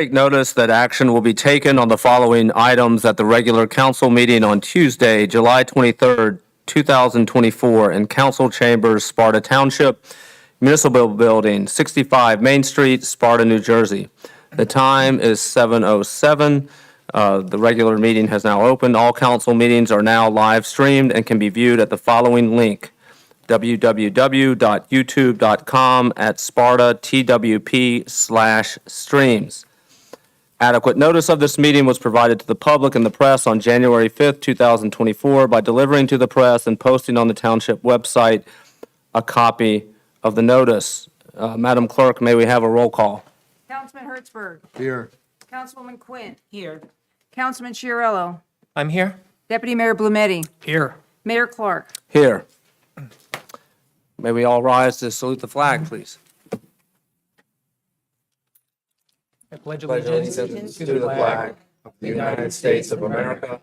Take notice that action will be taken on the following items at the regular council meeting on Tuesday, July 23rd, 2024, in Council Chambers, Sparta Township, Municipal Building, 65 Main Street, Sparta, New Jersey. The time is 7:07. The regular meeting has now opened. All council meetings are now live streamed and can be viewed at the following link: www.youtube.com/SpartaTWP/streams. Adequate notice of this meeting was provided to the public and the press on January 5th, 2024 by delivering to the press and posting on the township website a copy of the notice. Madam Clerk, may we have a roll call? Councilman Hertzberg. Here. Councilwoman Quinn. Here. Councilman Chiarello. I'm here. Deputy Mayor Blumetti. Here. Mayor Clark. Here. May we all rise to salute the flag, please? I pledge Allegiance to the flag of the United States of America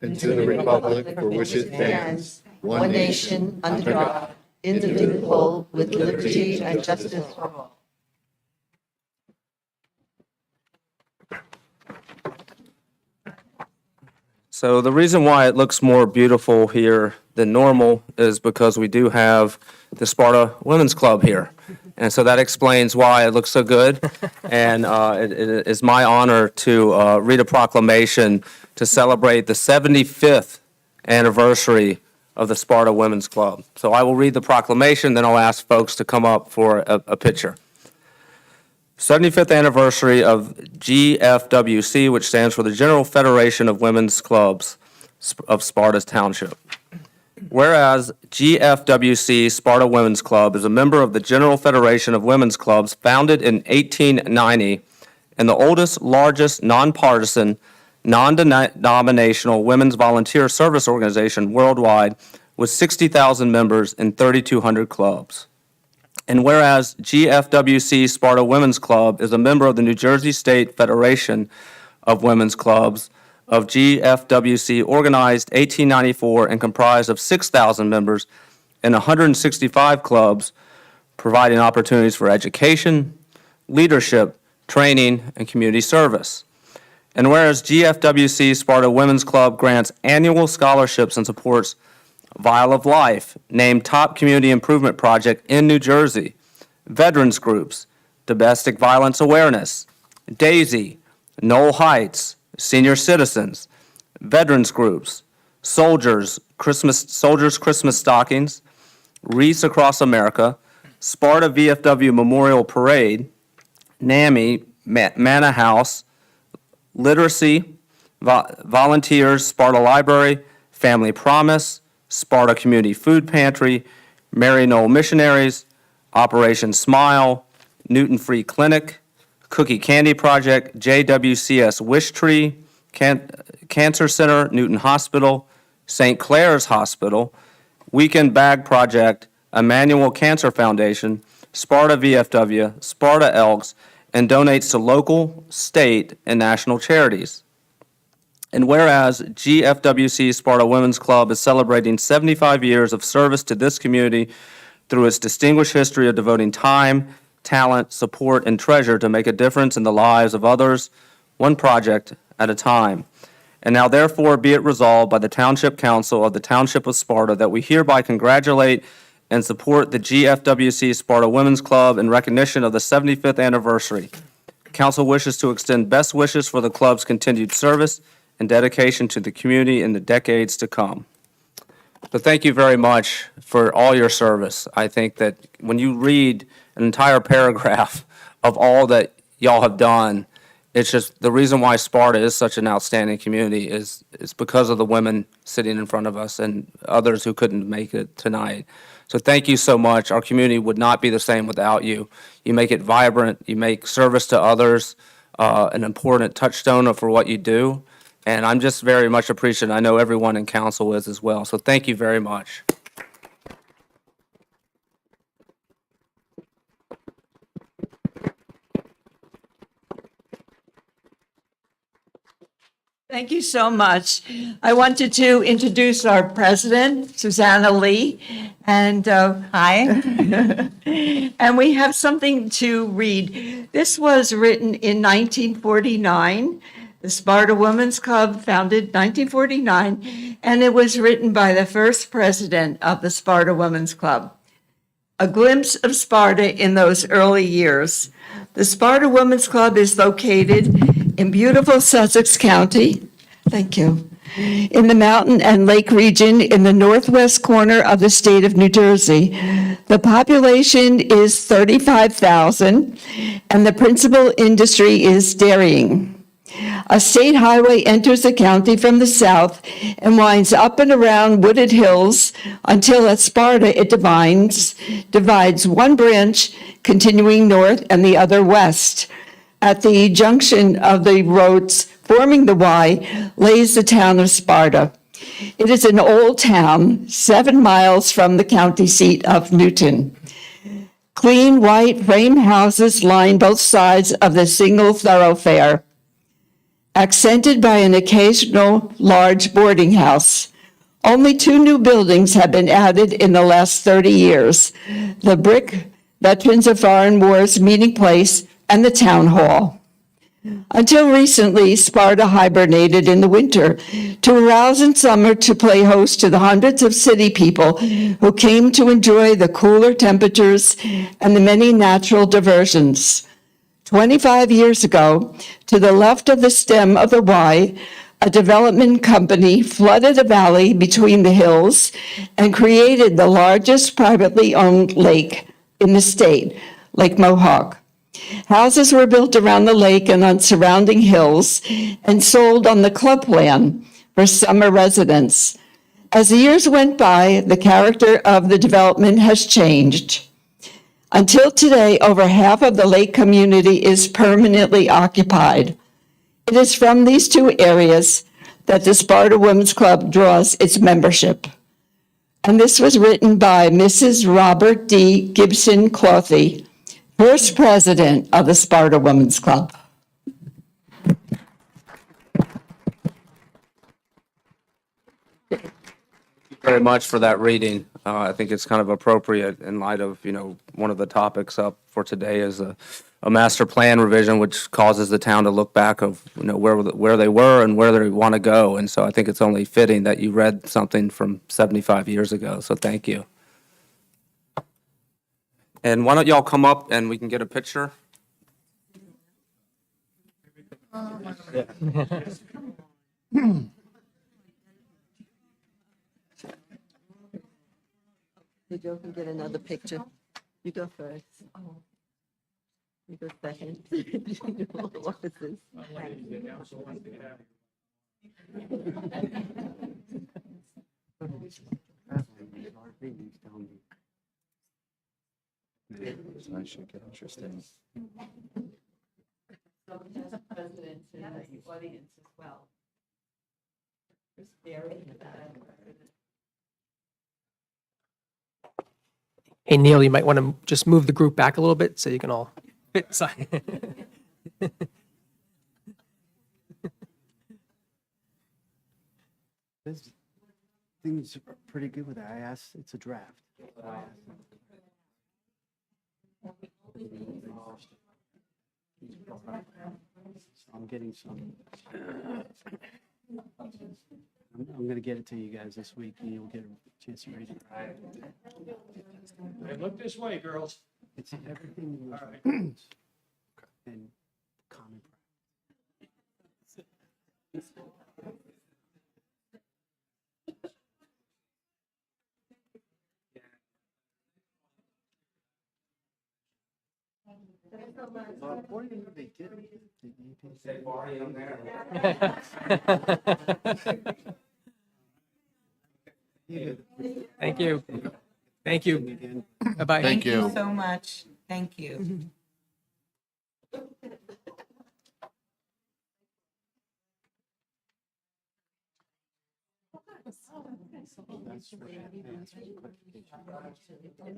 and to the republic for which it stands, one nation, under God, indivisible, with liberty and justice for all. So the reason why it looks more beautiful here than normal is because we do have the Sparta Women's Club here. And so that explains why it looks so good. And it is my honor to read a proclamation to celebrate the 75th anniversary of the Sparta Women's Club. So I will read the proclamation, then I'll ask folks to come up for a picture. 75th anniversary of GFWC, which stands for the General Federation of Women's Clubs of Sparta Township. Whereas GFWC Sparta Women's Club is a member of the General Federation of Women's Clubs founded in 1890 and the oldest, largest, nonpartisan, non-denominational women's volunteer service organization worldwide with 60,000 members in 3,200 clubs. And whereas GFWC Sparta Women's Club is a member of the New Jersey State Federation of Women's Clubs of GFWC, organized 1894 and comprised of 6,000 members in 165 clubs, providing opportunities for education, leadership, training, and community service. And whereas GFWC Sparta Women's Club grants annual scholarships and supports Vial of Life, named Top Community Improvement Project in New Jersey, veterans groups, domestic violence awareness, DAISY, Knoll Heights, senior citizens, veterans groups, soldiers Christmas stockings, Wreaths Across America, Sparta VFW Memorial Parade, NAMI, Manna House, Literacy, Volunteers, Sparta Library, Family Promise, Sparta Community Food Pantry, Mary Knoll Missionaries, Operation Smile, Newton Free Clinic, Cookie Candy Project, JWCS Wish Tree, Cancer Center, Newton Hospital, St. Clair's Hospital, Weekend Bag Project, Emmanuel Cancer Foundation, Sparta VFW, Sparta Elks, and donates to local, state, and national charities. And whereas GFWC Sparta Women's Club is celebrating 75 years of service to this community through its distinguished history of devoting time, talent, support, and treasure to make a difference in the lives of others, one project at a time. And now therefore be it resolved by the Township Council of the Township of Sparta that we hereby congratulate and support the GFWC Sparta Women's Club in recognition of the 75th anniversary. Council wishes to extend best wishes for the club's continued service and dedication to the community in the decades to come. So thank you very much for all your service. I think that when you read an entire paragraph of all that y'all have done, it's just the reason why Sparta is such an outstanding community is because of the women sitting in front of us and others who couldn't make it tonight. So thank you so much. Our community would not be the same without you. You make it vibrant. You make service to others an important touchstone for what you do. And I'm just very much appreciative. I know everyone in council is as well. So thank you very much. Thank you so much. I wanted to introduce our president, Susanna Lee, and hi. And we have something to read. This was written in 1949, the Sparta Women's Club founded 1949, and it was written by the first president of the Sparta Women's Club. A glimpse of Sparta in those early years. The Sparta Women's Club is located in beautiful Sussex County. Thank you. In the mountain and lake region in the northwest corner of the state of New Jersey. The population is 35,000, and the principal industry is dairying. A state highway enters the county from the south and winds up and around wooded hills until at Sparta it divides one branch continuing north and the other west. At the junction of the roads forming the Y lays the town of Sparta. It is an old town, 7 miles from the county seat of Newton. Clean white frame houses line both sides of the single thoroughfare, accented by an occasional large boarding house. Only 2 new buildings have been added in the last 30 years, the brick Veterans of Foreign Wars meeting place and the town hall. Until recently, Sparta hibernated in the winter to arouse in summer to play host to the hundreds of city people who came to enjoy the cooler temperatures and the many natural diversions. 25 years ago, to the left of the stem of the Y, a development company flooded a valley between the hills and created the largest privately owned lake in the state, Lake Mohawk. Houses were built around the lake and on surrounding hills and sold on the club plan for summer residents. As the years went by, the character of the development has changed. Until today, over half of the lake community is permanently occupied. It is from these 2 areas that the Sparta Women's Club draws its membership. And this was written by Mrs. Robert D. Gibson Clothy, first president of the Sparta Women's Club. Very much for that reading. I think it's kind of appropriate in light of, one of the topics up for today is a master plan revision, which causes the town to look back of, where they were and where they want to go. And so I think it's only fitting that you read something from 75 years ago. So thank you. And why don't y'all come up and we can get a picture? Joe can get another picture. You go first. You go second. Offices. I should get interesting. President in the audience as well. Hey, Neil, you might want to just move the group back a little bit so you can all fit inside. This thing's pretty good with that. I asked, it's a draft. So I'm getting some. I'm gonna get it to you guys this week and you'll get a chance to read it. Hey, look this way, girls. It's everything in those All right. reports and common practice. They did. Say party on there. Thank you. Thank you. Again. Bye-bye. Thank you. So much. Thank you. That's what I asked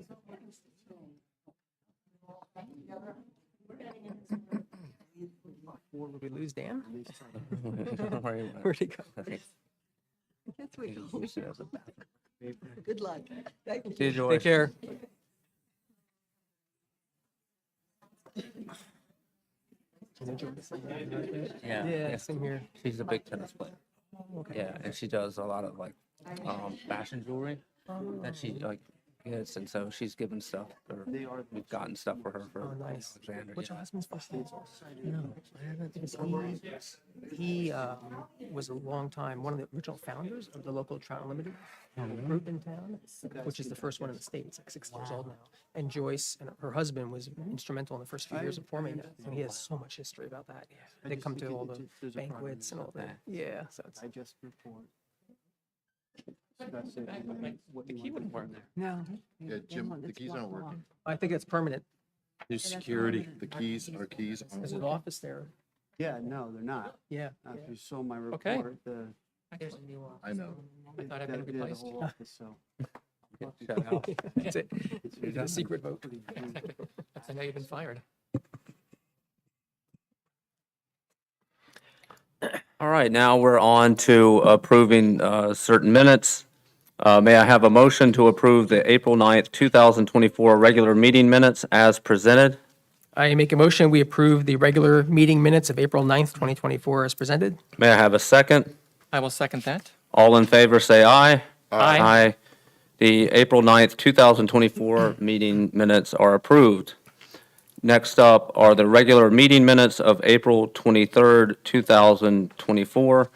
for clarification. Did we lose Dan? Don't worry about it. Where'd he go? Good luck. Thank you. See you, Joyce. Take care. Yeah, same here. She's a big tennis player. Yeah, and she does a lot of like fashion jewelry that she like gets, and so she's given stuff. We've gotten stuff for her for Nice. Alexander. What's Yeah. your husband's first name? No, I haven't. He was a long time, one of the original founders of the local Trout Unlimited group in town, which is the first one in the state. It's like 60 years old now. And Joyce and her husband was instrumental in the first few years of forming it. And he has so much history about that. They come to all the banquets and all that. Yeah, so it's. I just report. The key wouldn't work. No. Yeah, Jim, the keys aren't working. I think it's permanent. There's security. The keys, our keys aren't There's an working. office there. Yeah, no, they're not. Yeah. If you saw my Okay. report, the. I know. I thought I'd been the replaced. whole office, so. That's it. It's a secret vote. I know you've been fired. All right, now we're on to approving certain minutes. May I have a motion to approve the April 9th, 2024 regular meeting minutes as presented? I make a motion, we approve the regular meeting minutes of April 9th, 2024 as presented. May I have a second? I will second that. All in favor, say aye. Aye. The April 9th, 2024 meeting minutes are approved. Next up are the regular meeting minutes of April 23rd, 2024.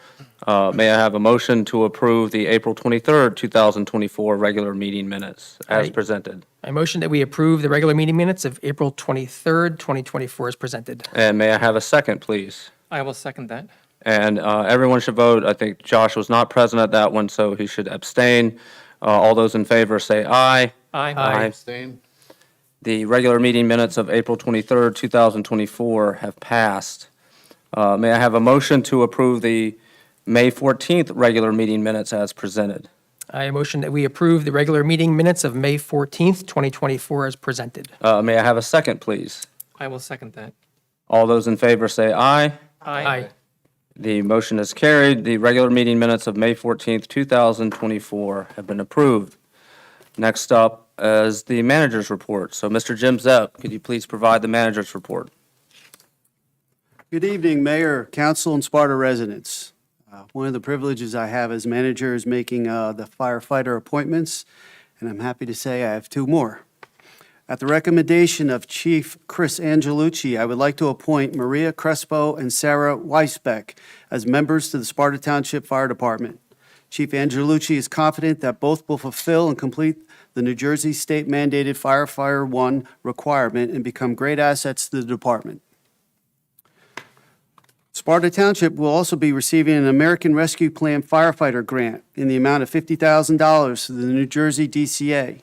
May I have a motion to approve the April 23rd, 2024 regular meeting minutes as Aye. presented? I motion that we approve the regular meeting minutes of April 23rd, 2024 as presented. And may I have a second, please? I will second that. And everyone should vote. I think Josh was not present at that one, so he should abstain. All those in favor say aye. Aye. Abstain? The regular meeting minutes of April 23rd, 2024 have passed. May I have a motion to approve the May 14th regular meeting minutes as presented? I motion that we approve the regular meeting minutes of May 14th, 2024 as presented. May I have a second, please? I will second that. All those in favor say aye. Aye. The motion is carried. The regular meeting minutes of May 14th, 2024 have been approved. Next up is the manager's report. So, Mr. Jim Zepp, could you please provide the manager's report? Good evening, Mayor, Council, and Sparta residents. One of the privileges I have as manager is making the firefighter appointments, and I'm happy to say I have two more. At the recommendation of Chief Chris Angelucci, I would like to appoint Maria Crespo and Sarah Weisbeck as members to the Sparta Township Fire Department. Chief Angelucci is confident that both will fulfill and complete the New Jersey state mandated Firefighter 1 requirement and become great assets to the department. Sparta Township will also be receiving an American Rescue Plan firefighter grant in the amount of $50,000 through the New Jersey DCA.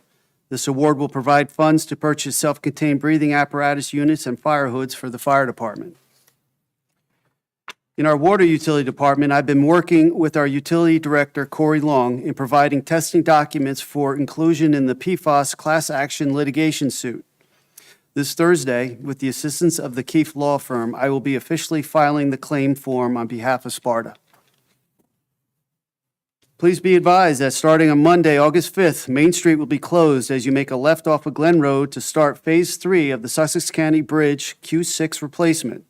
This award will provide funds to purchase self-contained breathing apparatus units and fire hoods for the fire department. In our water utility department, I've been working with our utility director, Corey Long, in providing testing documents for inclusion in the PFAS class action litigation suit. This Thursday, with the assistance of the Keefe Law Firm, I will be officially filing the claim form on behalf of Sparta. Please be advised that starting on Monday, August 5th, Main Street will be closed as you make a left off of Glen Road to start Phase 3 of the Sussex County Bridge Q6 replacement.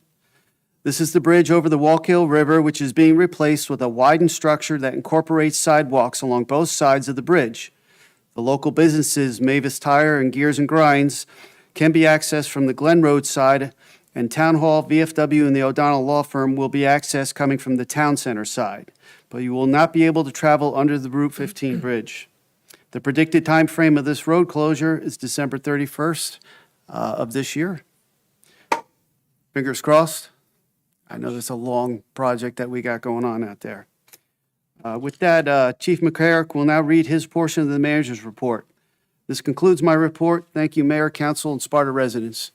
This is the bridge over the Wallkill River, which is being replaced with a widened structure that incorporates sidewalks along both sides of the bridge. The local businesses, Mavis Tire and Gears and Grinds, can be accessed from the Glen Road side, and Town Hall, VFW, and the O'Donnell Law Firm will be accessed coming from the Town Center side, but you will not be able to travel under the Route 15 bridge. The predicted time frame of this road closure is December 31st of this year. Fingers crossed. I know that's a long project that we got going on out there. With that, Chief McCarrick will now read his portion of the manager's report. This concludes my report. Thank you, Mayor, Council, and Sparta residents.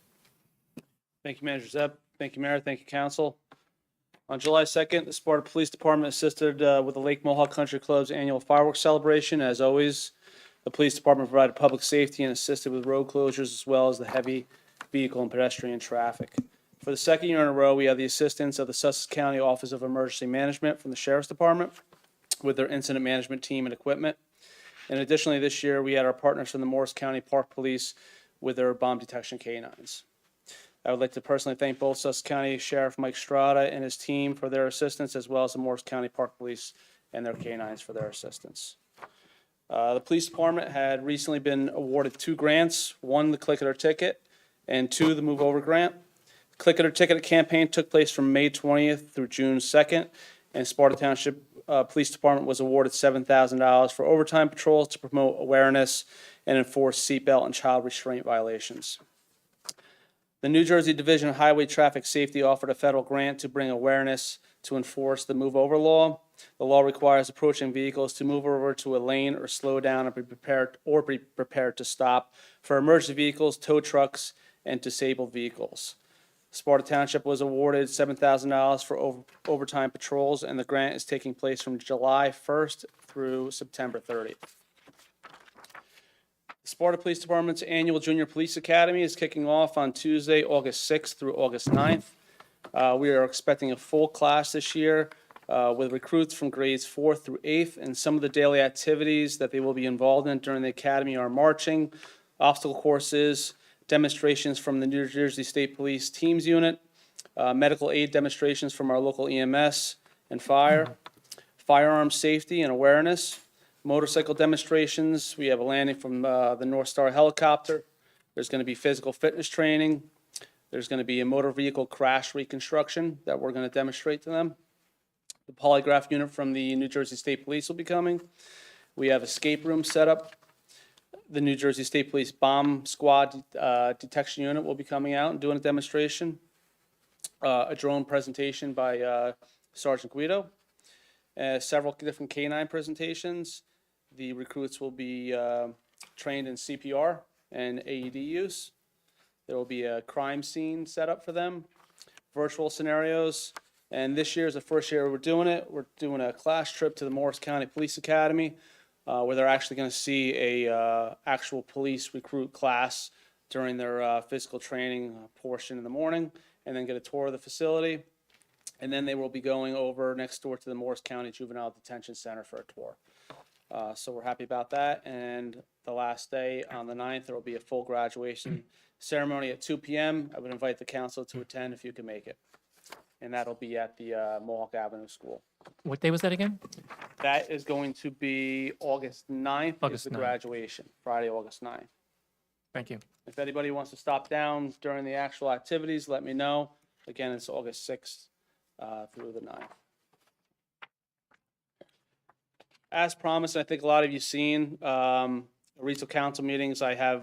Thank you, Manager Zepp. Thank you, Mayor. Thank you, Council. On July 2nd, the Sparta Police Department assisted with the Lake Mohawk Country Club's annual fireworks celebration. As always, the Police Department provided public safety and assisted with road closures as well as the heavy vehicle and pedestrian traffic. For the second year in a row, we have the assistance of the Sussex County Office of Emergency Management from the Sheriff's Department with their incident management team and equipment. And additionally, this year, we had our partners from the Morris County Park Police with their bomb detection canines. I would like to personally thank both Sussex County Sheriff Mike Strada and his team for their assistance, as well as the Morris County Park Police and their canines for their assistance. The police department had recently been awarded 2 grants, one the Click It or Ticket, and 2 the Move Over grant. Click It or Ticket campaign took place from May 20th through June 2nd, and Sparta Township Police Department was awarded $7,000 for overtime patrols to promote awareness and enforce seatbelt and child restraint violations. The New Jersey Division of Highway Traffic Safety offered a federal grant to bring awareness to enforce the move over law. The law requires approaching vehicles to move over to a lane or slow down and be prepared to stop for emergency vehicles, tow trucks, and disabled vehicles. Sparta Township was awarded $7,000 for overtime patrols, and the grant is taking place from July 1st through September 30th. The Sparta Police Department's annual Junior Police Academy is kicking off on Tuesday, August 6th through August 9th. We are expecting a full class this year with recruits from grades 4th through 8th, and some of the daily activities that they will be involved in during the academy are marching, obstacle courses, demonstrations from the New Jersey State Police Teams Unit, medical aid demonstrations from our local EMS and fire, firearm safety and awareness, motorcycle demonstrations. We have a landing from the North Star helicopter. There's going to be physical fitness training. There's going to be a motor vehicle crash reconstruction that we're going to demonstrate to them. The polygraph unit from the New Jersey State Police will be coming. We have escape room set up. The New Jersey State Police Bomb Squad Detection Unit will be coming out and doing a demonstration. A drone presentation by Sergeant Guido. Several different canine presentations. The recruits will be trained in CPR and AED use. There will be a crime scene set up for them, virtual scenarios. And this year is the first year we're doing it. We're doing a class trip to the Morris County Police Academy, where they're actually going to see a actual police recruit class during their physical training portion in the morning, and then get a tour of the facility. And then they will be going over next door to the Morris County Juvenile Detention Center for a tour. So we're happy about that. And the last day, on the 9th, there will be a full graduation ceremony at 2 p.m. I would invite the council to attend if you can make it. And that'll be at the Mohawk Avenue School. What day was that again? That is going to be August 9th, is August the 9th. graduation, Friday, August 9th. Thank you. If anybody wants to stop down during the actual activities, let me know. Again, it's August 6th through the 9th. As promised, I think a lot of you seen, regional council meetings, I have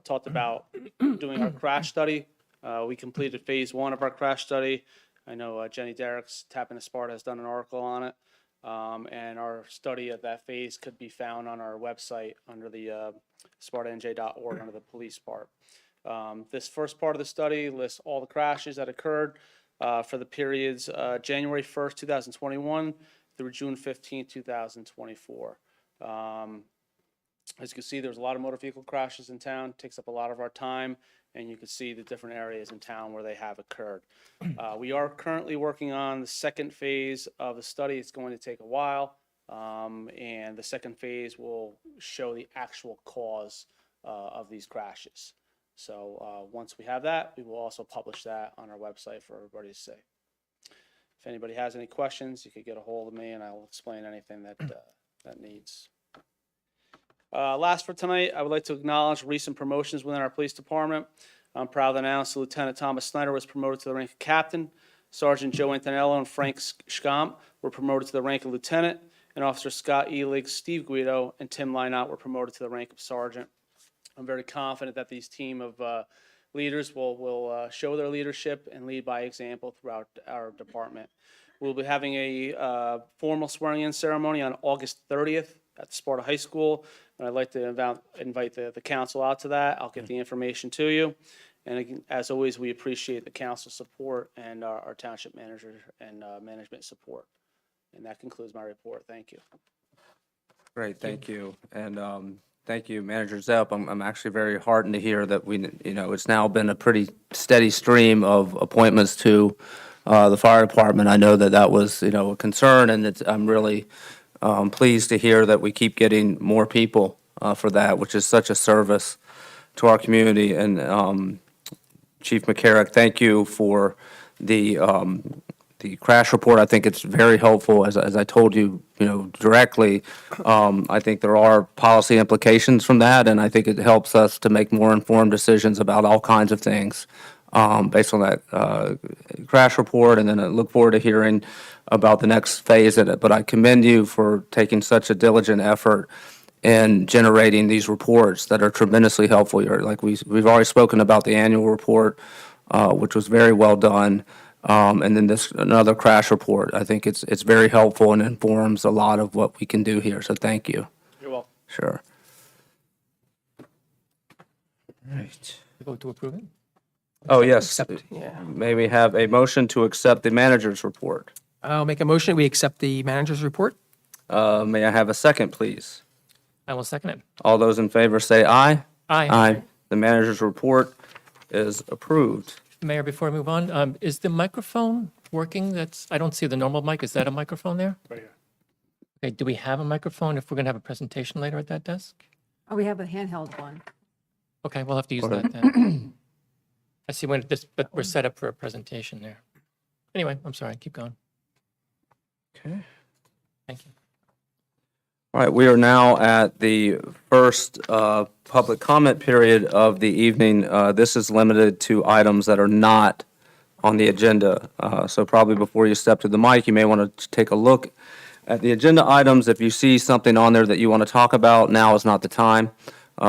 talked about doing our crash study. We completed phase 1 of our crash study. I know Jenny Derrick's Tapping to Sparta has done an article on it. And our study of that phase could be found on our website under the spartanj.org under the police part. This first part of the study lists all the crashes that occurred for the periods January 1st, 2021 through June 15th, 2024. As you can see, there's a lot of motor vehicle crashes in town, takes up a lot of our time, and you can see the different areas in town where they have occurred. We are currently working on the second phase of the study. It's going to take a while, and the second phase will show the actual cause of these crashes. So once we have that, we will also publish that on our website for everybody to see. If anybody has any questions, you could get a hold of me, and I will explain anything that that needs. Last for tonight, I would like to acknowledge recent promotions within our police department. I'm proud to announce that Lieutenant Thomas Snyder was promoted to the rank of captain. Sergeant Joe Antonello and Frank Schamp were promoted to the rank of lieutenant, and Officer Scott Elig, Steve Guido, and Tim Leinott were promoted to the rank of sergeant. I'm very confident that these team of leaders will show their leadership and lead by example throughout our department. We'll be having a formal swearing-in ceremony on August 30th at Sparta High School, and I'd like to invite the council out to that. I'll get the information to you. And again, as always, we appreciate the council support and our township manager and management support. And that concludes my report. Thank you. Great, thank you. And thank you, Manager Zepp. I'm actually very heartened to hear that it's now been a pretty steady stream of appointments to the fire department. I know that was, a concern, and I'm really pleased to hear that we keep getting more people for that, which is such a service to our community. And Chief McCarrick, thank you for the crash report. I think it's very helpful. As I told you, directly, I think there are policy implications from that, and I think it helps us to make more informed decisions about all kinds of things based on that crash report. And then I look forward to hearing about the next phase in it. But I commend you for taking such a diligent effort in generating these reports that are tremendously helpful. Like we've already spoken about the annual report, which was very well done. And then another crash report. I think it's very helpful and informs a lot of what we can do here. So thank you. You're welcome. Sure. Right. Vote to approve it? Oh, yes. Accept, yeah. May we have a motion to accept the manager's report? I'll make a motion, we accept the manager's report. May I have a second, please? I will second it. All those in favor say aye. Aye. Aye. The manager's report is approved. Mayor, before we move on, is the microphone working? I don't see the normal mic. Is that a microphone there? Right here. Okay, do we have a microphone if we're going to have a presentation later at that desk? Oh, we have a handheld one. Okay, we'll have to use that then. I see but we're set up for a presentation there. Anyway, I'm sorry, keep going. Okay. Thank you. All right, we are now at the first public comment period of the evening. This is limited to items that are not on the agenda. So probably before you step to the mic, you may want to take a look at the agenda items. If you see something on there that you want to talk about, now is not the time.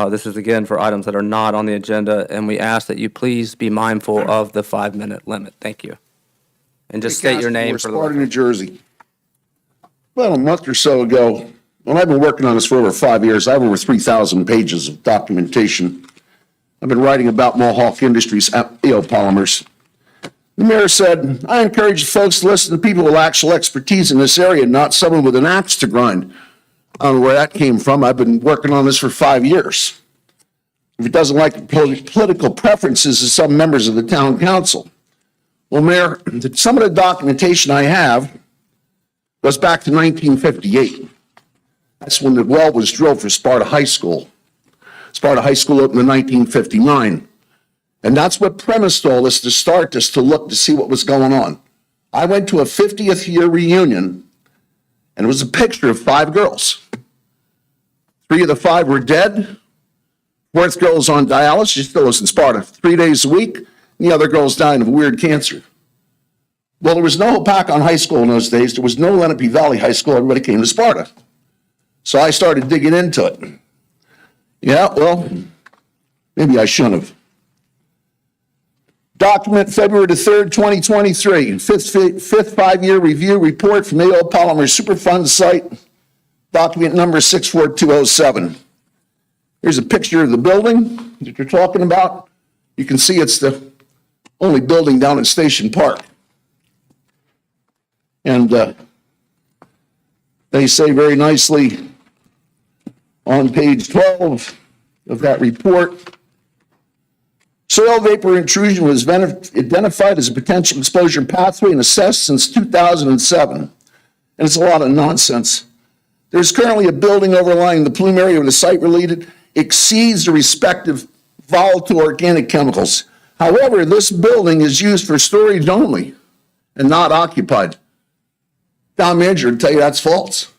This is again for items that are not on the agenda, and we ask that you please be mindful of the 5-minute limit. Thank you. And just state your name for the Sparta, record. New Jersey. About a month or so ago, well, I've been working on this for over 5 years. I have over 3,000 pages of documentation. I've been writing about Mohawk Industries, polymers. The mayor said, I encourage folks to listen to people with actual expertise in this area, not someone with an axe to grind. I don't know where that came from. I've been working on this for 5 years. If he doesn't like the political preferences of some members of the town council. Well, Mayor, some of the documentation I have goes back to 1958. That's when the well was drilled for Sparta High School. Sparta High School opened in 1959. And that's what premised all this to start this, to look to see what was going on. I went to a 50th year reunion, and it was a picture of 5 girls. 3 of the 5 were dead. 4th girl is on dialysis. She still lives in Sparta 3 days a week. And the other girl's dying of weird cancer. Well, there was no Hopakon High School in those days. There was no Lenape Valley High School. Everybody came to Sparta. So I started digging into it. Yeah, well, maybe I shouldn't have. Document February the 3rd, 2023, fifth 5-year review report from AO Polymer Superfund site, document number 64207. Here's a picture of the building that you're talking about. You can see it's the only building down at Station Park. And they say very nicely on page 12 of that report, soil vapor intrusion was identified as a potential exposure pathway and assessed since 2007. And it's a lot of nonsense. There's currently a building overlying the plume area where the site related exceeds the respective volatile organic chemicals. However, this building is used for storage only and not occupied. Town manager would tell you that's false.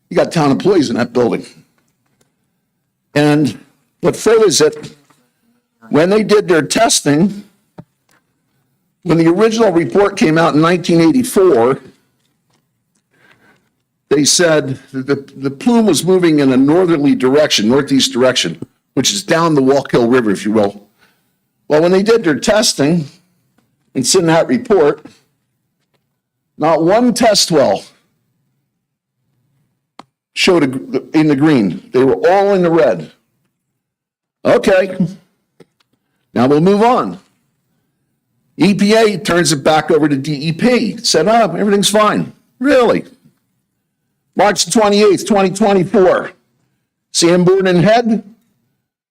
You got town employees in that building. And what furthers it, when they did their testing, when the original report came out in 1984, they said that the plume was moving in a northerly direction, northeast direction, which is down the Walk-Hill River, if you will. Well, when they did their testing, it's in that report, not one test well showed in the green. They were all in the red. Okay, now we'll move on. EPA turns it back over to DEP, said, oh, everything's fine. Really? March 28th, 2024. Sanborn and Head,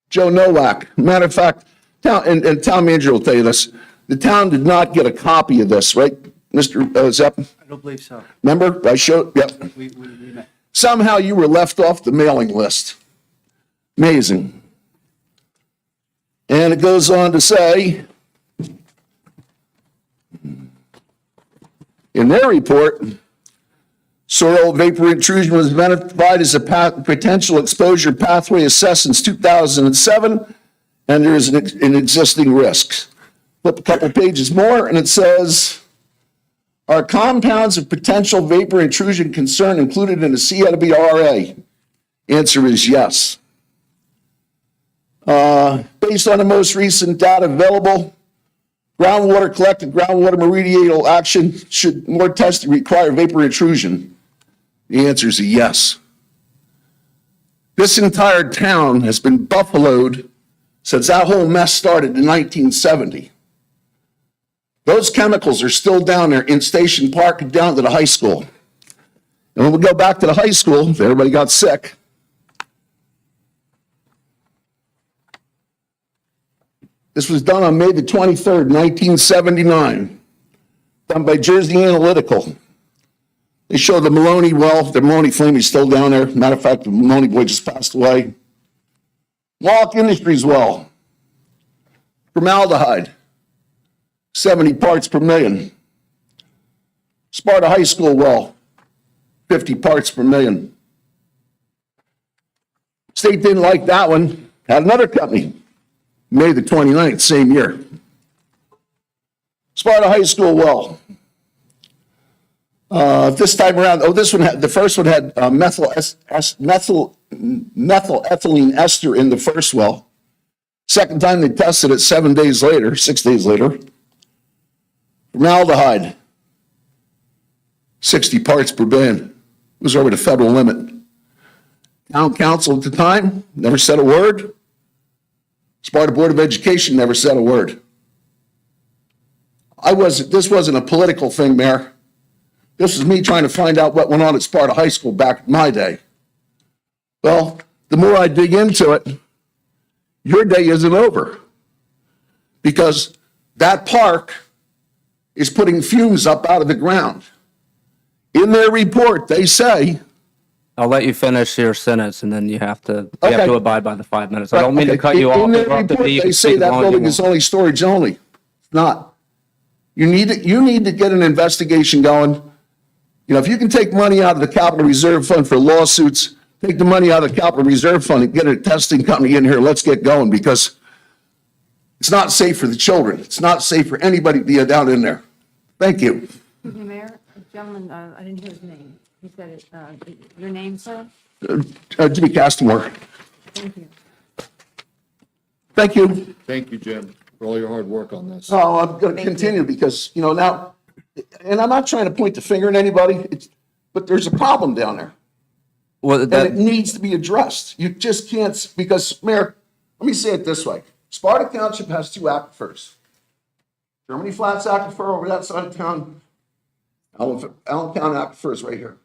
Joe Nowak. Matter of fact, and town manager will tell you this, the town did not get a copy of this, right, Mr. Zepp? I don't believe so. Remember, I showed, yep. We met. Somehow you were left off the mailing list. Amazing. And it goes on to say, In their report, soil vapor intrusion was identified as a potential exposure pathway assessed since 2007, and there is an existing risk. Flip a couple pages more, and it says, are compounds of potential vapor intrusion concern included in the CWRA? Answer is yes. Based on the most recent data available, groundwater collected, groundwater remedial action, should more testing require vapor intrusion? The answer is a yes. This entire town has been buffaloed since that whole mess started in 1970. Those chemicals are still down there in Station Park and down to the high school. And when we go back to the high school, everybody got sick. This was done on May the 23rd, 1979, done by Jersey Analytical. They show the Maloney well, the Maloney flame is still down there. Matter of fact, the Maloney boy just passed away. Mohawk Industries well, formaldehyde, 70 parts per million. Sparta High School well, 50 parts per million. State didn't like that one, had another company, May the 29th, same year. Sparta High School well. This time around, this one had, the first one had methylethylene ester in the first well. Second time they tested it 6 days later. Formaldehyde, 60 parts per billion. It was over the federal limit. Town council at the time never said a word. Sparta Board of Education never said a word. This wasn't a political thing, Mayor. This was me trying to find out what went on at Sparta High School back in my day. Well, the more I dig into it, your day isn't over. Because that park is putting fumes up out of the ground. In their report, they say, I'll let you finish your sentence, and then you have to Okay. abide by the 5 minutes. I don't mean to cut you In off. their interrupt report, you. You they can say speak as that long as you building is want. only storage only. It's not. You need to get an investigation going. You know, if you can take money out of the capital reserve fund for lawsuits, take the money out of the capital reserve fund and get a testing company in here. Let's get going, because it's not safe for the children. It's not safe for anybody to be down in there. Thank you. Excuse me, Mayor, a gentleman, I didn't hear his name. He said it, your name, sir? Jimmy Castamore. Thank you. Thank you. Thank you, Jim, for all your hard work on this. Oh, I'm going to continue because, you know, now, and I'm not trying to point the finger at anybody, but there's a problem down there. Well, And it needs to be addressed. You just can't, because, Mayor, let me say it this way. Sparta Township has 2 aquifers. Germany Flats Aquifer over that side of town. Allentown Aquifer is right here.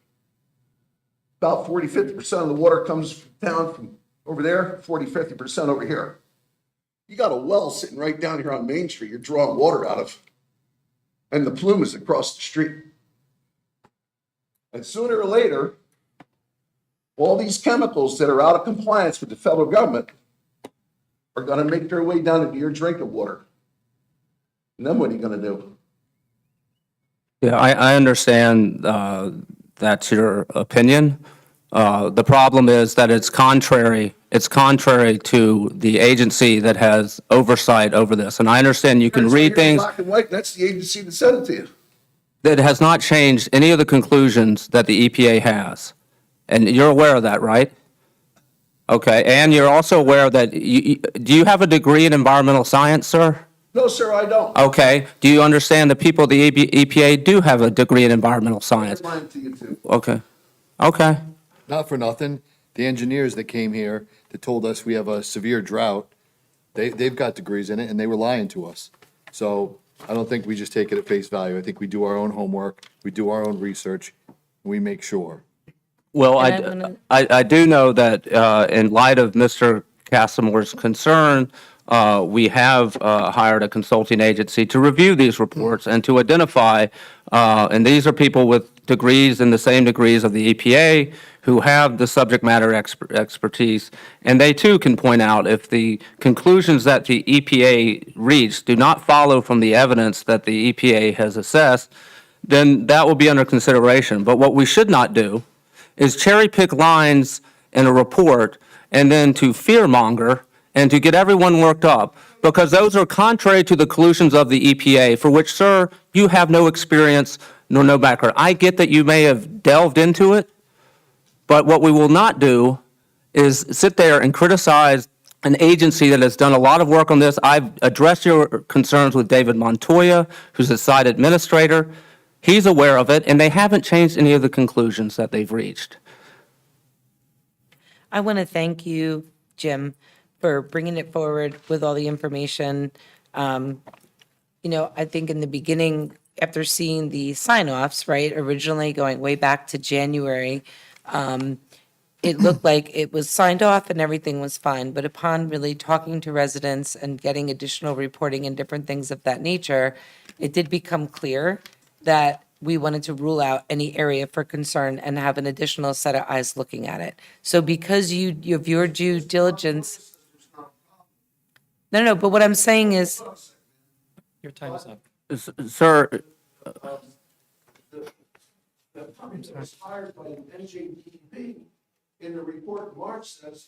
About 40-50% of the water comes from town from over there, 40-50% over here. You got a well sitting right down here on Main Street you're drawing water out of. And the plume is across the street. And sooner or later, all these chemicals that are out of compliance with the federal government are going to make their way down into your drinking water. And then what are you going to do? Yeah, I understand that's your opinion. The problem is that it's contrary to the agency that has oversight over this. And I understand you can It's read here in things Black and white, that's the agency that said it to you. that has not changed any of the conclusions that the EPA has. And you're aware of that, right? Okay, and you're also aware that, do you have a degree in environmental science, sir? No, sir, I don't. Okay, do you understand that people at the EPA do have a degree in environmental science? I'm lying to you too. Okay, okay. Not for nothing, the engineers that came here that told us we have a severe drought, they've got degrees in it, and they were lying to us. So I don't think we just take it at face value. I think we do our own homework, we do our own research, and we make sure. Well, And I do know that in light of Mr. Castlemore's concern, we have hired a consulting agency to review these reports and to identify, and these are people with degrees in the same degrees of the EPA who have the subject matter expertise, and they too can point out if the conclusions that the EPA reached do not follow from the evidence that the EPA has assessed, then that will be under consideration. But what we should not do is cherry pick lines in a report and then to fearmonger and to get everyone worked up, because those are contrary to the conclusions of the EPA, for which, sir, you have no experience nor no background. I get that you may have delved into it, but what we will not do is sit there and criticize an agency that has done a lot of work on this. I've addressed your concerns with David Montoya, who's the site administrator. He's aware of it, and they haven't changed any of the conclusions that they've reached. I want to thank you, Jim, for bringing it forward with all the information. I think in the beginning, after seeing the sign-offs, right, originally going way back to January, it looked like it was signed off and everything was fine. But upon really talking to residents and getting additional reporting and different things of that nature, it did become clear that we wanted to rule out any area for concern and have an additional set of eyes looking at it. So because you have your due diligence. No, but what I'm saying is, Your time is up. Sir, The company was hired by the NJDEP, and the report in March says,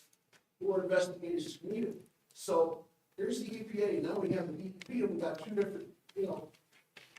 we're investigating this needed. So there's the EPA, now we have the DEP, and we've got two different,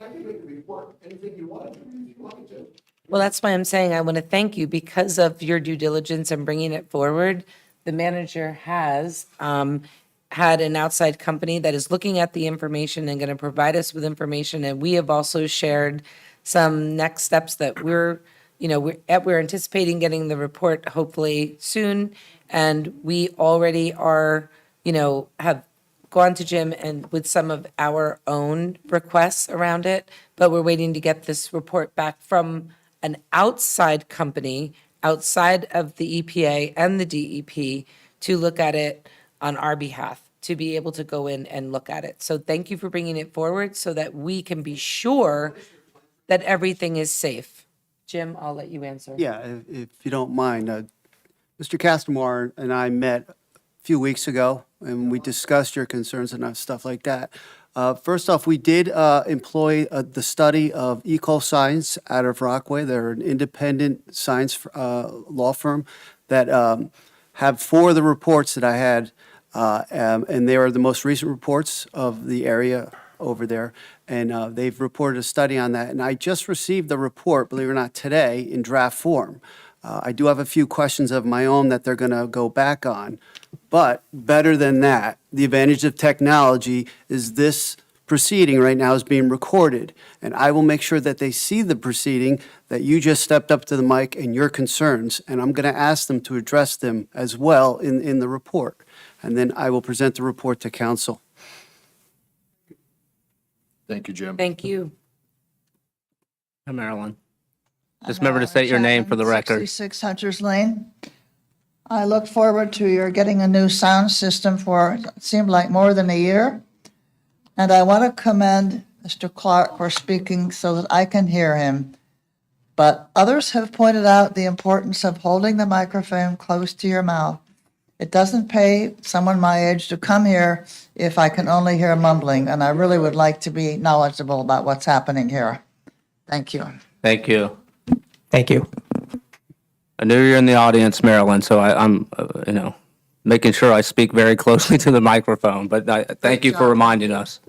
I can make a report, anything you want to, if you want me to. well, that's why I'm saying I want to thank you because of your due diligence and bringing it forward. The manager has had an outside company that is looking at the information and going to provide us with information. And we have also shared some next steps that we're anticipating getting the report hopefully soon. And we already are, have gone to Jim and with some of our own requests around it, but we're waiting to get this report back from an outside company, outside of the EPA and the DEP, to look at it on our behalf, to be able to go in and look at it. So thank you for bringing it forward so that we can be sure that everything is safe. Jim, I'll let you answer. Yeah, if you don't mind, Mr. Castamore and I met a few weeks ago, and we discussed your concerns and stuff like that. First off, we did employ the study of EcoScience out of Rockaway. They're an independent science law firm that have four of the reports that I had, and they are the most recent reports of the area over there, and they've reported a study on that. And I just received the report, believe it or not, today in draft form. I do have a few questions of my own that they're going to go back on. But better than that, the advantage of technology is this proceeding right now is being recorded. And I will make sure that they see the proceeding, that you just stepped up to the mic and your concerns. And I'm going to ask them to address them as well in the report. And then I will present the report to council. Thank you, Jim. Thank you. Marilyn. Just remember to state your name for the record. 66 Hunter's Lane. I look forward to your getting a new sound system for, it seemed like more than a year. And I want to commend Mr. Clark for speaking so that I can hear him. But others have pointed out the importance of holding the microphone close to your mouth. It doesn't pay someone my age to come here if I can only hear mumbling, and I really would like to be knowledgeable about what's happening here. Thank you. Thank you. Thank you. I knew you were in the audience, Marilyn, so I'm making sure I speak very closely to the microphone, but thank you for reminding us.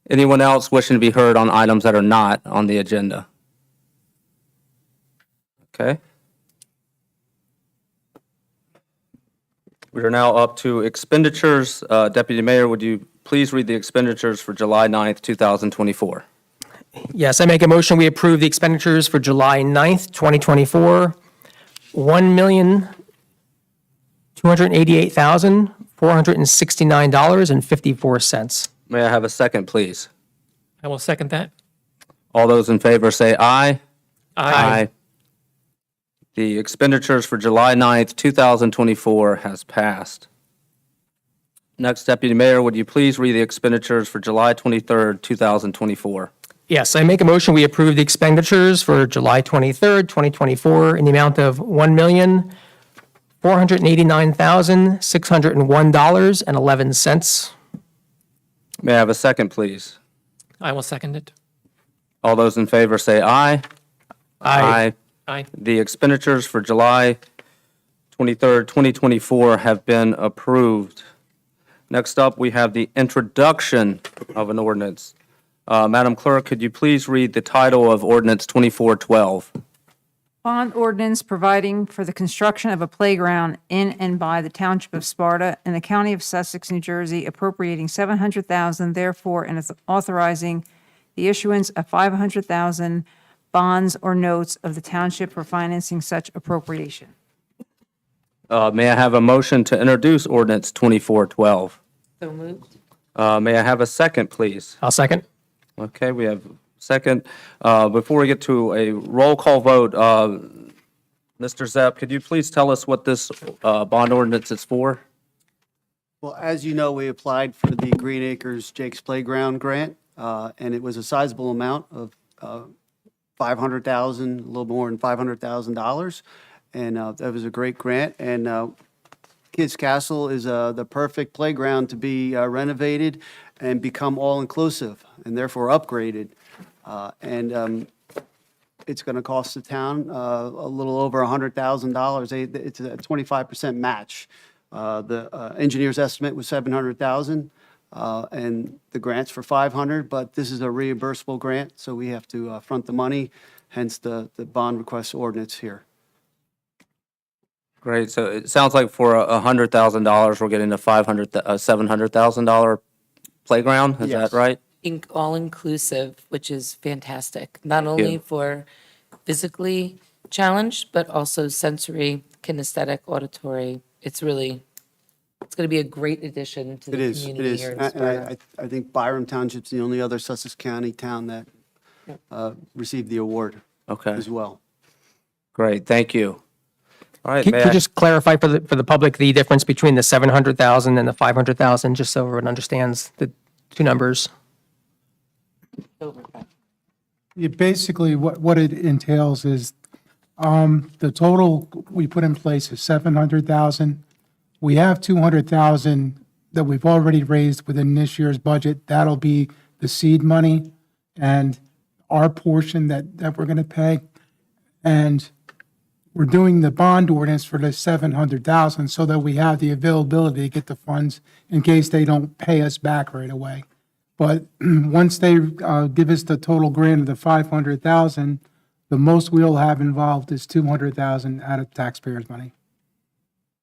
Anyone else wishing to be heard on items that are not on the agenda? Okay. We are now up to expenditures. Deputy Mayor, would you please read the expenditures for July 9th, 2024? Yes, I make a motion, we approve the expenditures for July 9th, 2024, $1,288,469.54. May I have a second, please? I will second that. All those in favor say aye. Aye. The expenditures for July 9th, 2024 has passed. Next, Deputy Mayor, would you please read the expenditures for July 23rd, 2024? Yes, I make a motion, we approve the expenditures for July 23rd, 2024 in the amount of $1,489,601.11. May I have a second, please? I will second it. All those in favor say aye. Aye. The expenditures for July 23rd, 2024 have been approved. Next up, we have the introduction of an ordinance. Madam Clerk, could you please read the title of ordinance 2412? Bond ordinance providing for the construction of a playground in and by the Township of Sparta in the County of Sussex, New Jersey, appropriating $700,000 therefore, and is authorizing the issuance of $500,000 bonds or notes of the township for financing such appropriation. May I have a motion to introduce ordinance 2412? So moved. May I have a second, please? I'll second. Okay, we have a second. Before we get to a roll call vote, Mr. Zepp, could you please tell us what this bond ordinance is for? Well, as you know, we applied for the Green Acres Jake's Playground grant, and it was a sizable amount of $500,000, a little more than $500,000. And that was a great grant. And Kids Castle is the perfect playground to be renovated and become all-inclusive and therefore upgraded. And it's going to cost the town a little over $100,000. It's a 25% match. The engineer's estimate was $700,000, and the grant's for $500,000, but this is a reimbursable grant, so we have to front the money, hence the bond request ordinance here. Great, so it sounds like for $100,000, we're getting a $700,000 playground, is that Yes. right? All-inclusive, which is fantastic, not only for physically challenged, but also sensory, kinesthetic, auditory. It's going to be a great addition to It the is, it community is. here in And Sparta. I think Byram Township's the only other Sussex County town that received the award Okay, as well. great, thank you. All right, Could may you I- just clarify for the public the difference between the 700,000 and the 500,000, just so everyone understands the two numbers? Basically, what it entails is, the total we put in place is 700,000. We have 200,000 that we've already raised within this year's budget. That'll be the seed money and our portion that we're gonna pay. And we're doing the bond ordinance for the 700,000 so that we have the availability to get the funds in case they don't pay us back right away. But once they give us the total grant of the 500,000, the most we'll have involved is 200,000 out of taxpayers' money.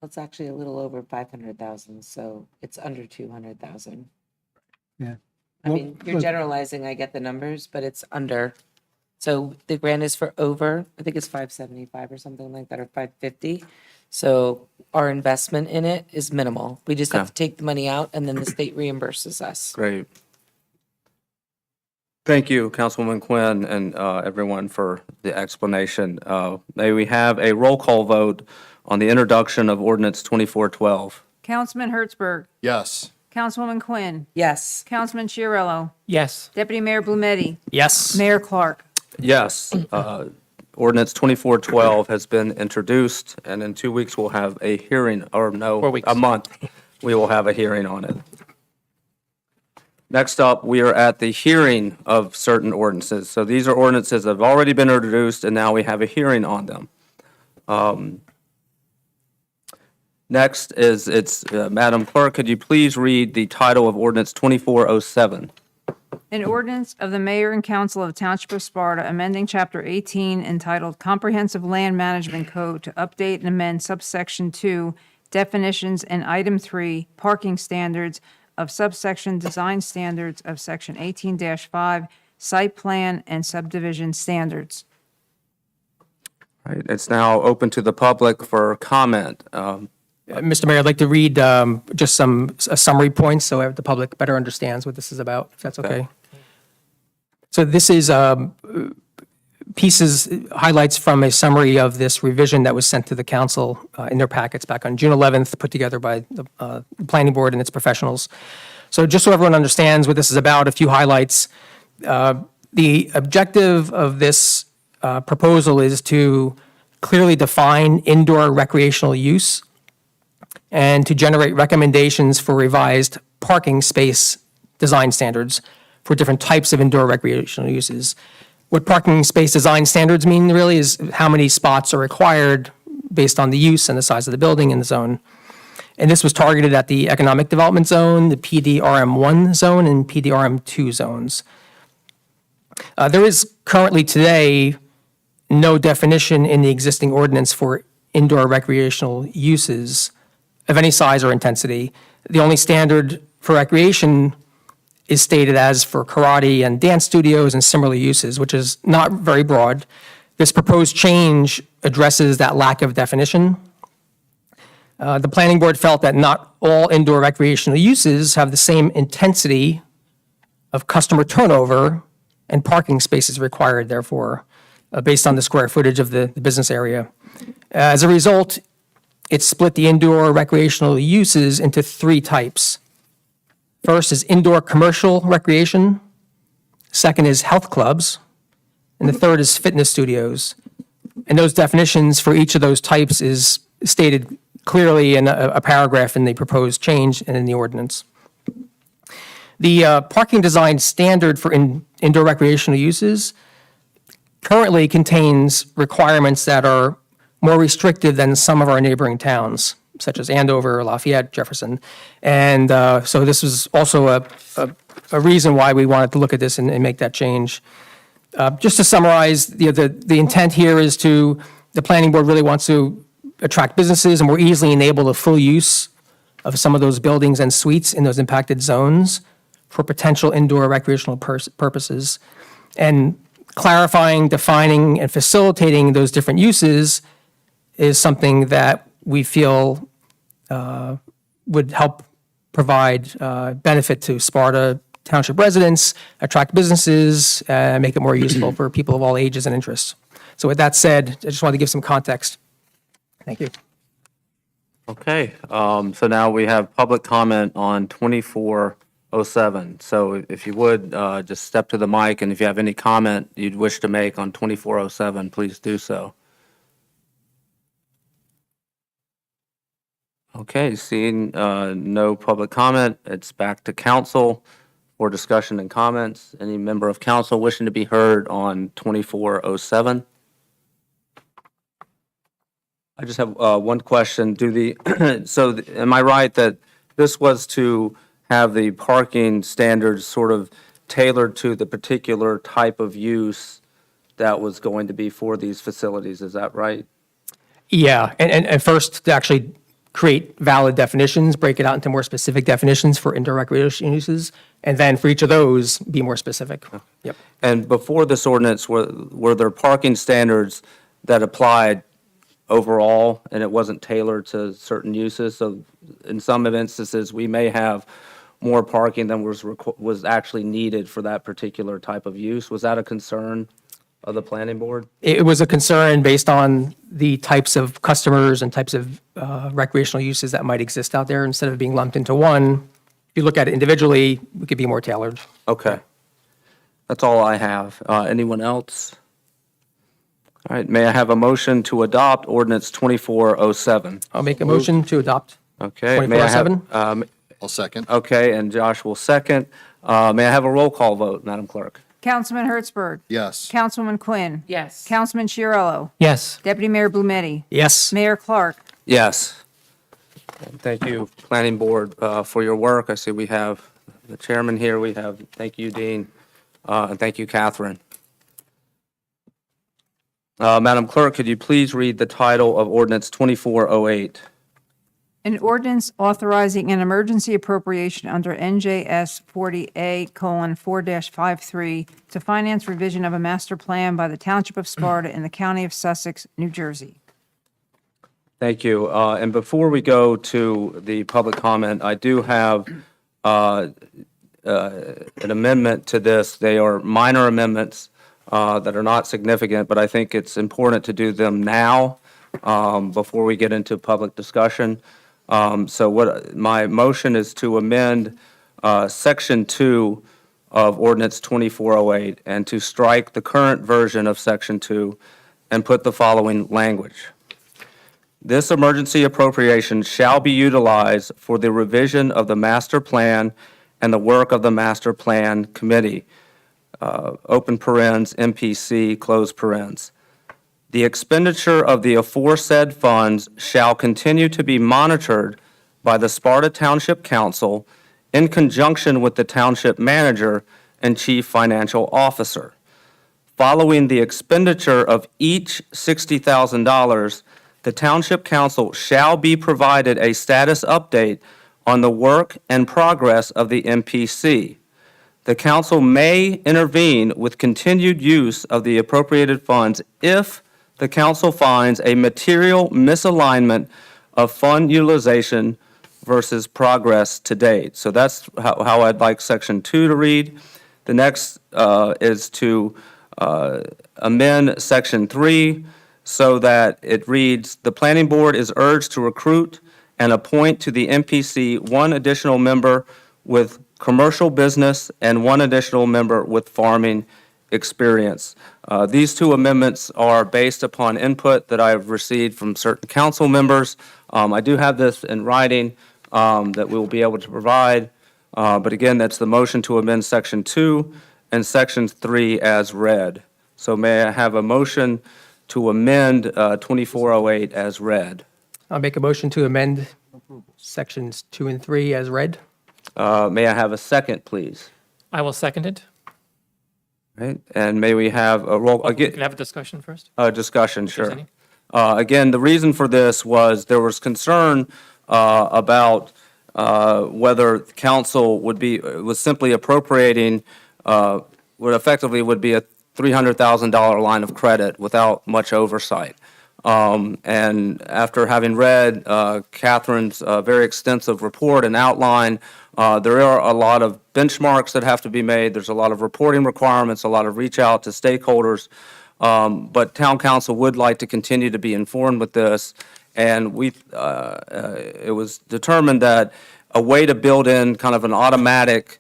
It's actually a little over 500,000, so it's under 200,000. Yeah. I mean, you're Look, generalizing, I get the numbers, but it's under. So the grant is for over, I think it's 575 or something like that, or 550. So our investment in it is minimal. We just have Okay. to take the money out and then the state reimburses us. Great. Thank you, Councilwoman Quinn, and everyone for the explanation. May we have a roll call vote on the introduction of ordinance 2412? Councilman Hertzberg, Yes. Councilwoman Quinn, Yes. Councilman Chiarello, Yes. Deputy Mayor Blumetti, Yes. Mayor Clark. Yes, ordinance 2412 has been introduced, and in 2 weeks, we'll have a hearing, or no, 4 weeks. a month, we will have a hearing on it. Next up, we are at the hearing of certain ordinances. So these are ordinances that have already been introduced, and now we have a hearing on them. Next is, Madam Clerk, could you please read the title of ordinance 2407? An ordinance of the Mayor and Council of Township of Sparta amending Chapter 18 entitled Comprehensive Land Management Code to update and amend subsection 2 definitions and item 3 parking standards of subsection design standards of section 18-5 site plan and subdivision standards. All right, it's now open to the public for comment. Mr. Mayor, I'd like to read just a summary points so the public better understands what this is about, if that's okay. So this is highlights from a summary of this revision that was sent to the council in their packets back on June 11th, put together by the planning board and its professionals. So just so everyone understands what this is about, a few highlights. The objective of this proposal is to clearly define indoor recreational use and to generate recommendations for revised parking space design standards for different types of indoor recreational uses. what parking space design standards mean really is how many spots are required based on the use and the size of the building in the zone. And this was targeted at the economic development zone, the PDRM1 zone, and PDRM2 zones. There is currently today no definition in the existing ordinance for indoor recreational uses of any size or intensity. The only standard for recreation is stated as for karate and dance studios and similar uses, which is not very broad. This proposed change addresses that lack of definition. The planning board felt that not all indoor recreational uses have the same intensity of customer turnover and parking spaces required, therefore, based on the square footage of the business area. As a result, it split the indoor recreational uses into 3 types. First is indoor commercial recreation, second is health clubs, and the third is fitness studios. And those definitions for each of those types is stated clearly in a paragraph in the proposed change and in the ordinance. The parking design standard for indoor recreational uses currently contains requirements that are more restrictive than some of our neighboring towns, such as Andover, Lafayette, Jefferson. And so this was also a reason why we wanted to look at this and make that change. Just to summarize, the intent here is the planning board really wants to attract businesses and more easily enable the full use of some of those buildings and suites in those impacted zones for potential indoor recreational purposes. And clarifying, defining, and facilitating those different uses is something that we feel would help provide benefit to Sparta Township residents, attract businesses, make it more useful for people of all ages and interests. So with that said, I just wanted to give some context. Thank you. Okay, so now we have public comment on 2407. So if you would, just step to the mic, and if you have any comment you'd wish to make on 2407, please do so. Okay, seeing no public comment, it's back to council for discussion and comments. Any member of council wishing to be heard on 2407? I just have one question. Am I right that this was to have the parking standards sort of tailored to the particular type of use that was going to be for these facilities? Is that right? Yeah, and first to actually create valid definitions, break it out into more specific definitions for indoor recreation uses, and then for each of those, be more specific. Yep. And before this ordinance, were there parking standards that applied overall, and it wasn't tailored to certain uses? So in some instances, we may have more parking than was actually needed for that particular type of use. Was that a concern of the planning board? It was a concern based on the types of customers and types of recreational uses that might exist out there. Instead of being lumped into one, if you look at it individually, we could be more tailored. Okay. That's all I have. Anyone else? All right, may I have a motion to adopt ordinance 2407? I'll make a motion to adopt Okay. May I have- 2407. I'll second. Okay, and Josh will second. May I have a roll call vote, Madam Clerk? Councilman Hertzberg. Yes. Councilwoman Quinn. Yes. Councilman Chiarello. Yes. Deputy Mayor Blumetti. Yes. Mayor Clark. Yes. And thank you, Planning Board, for your work. I see we have the chairman here. Thank you, Dean, and thank you, Catherine. Madam Clerk, could you please read the title of ordinance 2408? An ordinance authorizing an emergency appropriation under NJS 40A:4-53 to finance revision of a master plan by the Township of Sparta in the County of Sussex, New Jersey. Thank you. And before we go to the public comment, I do have an amendment to this. They are minor amendments that are not significant, but I think it's important to do them now before we get into public discussion. So what my motion is to amend Section 2 of Ordinance 2408 and to strike the current version of Section 2 and put the following language. This emergency appropriation shall be utilized for the revision of the master plan and the work of the master plan committee. open parens, MPC, close parens. The expenditure of the aforesaid funds shall continue to be monitored by the Sparta Township Council in conjunction with the township manager and chief financial officer. Following the expenditure of each $60,000, the Township Council shall be provided a status update on the work and progress of the MPC. The council may intervene with continued use of the appropriated funds if the council finds a material misalignment of fund utilization versus progress to date. So that's how I'd like Section 2 to read. The next is to amend Section 3 so that it reads, "The planning board is urged to recruit and appoint to the MPC one additional member with commercial business and one additional member with farming experience." These two amendments are based upon input that I've received from certain council members. I do have this in writing that we will be able to provide. But again, that's the motion to amend Section 2 and Section 3 as read. So may I have a motion to amend 2408 as read? I'll make a motion to amend sections 2 and 3 as read. May I have a second, please? I will second it. Right, and may we have a roll, Can I again, have a discussion first? discussion, there's sure. any. Again, the reason for this was there was concern about whether council was simply appropriating, what effectively would be a $300,000 line of credit without much oversight. And after having read Catherine's very extensive report and outline, there are a lot of benchmarks that have to be made. There's a lot of reporting requirements, a lot of reach out to stakeholders. But town council would like to continue to be informed with this. And it was determined that a way to build in kind of an automatic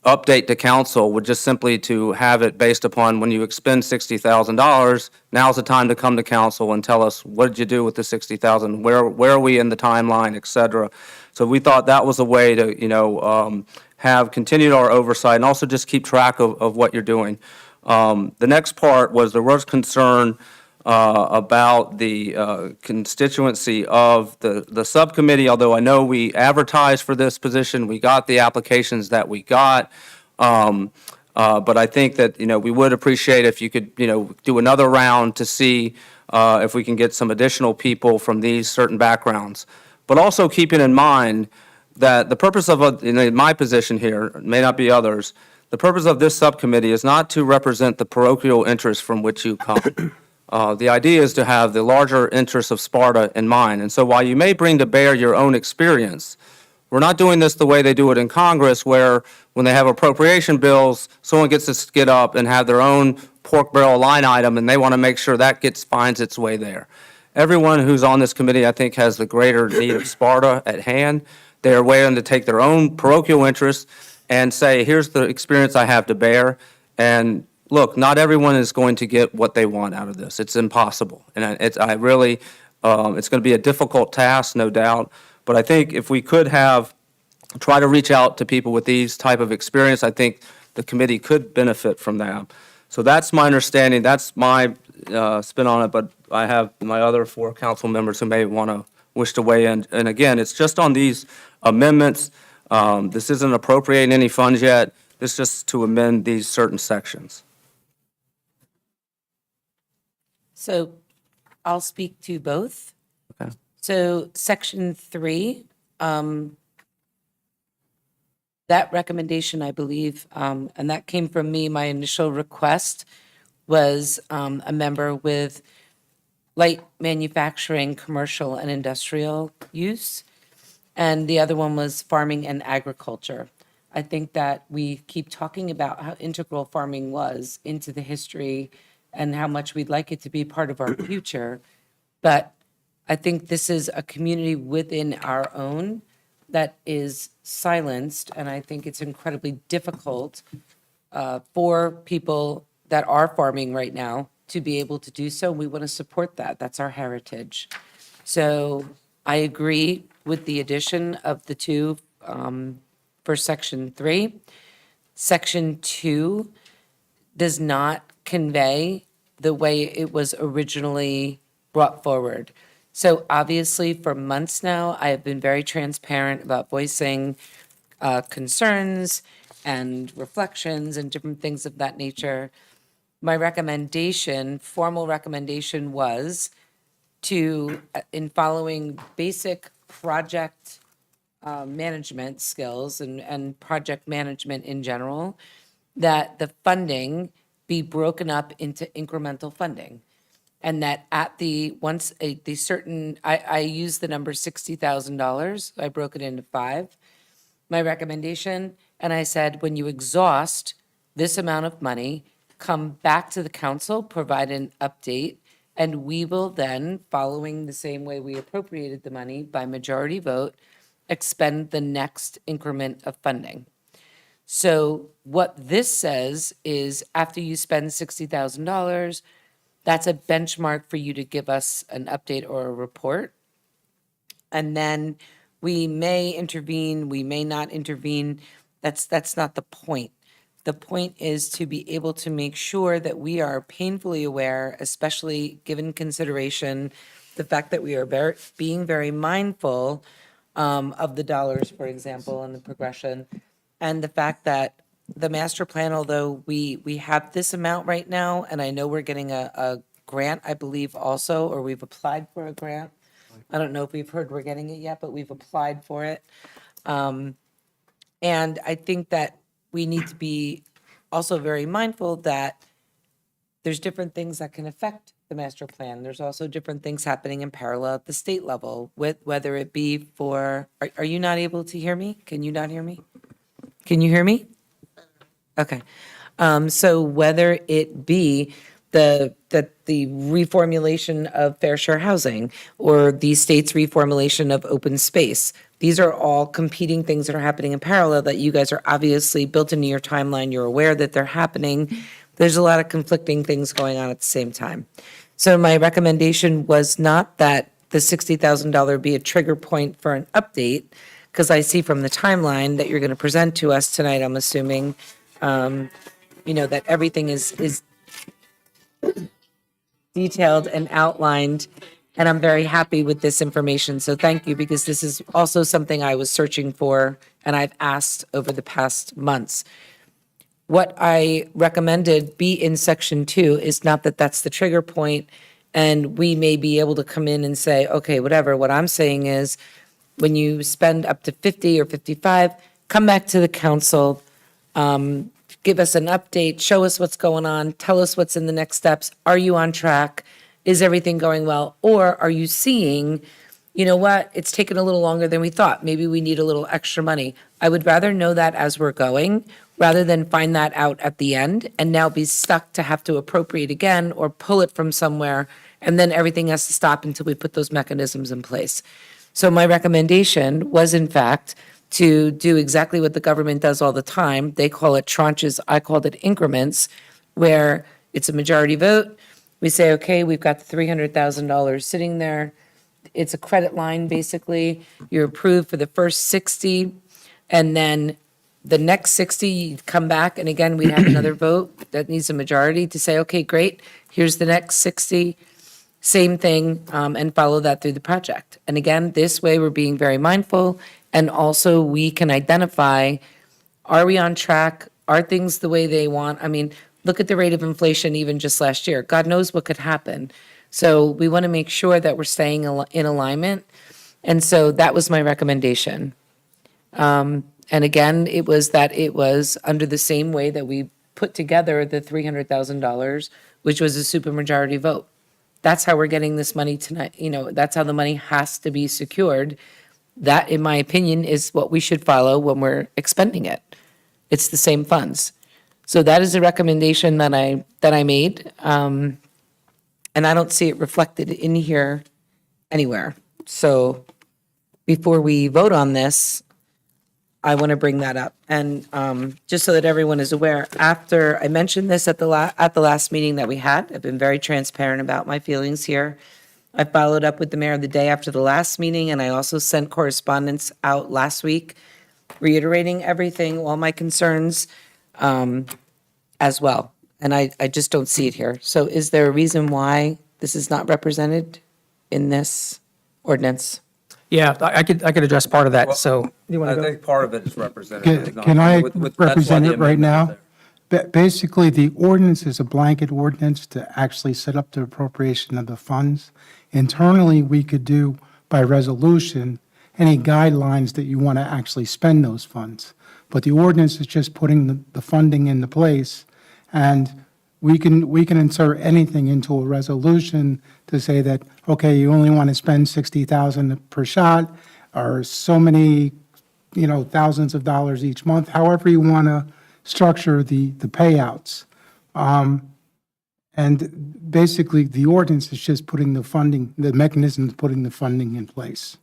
update to council would just simply to have it based upon when you expend $60,000, now's the time to come to council and tell us, what did you do with the $60,000? Where are we in the timeline, et cetera? So we thought that was a way to, have continued our oversight and also just keep track of what you're doing. The next part was there was concern about the constituency of the subcommittee, although I know we advertised for this position, we got the applications that we got. But I think that, we would appreciate if you could, do another round to see if we can get some additional people from these certain backgrounds. But also keeping in mind that the purpose of, my position here, may not be others, the purpose of this subcommittee is not to represent the parochial interests from which you come. The idea is to have the larger interests of Sparta in mind. And so while you may bring to bear your own experience, we're not doing this the way they do it in Congress, where when they have appropriation bills, someone gets to get up and have their own pork barrel line item, and they want to make sure that finds its way there. Everyone who's on this committee, I think, has the greater need of Sparta at hand. They are willing to take their own parochial interests and say, here's the experience I have to bear. And look, not everyone is going to get what they want out of this. It's impossible. And it's going to be a difficult task, no doubt. But I think if we could try to reach out to people with these type of experience, I think the committee could benefit from that. So that's my understanding. That's my spin on it. But I have my other 4 council members who may wish to weigh in. And again, it's just on these amendments. This isn't appropriating any funds yet. This is just to amend these certain sections. So I'll speak to both. Okay. So Section 3, that recommendation, I believe, and that came from me, my initial request was a member with light manufacturing, commercial, and industrial use. And the other one was farming and agriculture. I think that we keep talking about how integral farming was into the history and how much we'd like it to be part of our future. But I think this is a community within our own that is silenced, and I think it's incredibly difficult for people that are farming right now to be able to do so. We want to support that. That's our heritage. So I agree with the addition of the 2 for Section 3. Section 2, does not convey the way it was originally brought forward. So obviously, for months now, I have been very transparent about voicing concerns and reflections and different things of that nature. My recommendation, formal recommendation, was to, in following basic project management skills and project management in general, that the funding be broken up into incremental funding. And that at the, once the certain, I used the number $60,000, I broke it into 5, my recommendation, and I said, when you exhaust this amount of money, come back to the council, provide an update, and we will then, following the same way we appropriated the money by majority vote, expend the next increment of funding. So what this says is after you spend $60,000, that's a benchmark for you to give us an update or a report. And then we may intervene, we may not intervene. That's not the point. The point is to be able to make sure that we are painfully aware, especially given consideration, the fact that we are being very mindful of the dollars, for example, and the progression, and the fact that the master plan, although we have this amount right now, and I know we're getting a grant, I believe also, or we've applied for a grant. I don't know if we've heard we're getting it yet, but we've applied for it. And I think that we need to be also very mindful that there's different things that can affect the master plan. There's also different things happening in parallel at the state level, with whether it be for, are you not able to hear me? Can you not hear me? Can you hear me? Okay. So whether it be the reformulation of fair share housing or the state's reformulation of open space, these are all competing things that are happening in parallel that you guys are obviously built into your timeline. You're aware that they're happening. There's a lot of conflicting things going on at the same time. So my recommendation was not that the $60,000 be a trigger point for an update, because I see from the timeline that you're going to present to us tonight, I'm assuming, that everything is detailed and outlined, and I'm very happy with this information. So thank you, because this is also something I was searching for and I've asked over the past months. What I recommended be in section 2 is not that that's the trigger point, and we may be able to come in and say, okay, whatever. What I'm saying is, when you spend up to 50 or 55, come back to the council, give us an update, show us what's going on, tell us what's in the next steps. Are you on track? Is everything going well? Or are you seeing, you know what, it's taken a little longer than we thought. Maybe we need a little extra money. I would rather know that as we're going, rather than find that out at the end and now be stuck to have to appropriate again or pull it from somewhere, and then everything has to stop until we put those mechanisms in place. So my recommendation was, in fact, to do exactly what the government does all the time. They call it tranches, I called it increments, where it's a majority vote. We say, okay, we've got the $300,000 sitting there. It's a credit line, basically. You're approved for the first 60, and then the next 60, you come back, and again, we have another vote that needs a majority to say, okay, great, here's the next 60. Same thing, and follow that through the project. And again, this way, we're being very mindful, and also we can identify, are we on track? Are things the way they want? I mean, look at the rate of inflation even just last year. God knows what could happen. So we want to make sure that we're staying in alignment. And so that was my recommendation. And again, it was under the same way that we put together the $300,000, which was a supermajority vote. That's how we're getting this money tonight. That's how the money has to be secured. That, in my opinion, is what we should follow when we're expending it. It's the same funds. So that is a recommendation that I made. And I don't see it reflected in here anywhere. So before we vote on this, I want to bring that up. And just so that everyone is aware, after I mentioned this at the last meeting that we had, I've been very transparent about my feelings here. I followed up with the mayor the day after the last meeting, and I also sent correspondence out last week reiterating everything, all my concerns as well. and I just don't see it here. So is there a reason why this is not represented in this ordinance? Yeah, I could address part of that, so. You want to go? part of it is represented. Can I represent it right now? Basically, the ordinance is a blanket ordinance to actually set up the appropriation of the funds. Internally, we could do by resolution any guidelines that you want to actually spend those funds. But the ordinance is just putting the funding into place. And we can insert anything into a resolution to say that, okay, you only want to spend 60,000 per shot, or so many, thousands of dollars each month, however you want to structure the payouts. And basically, the ordinance is just putting the funding, the mechanism is putting the funding in place.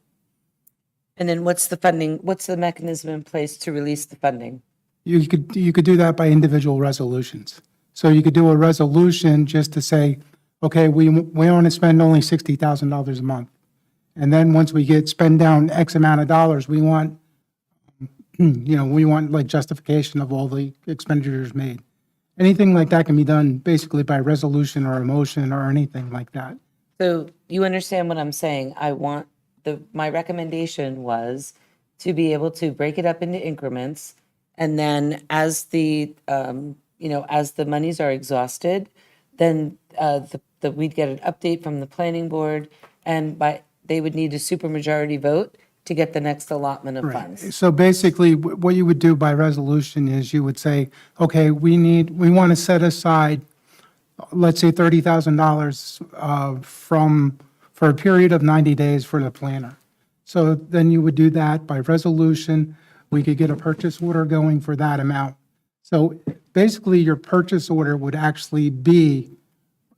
And then what's the mechanism in place to release the funding? You could do that by individual resolutions. So you could do a resolution just to say, okay, we want to spend only $60,000 a month. And then once we spend down X amount of dollars, we want, we want like justification of all the expenditures made. Anything like that can be done basically by resolution or a motion or anything like that. So you understand what I'm saying? My recommendation was to be able to break it up into increments, and then as the monies are exhausted, then we'd get an update from the planning board, and they would need a supermajority vote to get the next allotment of funds. So basically, what you would do by resolution is you would say, okay, we want to set aside, let's say $30,000 for a period of 90 days for the planner. So then you would do that by resolution. We could get a purchase order going for that amount. So basically, your purchase order would actually be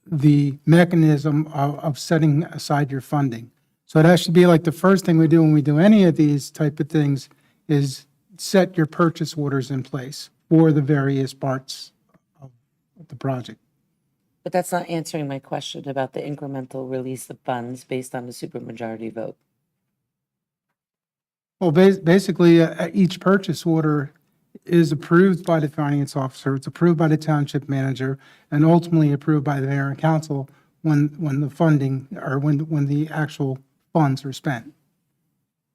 the mechanism of setting aside your funding. So that should be like the first thing we do when we do any of these type of things is set your purchase orders in place for the various parts of the project. But that's not answering my question about the incremental release of funds based on the supermajority vote. Well, basically, each purchase order is approved by the finance officer, it's approved by the township manager, and ultimately approved by the mayor and council when the funding, or when the actual funds are spent.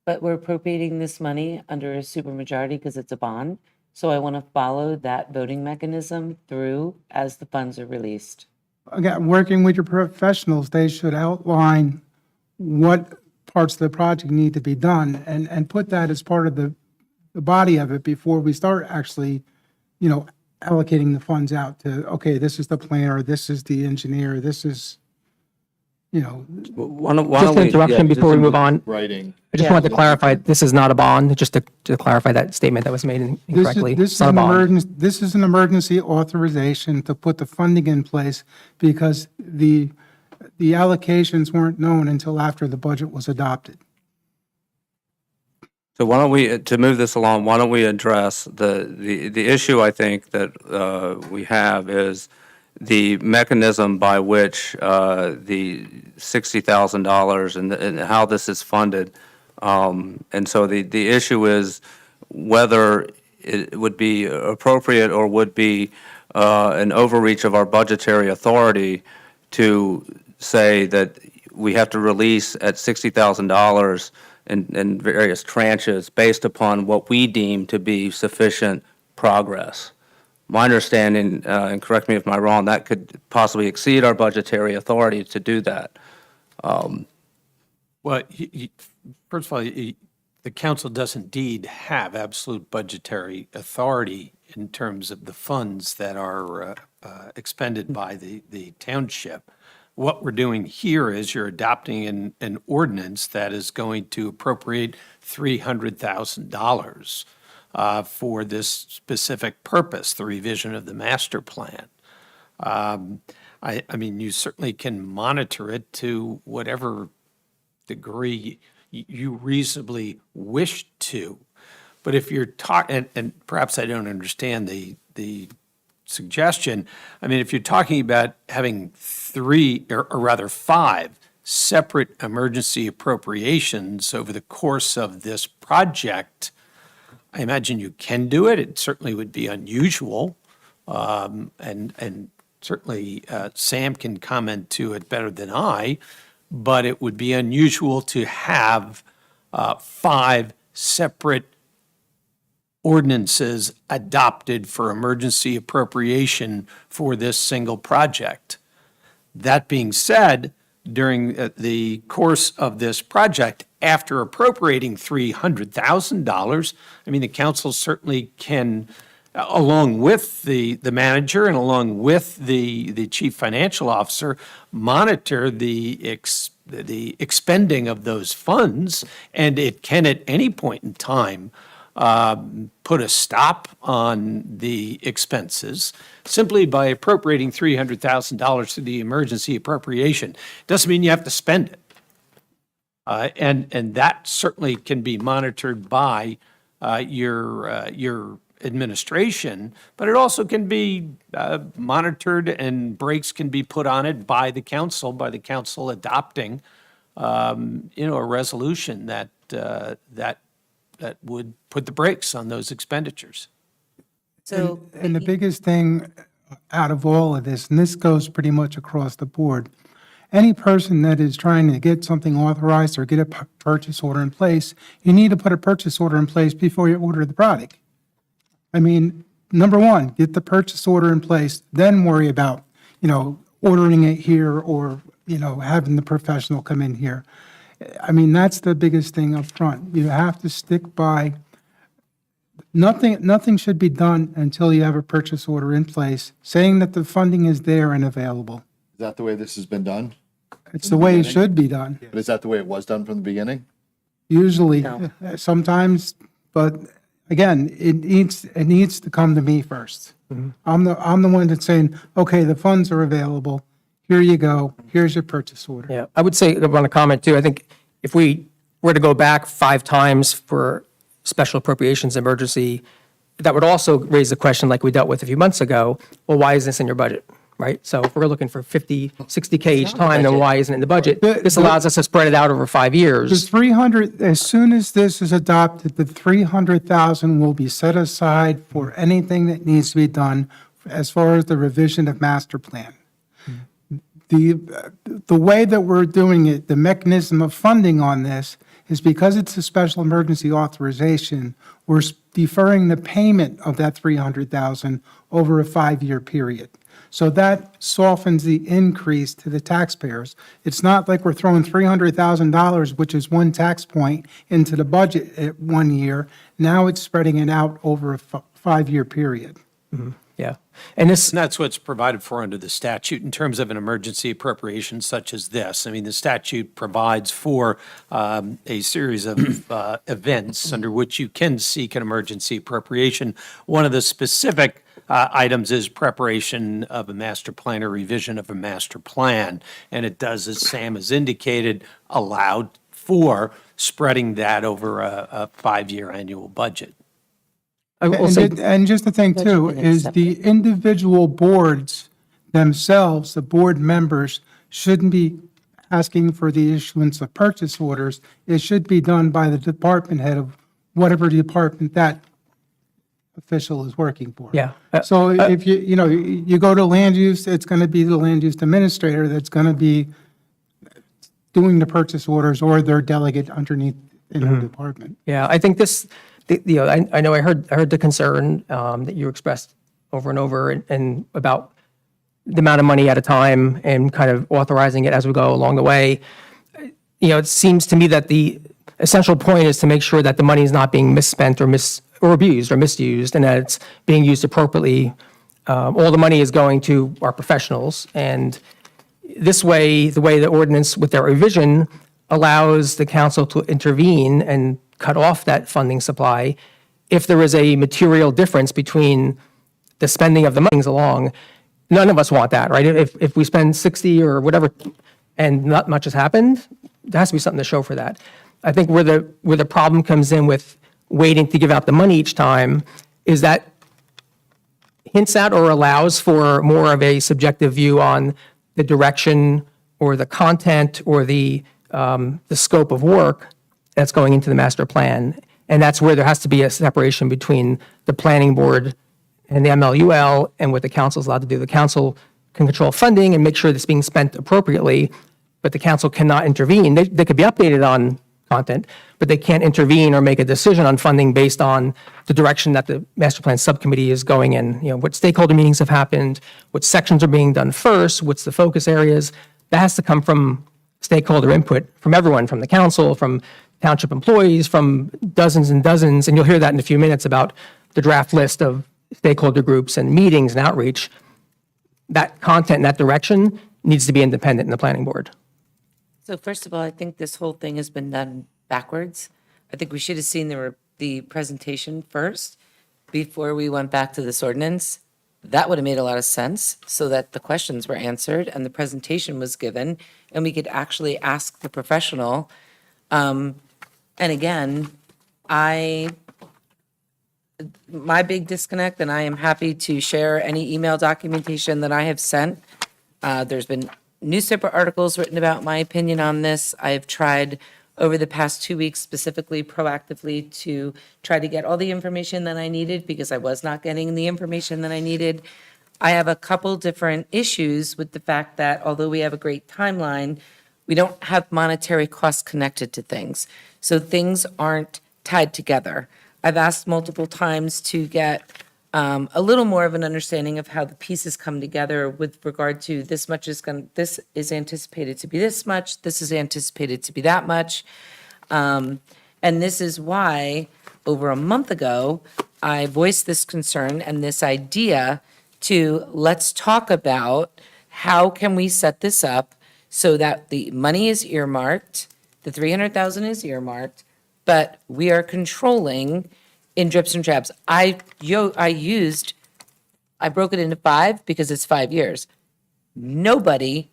But we're appropriating this money under a supermajority because it's a bond. So I want to follow that voting mechanism through as the funds are released. Again, working with your professionals, they should outline what parts of the project need to be done and put that as part of the body of it before we start actually, allocating the funds out to, okay, this is the planner, this is the engineer, this is, Why don't Just an we- interruption yeah, before we move on. Writing. I just wanted to clarify, this is not a bond, just to clarify that statement that was made incorrectly. This It's is not a an bond. emergency, this is an emergency authorization to put the funding in place because the allocations weren't known until after the budget was adopted. So why don't we, to move this along, why don't we address the issue I think that we have is the mechanism by which the $60,000 and how this is funded. And so the issue is whether it would be appropriate or would be an overreach of our budgetary authority to say that we have to release at $60,000 in various tranches based upon what we deem to be sufficient progress. My understanding, and correct me if I'm wrong, that could possibly exceed our budgetary authority to do that. Well, first of all, the council does indeed have absolute budgetary authority in terms of the funds that are expended by the township. What we're doing here is you're adopting an ordinance that is going to appropriate $300,000 for this specific purpose, the revision of the master plan. I mean, you certainly can monitor it to whatever degree you reasonably wish to. But if you're talking, and perhaps I don't understand the suggestion, I mean, if you're talking about having 3, or rather 5 separate emergency appropriations over the course of this project, I imagine you can do it. It certainly would be unusual. and certainly Sam can comment to it better than I, but it would be unusual to have 5 separate ordinances adopted for emergency appropriation for this single project. That being said, during the course of this project, after appropriating $300,000, I mean, the council certainly can, along with the manager and along with the chief financial officer, monitor the expending of those funds, and it can at any point in time put a stop on the expenses simply by appropriating $300,000 to the emergency appropriation. Doesn't mean you have to spend it. And that certainly can be monitored by your administration, but it also can be monitored and brakes can be put on it by the council adopting, a resolution that would put the brakes on those expenditures. So, And the biggest thing out of all of this, and this goes pretty much across the board, any person that is trying to get something authorized or get a purchase order in place, you need to put a purchase order in place before you order the product. I mean, number one, get the purchase order in place, then worry about, ordering it here or, having the professional come in here. I mean, that's the biggest thing up front. You have to stick by, nothing should be done until you have a purchase order in place, saying that the funding is there and available. Is that the way this has been done? It's the way it should be done, But is that the way it was done from the beginning? usually, sometimes, but again, it needs to come to me first. I'm the one that's saying, okay, the funds are available, here you go, here's your purchase order. Yeah, I would say, I want to comment too, I think if we were to go back 5 times for special appropriations emergency, that would also raise the question like we dealt with a few months ago, well, why is this in your budget, right? So if we're looking for 50, 60K each time, then why isn't it in the budget? This allows us to spread it out over 5 The years. 300, as soon as this is adopted, the 300,000 will be set aside for anything that needs to be done as far as the revision of master plan. The way that we're doing it, the mechanism of funding on this is because it's a special emergency authorization, we're deferring the payment of that 300,000 over a 5-year period. So that softens the increase to the taxpayers. It's not like we're throwing $300,000, which is one tax point, into the budget at 1 year. Now it's spreading it out over a 5-year period. Yeah. And this, And that's what's provided for under the statute in terms of an emergency appropriation such as this. I mean, the statute provides for a series of events under which you can seek an emergency appropriation. One of the specific items is preparation of a master plan or revision of a master plan. And it does, as Sam has indicated, allow for spreading that over a 5-year annual budget. I will say, And just the thing too, is the individual boards themselves, the board members, shouldn't be asking for the issuance of purchase orders. It should be done by the department head of whatever department that official is working for. Yeah. So if you go to land use, it's going to be the land use administrator that's going to be doing the purchase orders or their delegate underneath in her department. yeah, I think this, I know I heard the concern that you expressed over and over and about the amount of money at a time and kind of authorizing it as we go along the way. It seems to me that the essential point is to make sure that the money is not being misspent or abused or misused, and that it's being used appropriately. All the money is going to our professionals, and this way, the way the ordinance with their revision allows the council to intervene and cut off that funding supply if there is a material difference between the spending of the money along. None of us want that, right? If we spend 60 or whatever and not much has happened, there has to be something to show for that. I think where the problem comes in with waiting to give out the money each time is that hints at or allows for more of a subjective view on the direction or the content or the scope of work that's going into the master plan. And that's where there has to be a separation between the planning board and the MLUL and what the council is allowed to do. The council can control funding and make sure that's being spent appropriately, but the council cannot intervene. They could be updated on content, but they can't intervene or make a decision on funding based on the direction that the master plan subcommittee is going in. You know, what stakeholder meetings have happened, what sections are being done first, what's the focus areas. That has to come from stakeholder input from everyone, from the council, from township employees, from dozens and dozens, and you'll hear that in a few minutes about the draft list of stakeholder groups and meetings and outreach. That content and that direction needs to be independent in the planning board. So first of all, I think this whole thing has been done backwards. I think we should have seen the presentation first before we went back to this ordinance. That would have made a lot of sense so that the questions were answered and the presentation was given and we could actually ask the professional. And again, my big disconnect, and I am happy to share any email documentation that I have sent. There's been newspaper articles written about my opinion on this. I've tried over the past 2 weeks specifically proactively to try to get all the information that I needed because I was not getting the information that I needed. I have a couple different issues with the fact that although we have a great timeline, we don't have monetary costs connected to things. So things aren't tied together. I've asked multiple times to get a little more of an understanding of how the pieces come together with regard to this is anticipated to be this much, this is anticipated to be that much. And this is why over a month ago, I voiced this concern and this idea to let's talk about how can we set this up so that the money is earmarked, the 300,000 is earmarked, but we are controlling in drips and drabs. I broke it into 5 because it's 5 years. Nobody,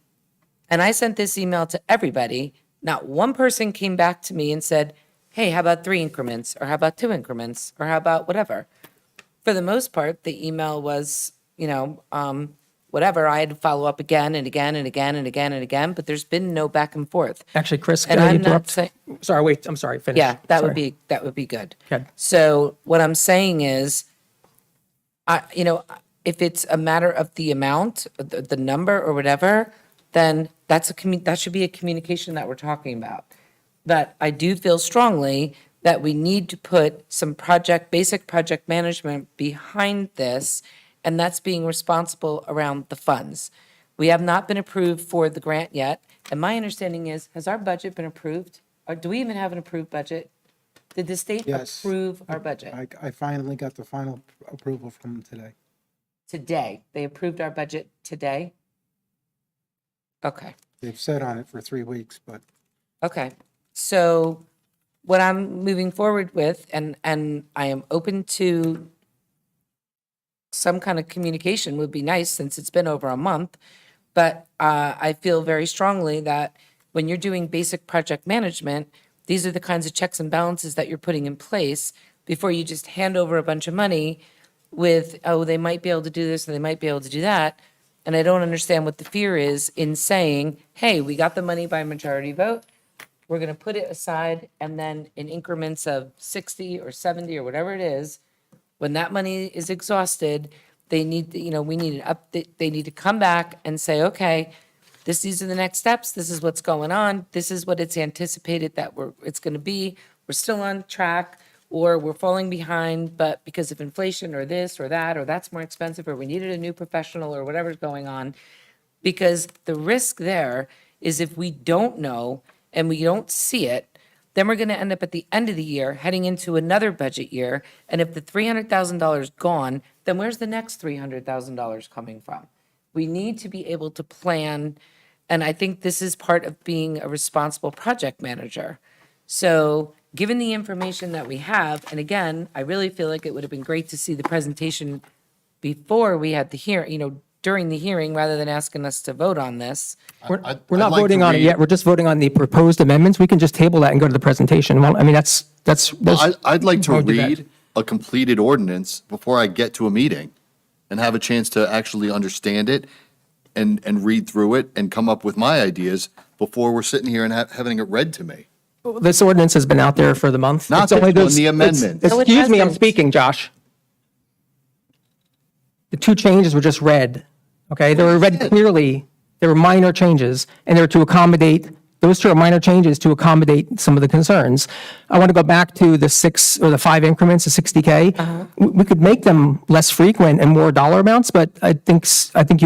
and I sent this email to everybody, not one person came back to me and said, hey, how about 3 increments? Or how about 2 increments? Or how about whatever? For the most part, the email was, whatever. I had to follow up again and again and again and again and again, but there's been no back and forth. Actually, Chris, And can I I'm not interrupt? saying, Sorry, wait, I'm sorry, finish. yeah, that would Sorry. be good. Okay. So what I'm saying is, if it's a matter of the amount, the number or whatever, then that should be a communication that we're talking about. But I do feel strongly that we need to put some basic project management behind this, and that's being responsible around the funds. We have not been approved for the grant yet, and my understanding is, has our budget been approved? Or do we even have an approved budget? Did the state Yes. approve our budget? I finally got the final approval from them today. Today? They approved our budget today? Okay. They've sat on it for 3 weeks, but Okay, so what I'm moving forward with, and I am open to some kind of communication would be nice since it's been over a month, but I feel very strongly that when you're doing basic project management, these are the kinds of checks and balances that you're putting in place before you just hand over a bunch of money with, oh, they might be able to do this and they might be able to do that. And I don't understand what the fear is in saying, hey, we got the money by majority vote. We're going to put it aside, and then in increments of 60 or 70 or whatever it is, when that money is exhausted, they need, we need an update. They need to come back and say, okay, these are the next steps. This is what's going on. This is what it's anticipated that it's going to be. We're still on track, or we're falling behind, but because of inflation or this or that, or that's more expensive, or we needed a new professional or whatever's going on. Because the risk there is if we don't know and we don't see it, then we're going to end up at the end of the year heading into another budget year. And if the $300,000 is gone, then where's the next $300,000 coming from? We need to be able to plan. And I think this is part of being a responsible project manager. So given the information that we have, and again, I really feel like it would have been great to see the presentation before we had the hearing, during the hearing, rather than asking us to vote on this. We're I'd not like to voting on it read- yet. We're just voting on the proposed amendments. We can just table that and go to the presentation. Well, I mean, that's. I'd like to How would you do that? read a completed ordinance before I get to a meeting and have a chance to actually understand it and read through it and come up with my ideas before we're sitting here and having it read to me. This ordinance has been out there for the month. Not It's only this one, those- the it's- amendment. No, it Excuse me, I'm hasn't. speaking, Josh. the two changes were just read, okay? They were read clearly. They were minor changes, and they're to accommodate, those two are minor changes to accommodate some of the concerns. I want to go back to the 6 or the 5 increments, the 60K. We could make them less frequent and more dollar amounts, but I thought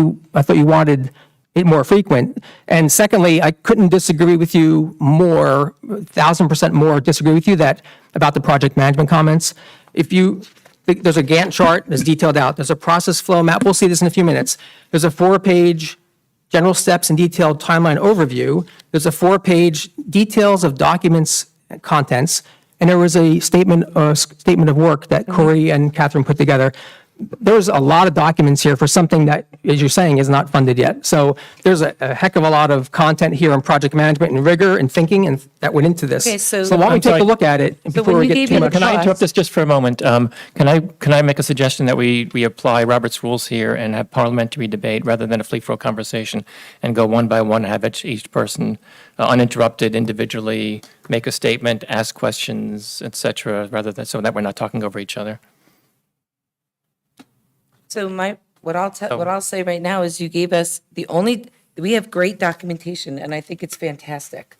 you wanted it more frequent. And secondly, I couldn't disagree with you more, 1,000% more disagree with you about the project management comments. There's a Gantt chart that's detailed out. There's a process flow map. We'll see this in a few minutes. There's a 4-page general steps and detailed timeline overview. There's a 4-page details of documents and contents. And there was a statement of work that Corey and Catherine put together. There's a lot of documents here for something that, as you're saying, is not funded yet. So there's a heck of a lot of content here on project management and rigor and thinking and that went into this. Okay, so- why don't we I'm take sorry. a look at it So before when we you get gave too me the much. Can I Trust. interrupt this just for a moment? Can I make a suggestion that we apply Robert's rules here and have parliamentary debate rather than a free-for-all conversation and go one by one, have each person uninterrupted individually, make a statement, ask questions, et cetera, rather than, so that we're not talking over each other? So what I'll say right now is you gave us we have great documentation and I think it's fantastic.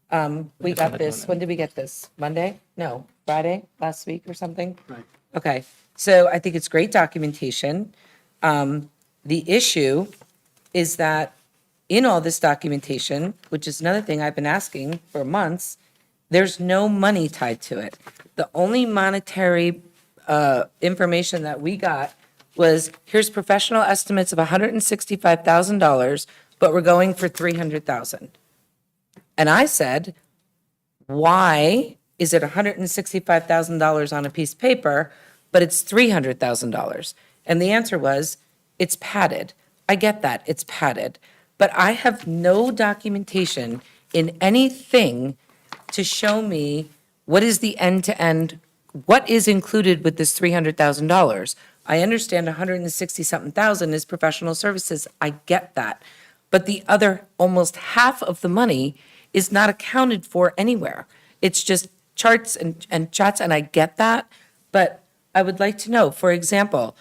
We got this, when did we get this? Monday? No, Friday, last week or something? Right. Okay, so I think it's great documentation. The issue is that in all this documentation, which is another thing I've been asking for months, there's no money tied to it. The only monetary information that we got was, here's professional estimates of $165,000, but we're going for $300,000. And I said, why is it $165,000 on a piece of paper, but it's $300,000? And the answer was, it's padded. I get that, it's padded. But I have no documentation in anything to show me what is the end-to-end, what is included with this $300,000. I understand 160-something thousand is professional services. I get that. But the other almost half of the money is not accounted for anywhere. It's just charts and chats, and I get that. But I would like to know, for example,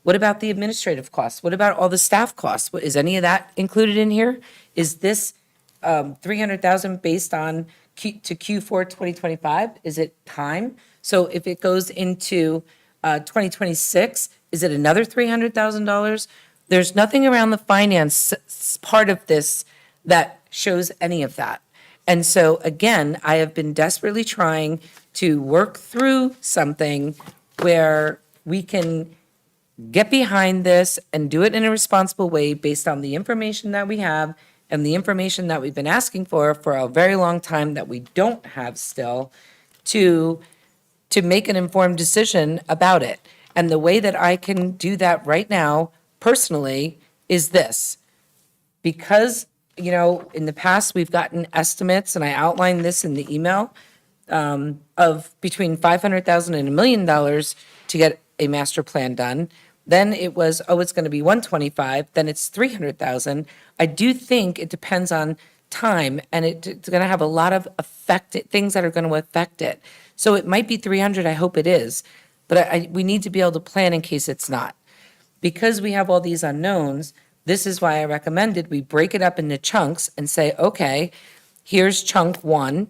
what about the administrative costs? What about all the staff costs? Is any of that included in here? Is this 300,000 based on to Q4 2025? Is it time? So if it goes into 2026, is it another $300,000? There's nothing around the finance part of this that shows any of that. And so again, I have been desperately trying to work through something where we can get behind this and do it in a responsible way based on the information that we have and the information that we've been asking for a very long time that we don't have still to make an informed decision about it. And the way that I can do that right now, personally, is this. Because, in the past, we've gotten estimates, and I outlined this in the email, of between $500,000 and $1 million to get a master plan done. Then it was, it's going to be 125, then it's 300,000. I do think it depends on time, and it's going to have a lot of things that are going to affect it. So it might be 300, I hope it is, but we need to be able to plan in case it's not. Because we have all these unknowns, this is why I recommended we break it up into chunks and say, okay, here's chunk 1,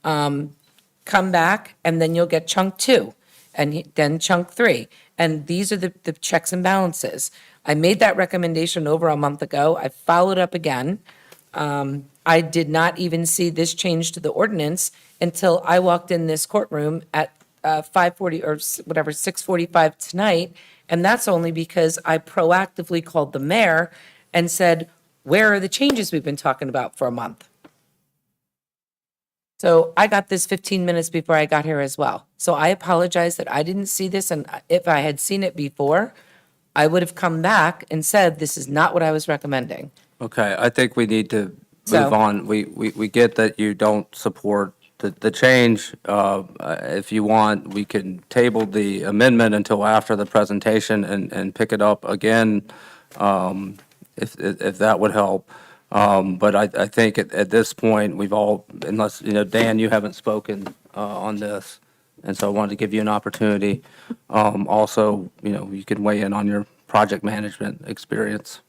come back, and then you'll get chunk 2, and then chunk 3. And these are the checks and balances. I made that recommendation over a month ago. I followed up again. I did not even see this change to the ordinance until I walked in this courtroom at 5:40 or whatever, 6:45 tonight. And that's only because I proactively called the mayor and said, where are the changes we've been talking about for a month? So I got this 15 minutes before I got here as well. So I apologize that I didn't see this, and if I had seen it before, I would have come back and said, this is not what I was recommending. Okay, I think we need to So- move on. We get that you don't support the change. If you want, we can table the amendment until after the presentation and pick it up again, if that would help. But I think at this point, we've all, unless, Dan, you haven't spoken on this, and so I wanted to give you an opportunity. Also, you can weigh in on your project management experience.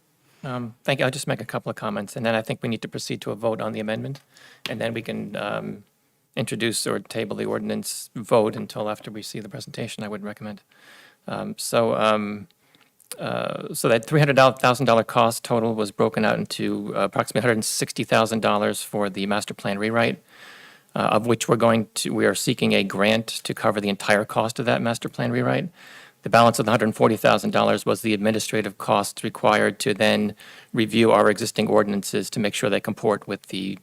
Thank you. I'll just make a couple of comments, and then I think we need to proceed to a vote on the amendment, and then we can introduce or table the ordinance vote until after we see the presentation, I would recommend. So that $300,000 cost total was broken out into approximately $160,000 for the master plan rewrite, of which we are seeking a grant to cover the entire cost of that master plan rewrite. The balance of the $140,000 was the administrative costs required to then review our existing ordinances to make sure they comport with the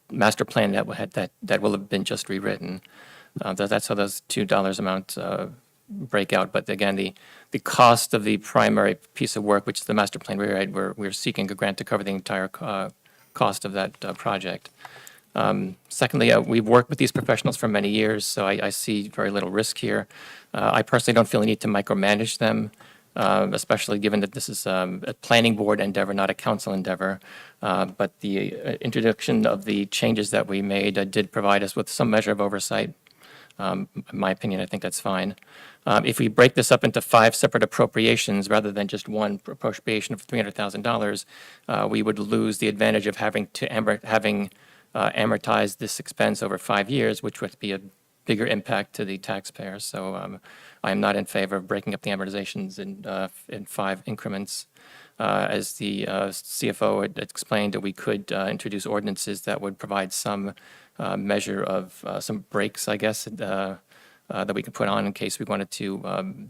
master plan that will have been just rewritten. That's how those $2 amounts break out. But again, the cost of the primary piece of work, which is the master plan rewrite, we're seeking a grant to cover the entire cost of that project. Secondly, we've worked with these professionals for many years, so I see very little risk here. I personally don't feel the need to micromanage them, especially given that this is a planning board endeavor, not a council endeavor. But the introduction of the changes that we made did provide us with some measure of oversight. In my opinion, I think that's fine. If we break this up into 5 separate appropriations rather than just one appropriation of $300,000, we would lose the advantage of having amortize this expense over 5 years, which would be a bigger impact to the taxpayers. So I am not in favor of breaking up the amortizations in 5 increments. As the CFO had explained, that we could introduce ordinances that would provide some measure of some breaks, I guess, that we could put on in case we wanted to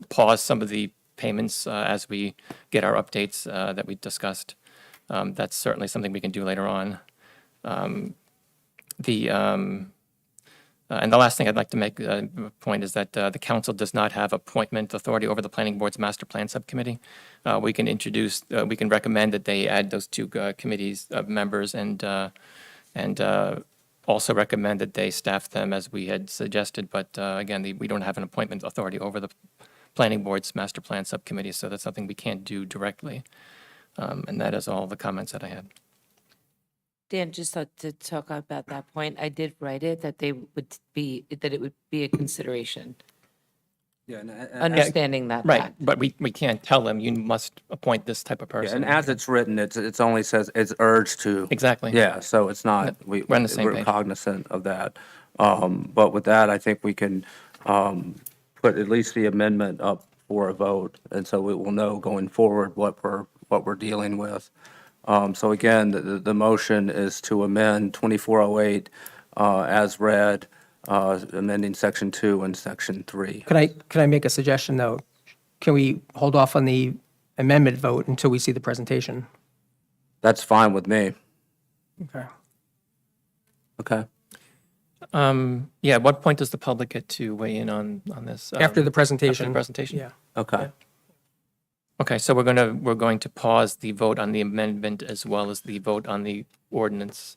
pause some of the payments as we get our updates that we discussed. That's certainly something we can do later on. And the last thing I'd like to make a point is that the council does not have appointment authority over the planning board's master plan subcommittee. We can recommend that they add those 2 committees members and also recommend that they staff them as we had suggested. But again, we don't have an appointment authority over the planning board's master plan subcommittee, so that's something we can't do directly. And that is all the comments that I had. Dan, just to talk about that point, I did write it that it would be a consideration, Yeah, understanding that Right, fact. but we can't tell them, you must appoint this type of person. and as it's written, it's only says it's urged to. Exactly. Yeah, so it's not, We're on the same we're page. cognizant of that. But with that, I think we can put at least the amendment up for a vote, and so we will know going forward what we're dealing with. So again, the motion is to amend 2408 as read, amending Section 2 and Section 3. Could I make a suggestion, though? Can we hold off on the amendment vote until we see the presentation? That's fine with me. Okay. Okay. Yeah, at what point does the public get to weigh in on this? After the presentation. After the presentation? Yeah. Okay. Okay, so we're going to pause the vote on the amendment as well as the vote on the ordinance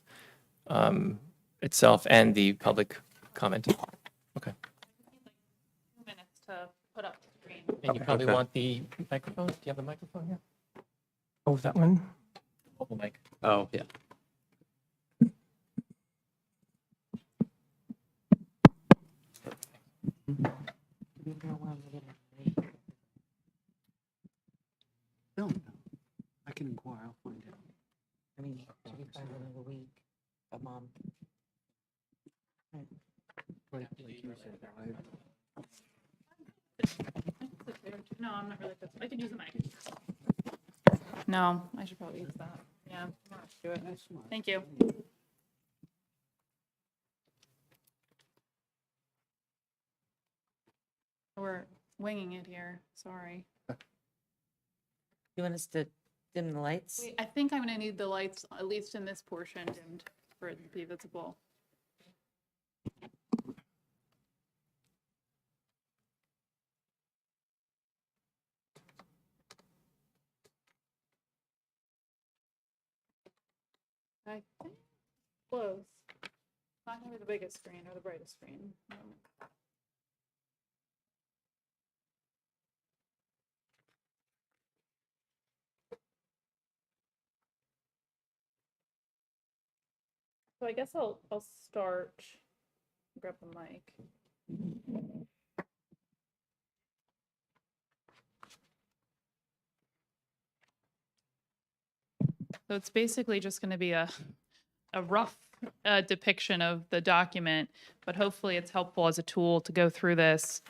itself and the public comment. Okay. Minutes to put up the screen. And you probably want the microphone? Do you have the microphone here? Oh, that one? Mobile mic. Oh, yeah. No, no. I can inquire, I'll find out. I mean, should we find another week, a month? No, I'm not really, I can use the mic. No, I should probably use that. Yeah, let's do it. Thank you. We're winging it here, sorry. You want us to dim the lights? I think I'm gonna need the lights, at least in this portion, dimmed for it to be visible. I think close. Not gonna be the biggest screen or the brightest screen. So I guess I'll start, grab the mic. So it's basically just going to be a rough depiction of the document, but hopefully it's helpful as a tool to go through this.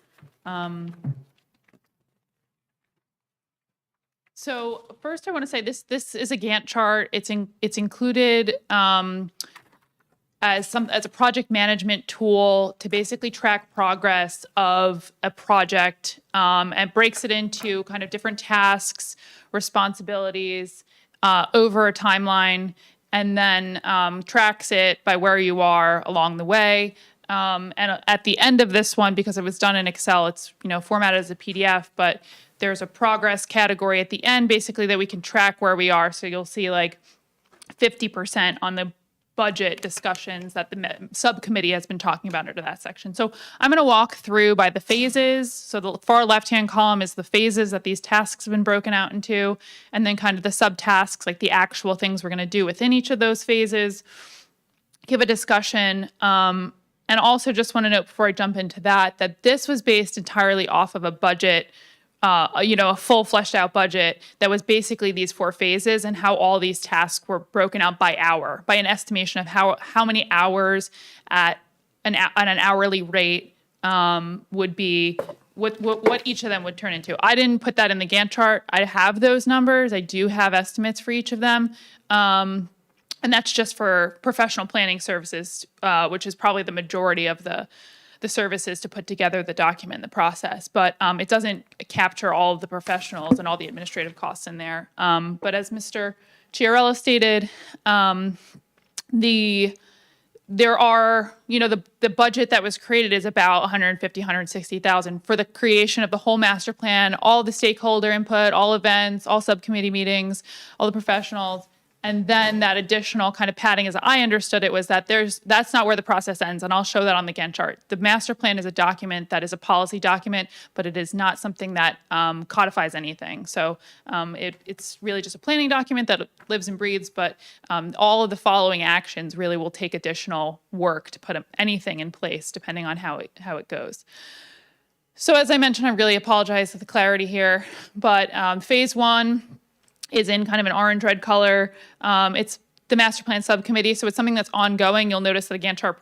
So first I want to say this is a Gantt chart. It's included as a project management tool to basically track progress of a project, and breaks it into kind of different tasks, responsibilities over a timeline, and then tracks it by where you are along the way. And at the end of this one, because it was done in Excel, it's formatted as a PDF, but there's a progress category at the end, basically, that we can track where we are. So you'll see like 50% on the budget discussions that the subcommittee has been talking about under that section. So I'm going to walk through by the phases. So the far left-hand column is the phases that these tasks have been broken out into, and then kind of the subtasks, like the actual things we're going to do within each of those phases. Give a discussion. And also just want to note before I jump into that this was based entirely off of a budget, a full fleshed out budget that was basically these 4 phases, and how all these tasks were broken out by hour, by an estimation of how many hours at an hourly rate would be, what each of them would turn into. I didn't put that in the Gantt chart. I have those numbers. I do have estimates for each of them. And that's just for professional planning services, which is probably the majority of the services to put together the document, the process. But it doesn't capture all of the professionals and all the administrative costs in there. But as Mr. Chiarella stated, there are, the budget that was created is about 150, 160,000 for the creation of the whole master plan, all the stakeholder input, all events, all subcommittee meetings, all the professionals. And then that additional kind of padding, as I understood it, was that that's not where the process ends. And I'll show that on the Gantt chart. The master plan is a document that is a policy document, but it is not something that codifies anything. So it's really just a planning document that lives and breathes, but all of the following actions really will take additional work to put anything in place, depending on how it goes. So as I mentioned, I really apologize for the clarity here, but phase 1 is in kind of an orange-red color. It's the master plan subcommittee, so it's something that's ongoing. You'll notice that a Gantt chart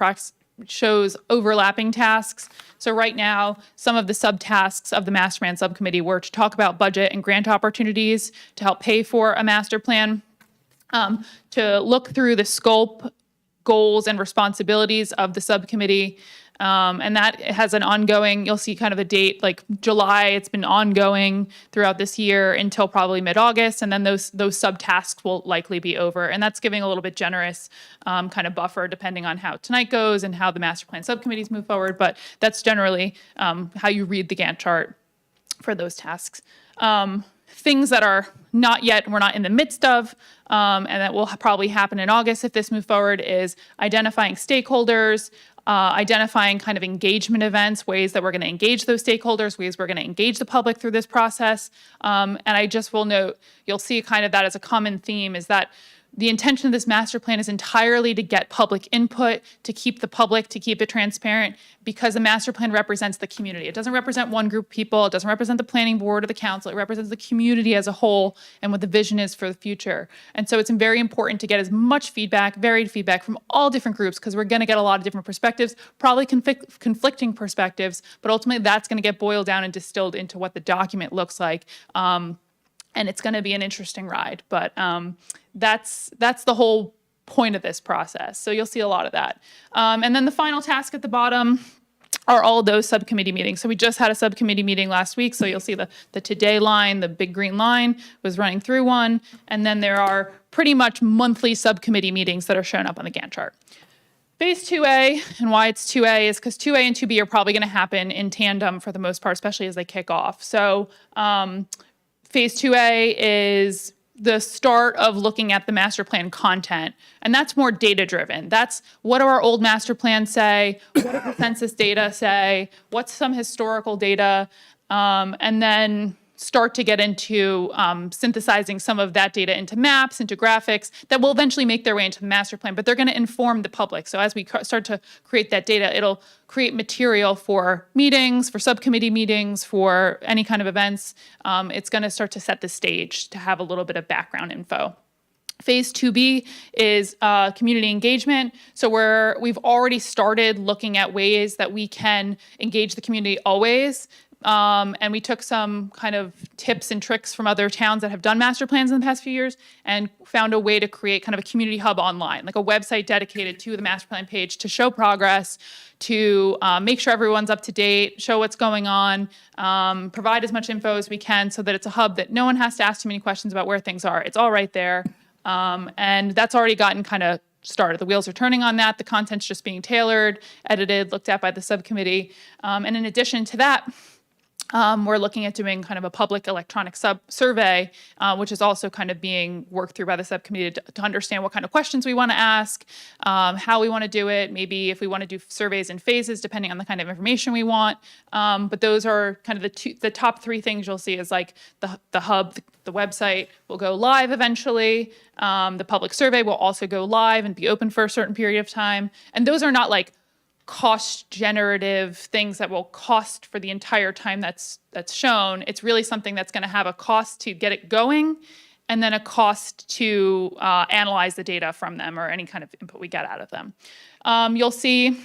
shows overlapping tasks. So right now, some of the subtasks of the master plan subcommittee were to talk about budget and grant opportunities to help pay for a master plan, to look through the scope, goals, and responsibilities of the subcommittee. And that has an ongoing, you'll see kind of a date like July. It's been ongoing throughout this year until probably mid-August. And then those subtasks will likely be over. And that's giving a little bit generous kind of buffer depending on how tonight goes and how the master plan subcommittees move forward. But that's generally how you read the Gantt chart for those tasks. Things that are not yet, we're not in the midst of, and that will probably happen in August if this moves forward, is identifying stakeholders, identifying kind of engagement events, ways that we're going to engage those stakeholders, ways we're going to engage the public through this process. And I just will note, you'll see kind of that as a common theme, is that the intention of this master plan is entirely to get public input, to keep it transparent, because the master plan represents the community. It doesn't represent one group of people. It doesn't represent the planning board or the council. It represents the community as a whole and what the vision is for the future. And so it's very important to get as much feedback, varied feedback from all different groups, because we're going to get a lot of different perspectives, probably conflicting perspectives, but ultimately that's going to get boiled down and distilled into what the document looks like. And it's going to be an interesting ride, but that's the whole point of this process. So you'll see a lot of that. And then the final task at the bottom are all those subcommittee meetings. So we just had a subcommittee meeting last week. So you'll see the today line, the big green line was running through one. And then there are pretty much monthly subcommittee meetings that are shown up on the Gantt chart. Phase 2A, and why it's 2A is because 2A and 2B are probably going to happen in tandem for the most part, especially as they kick off. So Phase 2A is the start of looking at the master plan content, and that's more data-driven. That's what do our old master plans say? What does the census data say? What's some historical data? And then start to get into synthesizing some of that data into maps, into graphics that will eventually make their way into the master plan, but they're going to inform the public. So as we start to create that data, it'll create material for meetings, for subcommittee meetings, for any kind of events. It's going to start to set the stage to have a little bit of background info. Phase 2B is community engagement. So we've already started looking at ways that we can engage the community always. And we took some kind of tips and tricks from other towns that have done master plans in the past few years and found a way to create kind of a community hub online, like a website dedicated to the master plan page to show progress, to make sure everyone's up to date, show what's going on, provide as much info as we can so that it's a hub that no one has to ask too many questions about where things are. It's all right there. And that's already gotten kind of started. The wheels are turning on that. The content's just being tailored, edited, looked at by the subcommittee. And in addition to that, we're looking at doing kind of a public electronic survey, which is also kind of being worked through by the subcommittee to understand what kind of questions we want to ask, how we want to do it, maybe if we want to do surveys in phases, depending on the kind of information we want. But those are kind of the top three things you'll see is like the hub, the website will go live eventually. The public survey will also go live and be open for a certain period of time. And those are not like cost generative things that will cost for the entire time that's shown. It's really something that's going to have a cost to get it going and then a cost to analyze the data from them or any kind of input we get out of them. You'll see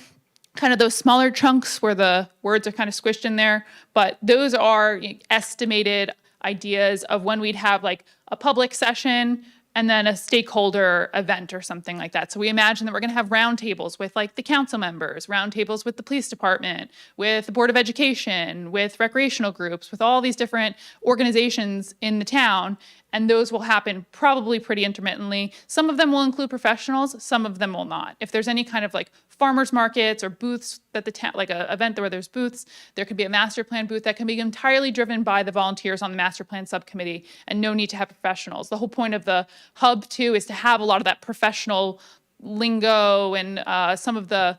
kind of those smaller chunks where the words are kind of squished in there, but those are estimated ideas of when we'd have like a public session and then a stakeholder event or something like that. So we imagine that we're going to have roundtables with like the council members, roundtables with the police department, with the Board of Education, with recreational groups, with all these different organizations in the town. And those will happen probably pretty intermittently. Some of them will include professionals, some of them will not. If there's any kind of like farmers markets or booths that the town, like an event where there's booths, there could be a master plan booth that can be entirely driven by the volunteers on the master plan subcommittee and no need to have professionals. The whole point of the hub too is to have a lot of that professional lingo and some of the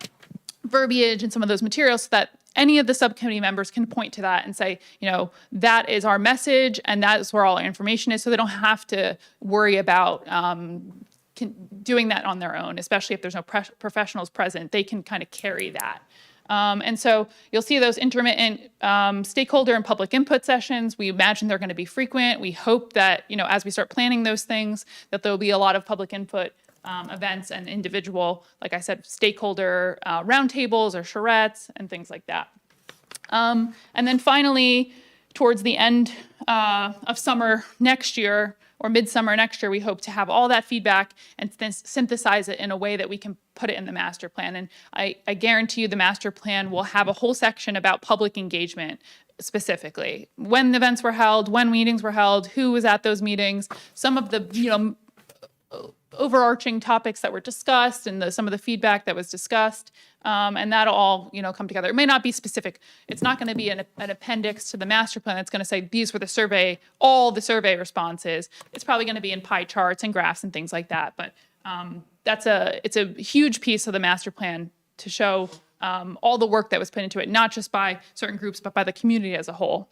verbiage and some of those materials so that any of the subcommittee members can point to that and say, you know, that is our message and that is where all our information is, so they don't have to worry about doing that on their own, especially if there's no professionals present. They can kind of carry that. And so you'll see those intermittent stakeholder and public input sessions. We imagine they're going to be frequent. We hope that, you know, as we start planning those things, that there'll be a lot of public input events and individual, like I said, stakeholder roundtables or charrettes and things like that. And then finally, towards the end of summer next year or midsummer next year, we hope to have all that feedback and then synthesize it in a way that we can put it in the master plan. And I guarantee you the master plan will have a whole section about public engagement specifically. When the events were held, when meetings were held, who was at those meetings, some of the, you know, overarching topics that were discussed and some of the feedback that was discussed, and that'll all, you know, come together. It may not be specific. It's not going to be an appendix to the master plan that's going to say these were the survey, all the survey responses. It's probably going to be in pie charts and graphs and things like that. But it's a huge piece of the master plan to show all the work that was put into it, not just by certain groups, but by the community as a whole.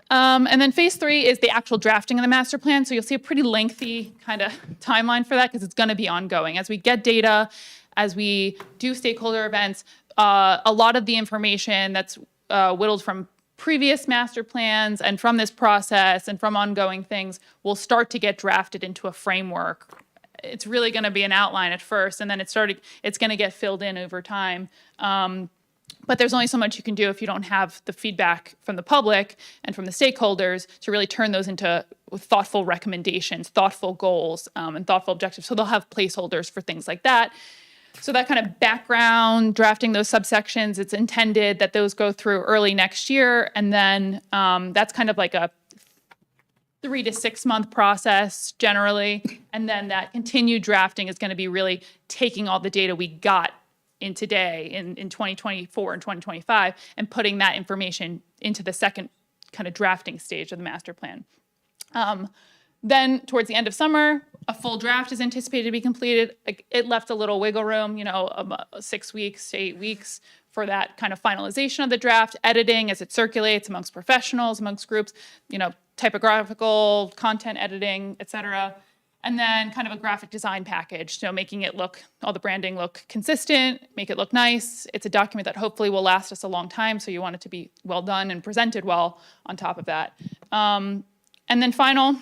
And then phase 3 is the actual drafting of the master plan. So you'll see a pretty lengthy kind of timeline for that because it's going to be ongoing. As we get data, as we do stakeholder events, a lot of the information that's whittled from previous master plans and from this process and from ongoing things will start to get drafted into a framework. It's really going to be an outline at first, and then it's going to get filled in over time. But there's only so much you can do if you don't have the feedback from the public and from the stakeholders to really turn those into thoughtful recommendations, thoughtful goals, and thoughtful objectives. So they'll have placeholders for things like that. So that kind of background, drafting those subsections, it's intended that those go through early next year. And then that's kind of like a 3 to 6 month process generally. And then that continued drafting is going to be really taking all the data we got in today, in 2024 and 2025, and putting that information into the second kind of drafting stage of the master plan. Then towards the end of summer, a full draft is anticipated to be completed. It left a little wiggle room, 6 weeks to 8 weeks for that kind of finalization of the draft, editing as it circulates amongst professionals, amongst groups, typographical, content editing, et cetera. And then kind of a graphic design package, making it look, all the branding look consistent, make it look nice. It's a document that hopefully will last us a long time, so you want it to be well done and presented well on top of that. And then final,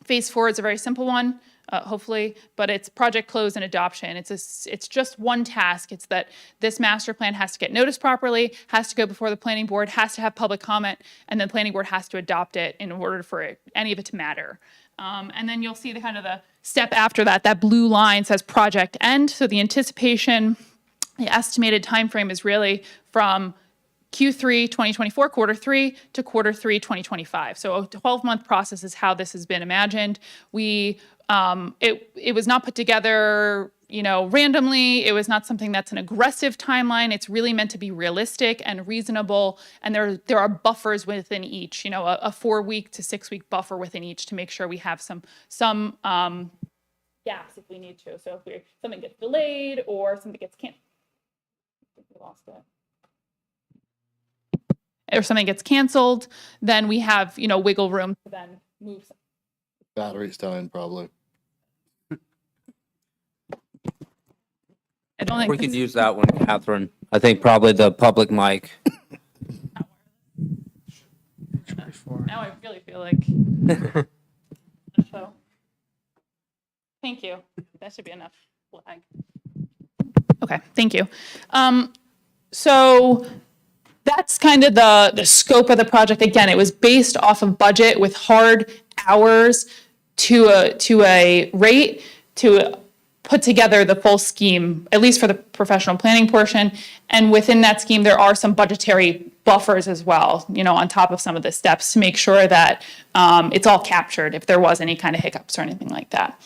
phase 4 is a very simple one. hopefully, but it's project close and adoption. It's just one task. It's that this master plan has to get noticed properly, has to go before the planning board, has to have public comment, and then planning board has to adopt it in order for any of it to matter. And then you'll see the kind of the step after that, that blue line says project end. So the anticipation, the estimated timeframe is really from Q3 2024, quarter three, to quarter three 2025. So a 12-month process is how this has been imagined. It was not put together, randomly. It was not something that's an aggressive timeline. It's really meant to be realistic and reasonable. And there are buffers within each, a 4-week to 6-week buffer within each to make sure we have some gaps if we need to. So if something gets delayed or something gets canceled, we lost it. Or something gets canceled, then we have, wiggle room to then move. Battery's dying, probably. I don't think We could use that one, Catherine. I think probably the public mic. now I really feel like. So, thank you. That should be enough lag. Okay, thank you. So that's kind of the scope of the project. Again, it was based off of budget with hard hours to a rate to put together the full scheme, at least for the professional planning portion. And within that scheme, there are some budgetary buffers as well, on top of some of the steps to make sure that it's all captured if there was any kind of hiccups or anything like that.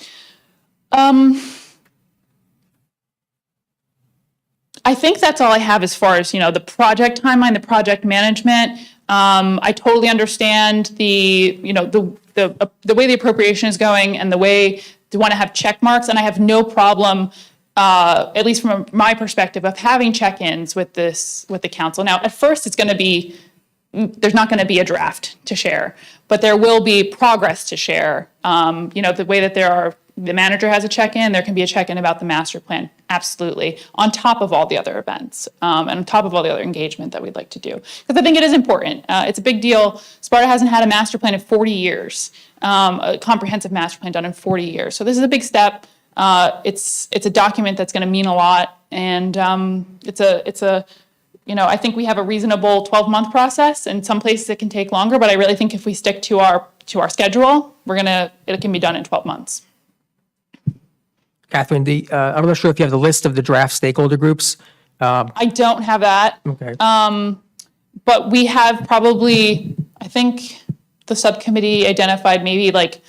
I think that's all I have as far as, the project timeline, the project management. I totally understand the way the appropriation is going and the way they want to have check marks. And I have no problem, at least from my perspective, of having check-ins with the council. Now, at first, there's not going to be a draft to share, but there will be progress to share. The way that the manager has a check-in, there can be a check-in about the master plan, absolutely, on top of all the other events and on top of all the other engagement that we'd like to do. Because I think it is important. It's a big deal. Sparta hasn't had a master plan in 40 years, a comprehensive master plan done in 40 years. So this is a big step. It's a document that's going to mean a lot, and I think we have a reasonable 12-month process. In some places it can take longer, but I really think if we stick to our schedule, it can be done in 12 months. Catherine, I'm not sure if you have the list of the draft stakeholder groups. I don't have that. Okay. But we have probably, I think the subcommittee identified maybe like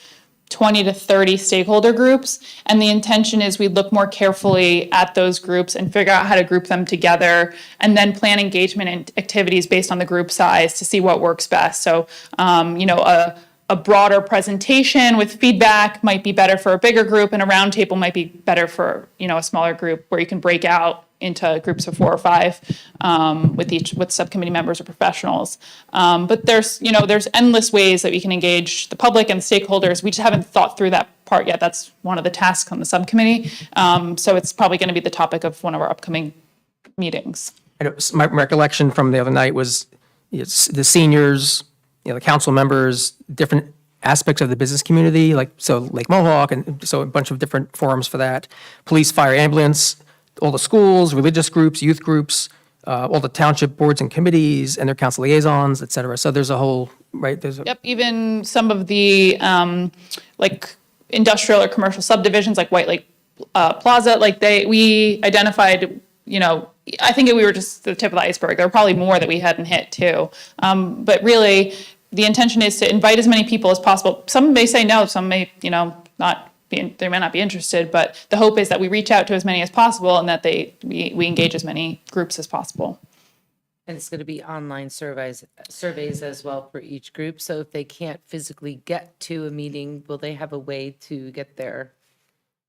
20 to 30 stakeholder groups. And the intention is we look more carefully at those groups and figure out how to group them together and then plan engagement and activities based on the group size to see what works best. So, a broader presentation with feedback might be better for a bigger group, and a roundtable might be better for, a smaller group where you can break out into groups of 4 or 5 with subcommittee members or professionals. But there's endless ways that we can engage the public and stakeholders. We just haven't thought through that part yet. That's one of the tasks on the subcommittee. So it's probably going to be the topic of one of our upcoming meetings. I know my recollection from the other night was the seniors, the council members, different aspects of the business community, so Lake Mohawk, and so a bunch of different forums for that. Police, fire, ambulance, all the schools, religious groups, youth groups, all the township boards and committees and their council liaisons, et cetera. So there's a whole, right? Yep, even some of the industrial or commercial subdivisions like White Lake Plaza, we identified, I think we were just the tip of the iceberg. There were probably more that we hadn't hit too. But really, the intention is to invite as many people as possible. Some may say no, some may, they may not be interested, but the hope is that we reach out to as many as possible and that we engage as many groups as possible. And it's going to be online surveys as well for each group. So if they can't physically get to a meeting, will they have a way to get there?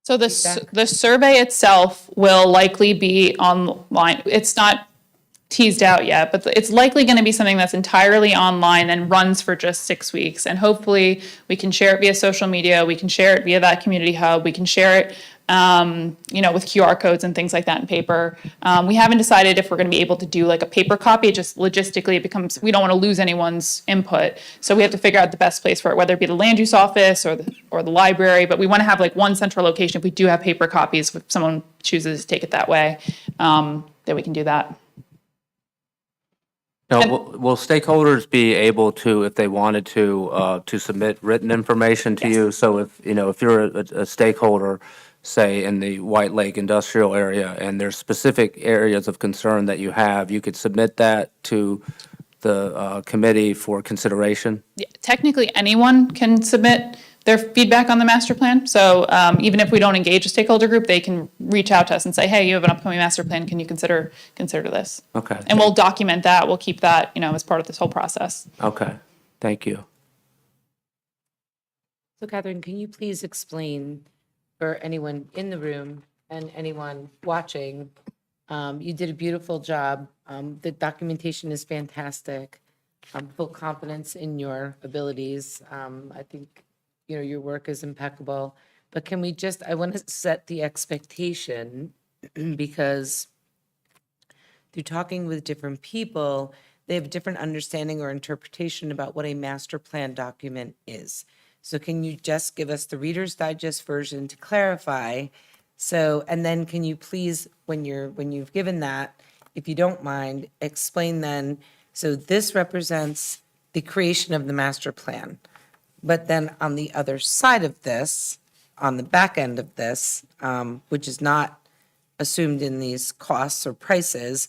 So the survey itself will likely be online. It's not teased out yet, but it's likely going to be something that's entirely online and runs for just 6 weeks. And hopefully we can share it via social media. We can share it via that community hub. We can share it with QR codes and things like that in paper. We haven't decided if we're going to be able to do like a paper copy. It just logistically it becomes, we don't want to lose anyone's input. So we have to figure out the best place for it, whether it be the land use office or the library. But we want to have like one central location. If we do have paper copies, if someone chooses to take it that way, then we can do that. Now, will stakeholders be able to, if they wanted to submit written information to you? So if you're a stakeholder, say in the White Lake industrial area, and there's specific areas of concern that you have, you could submit that to the committee for consideration? Yeah, technically, anyone can submit their feedback on the master plan. So even if we don't engage a stakeholder group, they can reach out to us and say, hey, you have an upcoming master plan. Can you consider this? Okay. And we'll document that. We'll keep that, as part of this whole process. Okay, thank you. So Catherine, can you please explain for anyone in the room and anyone watching, you did a beautiful job. The documentation is fantastic. Full confidence in your abilities. I think, your work is impeccable. But can we I want to set the expectation because through talking with different people, they have a different understanding or interpretation about what a master plan document is. So can you just give us the Reader's Digest version to clarify? So, and then can you please, when you've given that, if you don't mind, explain then, so this represents the creation of the master plan. But then on the other side of this, on the back end of this, which is not assumed in these costs or prices,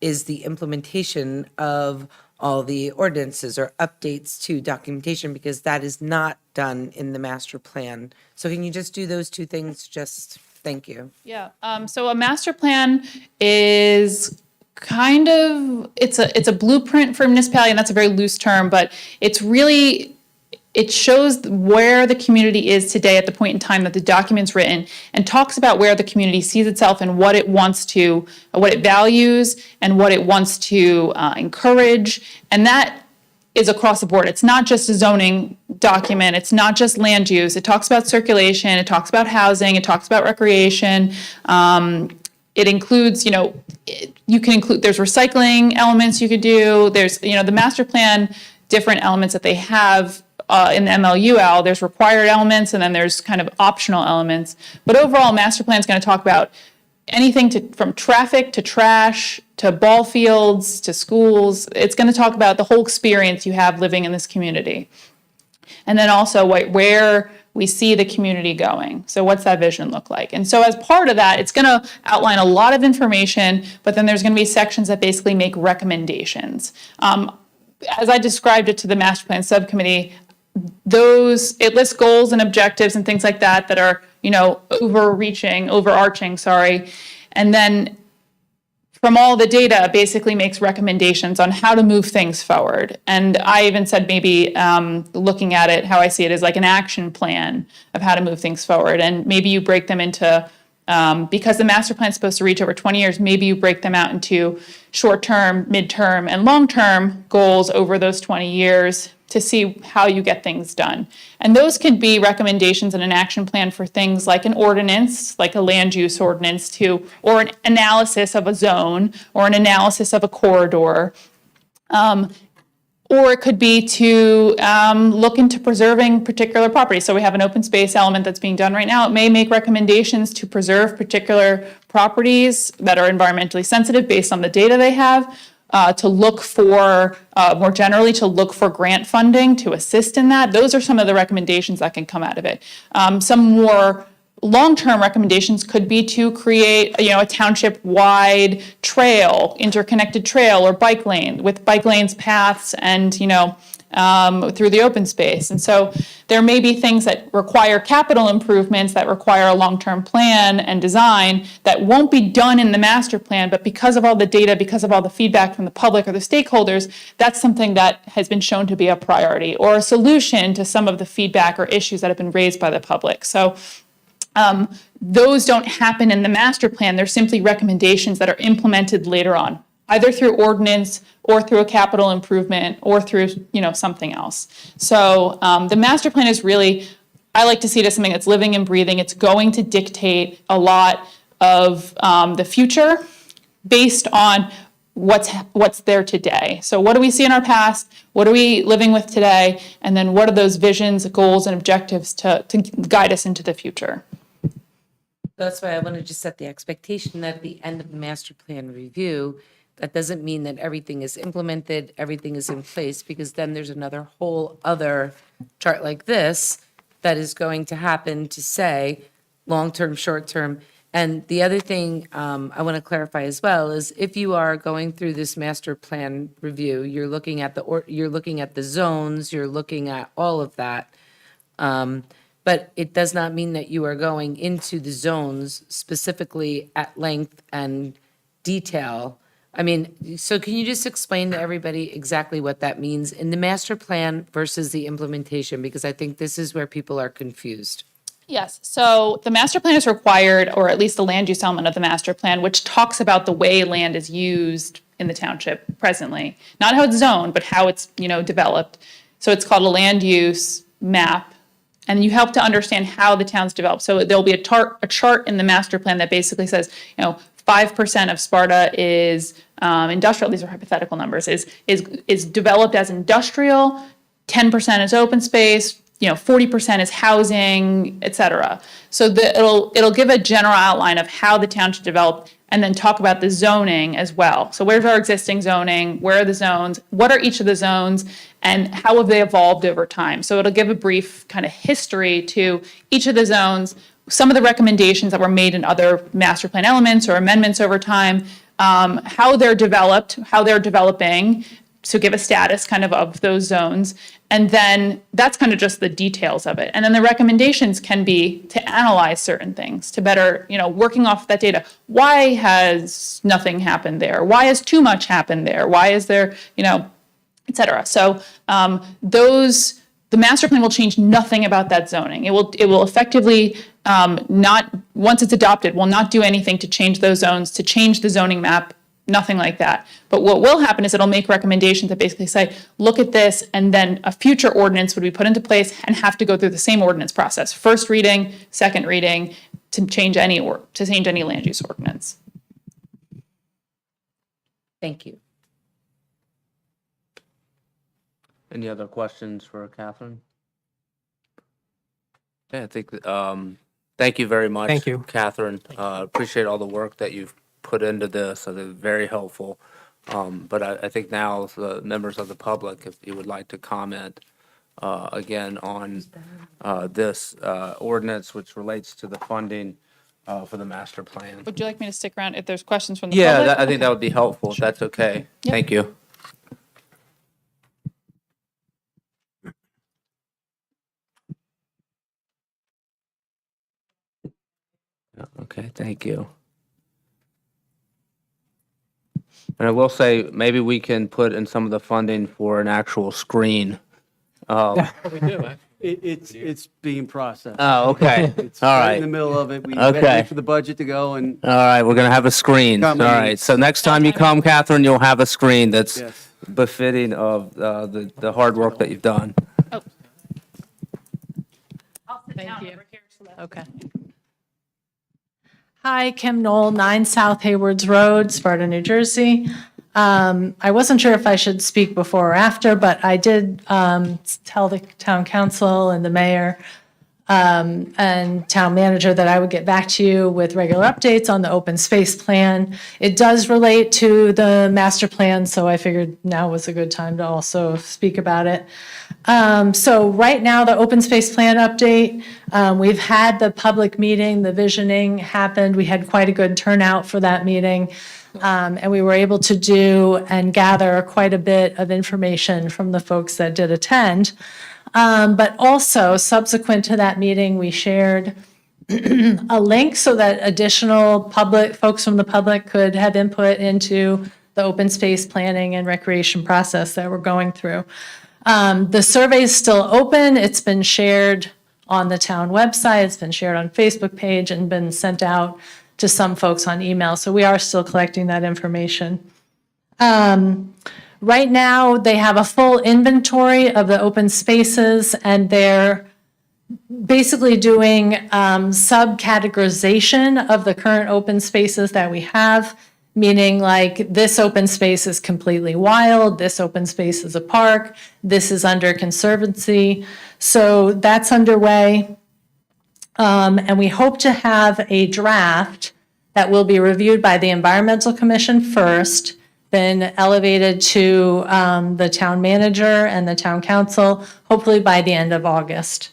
is the implementation of all the ordinances or updates to documentation, because that is not done in the master plan. So can you just do those two things? Thank you. Yeah. So a master plan is kind of, it's a blueprint for a municipality, and that's a very loose term, but it shows where the community is today at the point in time that the document's written, and talks about where the community sees itself and what it wants to, what it values and what it wants to encourage. And that is across the board. It's not just a zoning document. It's not just land use. It talks about circulation. It talks about housing. It talks about recreation. It includes, you can include, there's recycling elements you could do. There's, the master plan, different elements that they have in the MLUL, there's required elements and then there's kind of optional elements. But overall, master plan is going to talk about anything from traffic to trash to ball fields to schools. It's going to talk about the whole experience you have living in this community. And then also where we see the community going. So what's that vision look like? And so as part of that, it's going to outline a lot of information, but then there's going to be sections that basically make recommendations. As I described it to the master plan subcommittee, it lists goals and objectives and things like that are, overarching, and then from all the data basically makes recommendations on how to move things forward. And I even said maybe looking at it, how I see it is like an action plan of how to move things forward. And maybe you break them into, because the master plan is supposed to reach over 20 years, maybe you break them out into short-term, mid-term, and long-term goals over those 20 years to see how you get things done. And those can be recommendations in an action plan for things like an ordinance, like a land use ordinance, or an analysis of a zone, or an analysis of a corridor. Or it could be to look into preserving particular properties. So we have an open space element that's being done right now. It may make recommendations to preserve particular properties that are environmentally sensitive based on the data they have. To look for, more generally, to look for grant funding to assist in that. Those are some of the recommendations that can come out of it. Some more long-term recommendations could be to create, a township-wide trail, interconnected trail or bike lane with bike lanes, paths, and, through the open space. And so there may be things that require capital improvements that require a long-term plan and design that won't be done in the master plan, but because of all the data, because of all the feedback from the public or the stakeholders, that's something that has been shown to be a priority or a solution to some of the feedback or issues that have been raised by the public. So those don't happen in the master plan. They're simply recommendations that are implemented later on, either through ordinance or through a capital improvement or through, something else. So the master plan is really, I like to see it as something that's living and breathing. It's going to dictate a lot of the future based on what's there today. So what do we see in our past? What are we living with today? And then what are those visions, goals, and objectives to guide us into the future? That's why I wanted to set the expectation that at the end of the master plan review, that doesn't mean that everything is implemented, everything is in place, because then there's another whole other chart like this that is going to happen to say long-term, short-term. And the other thing I want to clarify as well is if you are going through this master plan review, you're looking at the zones, you're looking at all of that. But it does not mean that you are going into the zones specifically at length and detail. I mean, so can you just explain to everybody exactly what that means in the master plan versus the implementation? Because I think this is where people are confused. Yes, so the master plan is required, or at least the land use element of the master plan, which talks about the way land is used in the township presently. Not how it's zoned, but how it's, developed. So it's called a land use map, and you help to understand how the town's developed. So there'll be a chart in the master plan that basically says, 5% of Sparta is industrial. These are hypothetical numbers. Is developed as industrial. 10% is open space. 40% is housing, et cetera. So it'll give a general outline of how the town should develop, and then talk about the zoning as well. So where's our existing zoning? Where are the zones? What are each of the zones? And how have they evolved over time? So it'll give a brief kind of history to each of the zones, some of the recommendations that were made in other master plan elements or amendments over time, how they're developed, how they're developing, so give a status kind of those zones. And then that's kind of just the details of it. And then the recommendations can be to analyze certain things, to better, working off that data. Why has nothing happened there? Why has too much happened there? Why is there, et cetera. So the master plan will change nothing about that zoning. It will effectively not, once it's adopted, will not do anything to change those zones, to change the zoning map, nothing like that. But what will happen is it'll make recommendations that basically say, look at this, and then a future ordinance would be put into place and have to go through the same ordinance process. First reading, second reading, to change any land use ordinance. Thank you. Any other questions for Catherine? Yeah, I think, thank you very much. Thank you. Catherine. Appreciate all the work that you've put into this. I think it's very helpful. But I think now the members of the public, if you would like to comment again on this ordinance, which relates to the funding for the master plan. Would you like me to stick around if there's questions from the Yeah, public? I think that would be helpful, if that's okay. Yep. Thank you. Okay, thank you. And I will say, maybe we can put in some of the funding for an actual screen. We do. It's being processed. Oh, okay. It's All right in right. the middle of it. We Okay. wait for the budget to go and, All right, we're gonna have a screen. All Come in. right, so next time you come, Catherine, you'll have a screen that's yes. befitting of the hard work that you've done. Thank you. Okay. Hi, Kim Knoll, 9 South Haywards Road, Sparta, New Jersey. I wasn't sure if I should speak before or after, but I did tell the town council and the mayor and town manager that I would get back to you with regular updates on the open space plan. It does relate to the master plan, so I figured now was a good time to also speak about it. So right now, the open space plan update, we've had the public meeting, the visioning happened. We had quite a good turnout for that meeting. And we were able to do and gather quite a bit of information from the folks that did attend. But also, subsequent to that meeting, we shared a link so that additional folks from the public could have input into the open space planning and recreation process that we're going through. The survey is still open. It's been shared on the town website. It's been shared on Facebook page and been sent out to some folks on email. So we are still collecting that information. Right now, they have a full inventory of the open spaces, and they're basically doing subcategorization of the current open spaces that we have, meaning like this open space is completely wild, this open space is a park, this is under conservancy. So that's underway. And we hope to have a draft that will be reviewed by the Environmental Commission first, then elevated to the town manager and the town council, hopefully by the end of August.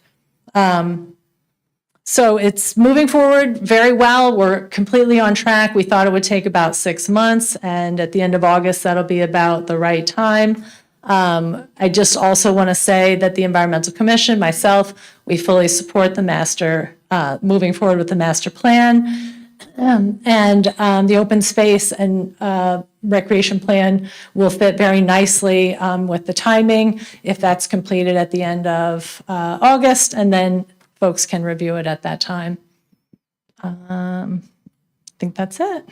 So it's moving forward very well. We're completely on track. We thought it would take about 6 months, and at the end of August, that'll be about the right time. I just also want to say that the Environmental Commission, myself, we fully support the moving forward with the master plan. And the open space and recreation plan will fit very nicely with the timing if that's completed at the end of August, and then folks can review it at that time. I think that's it.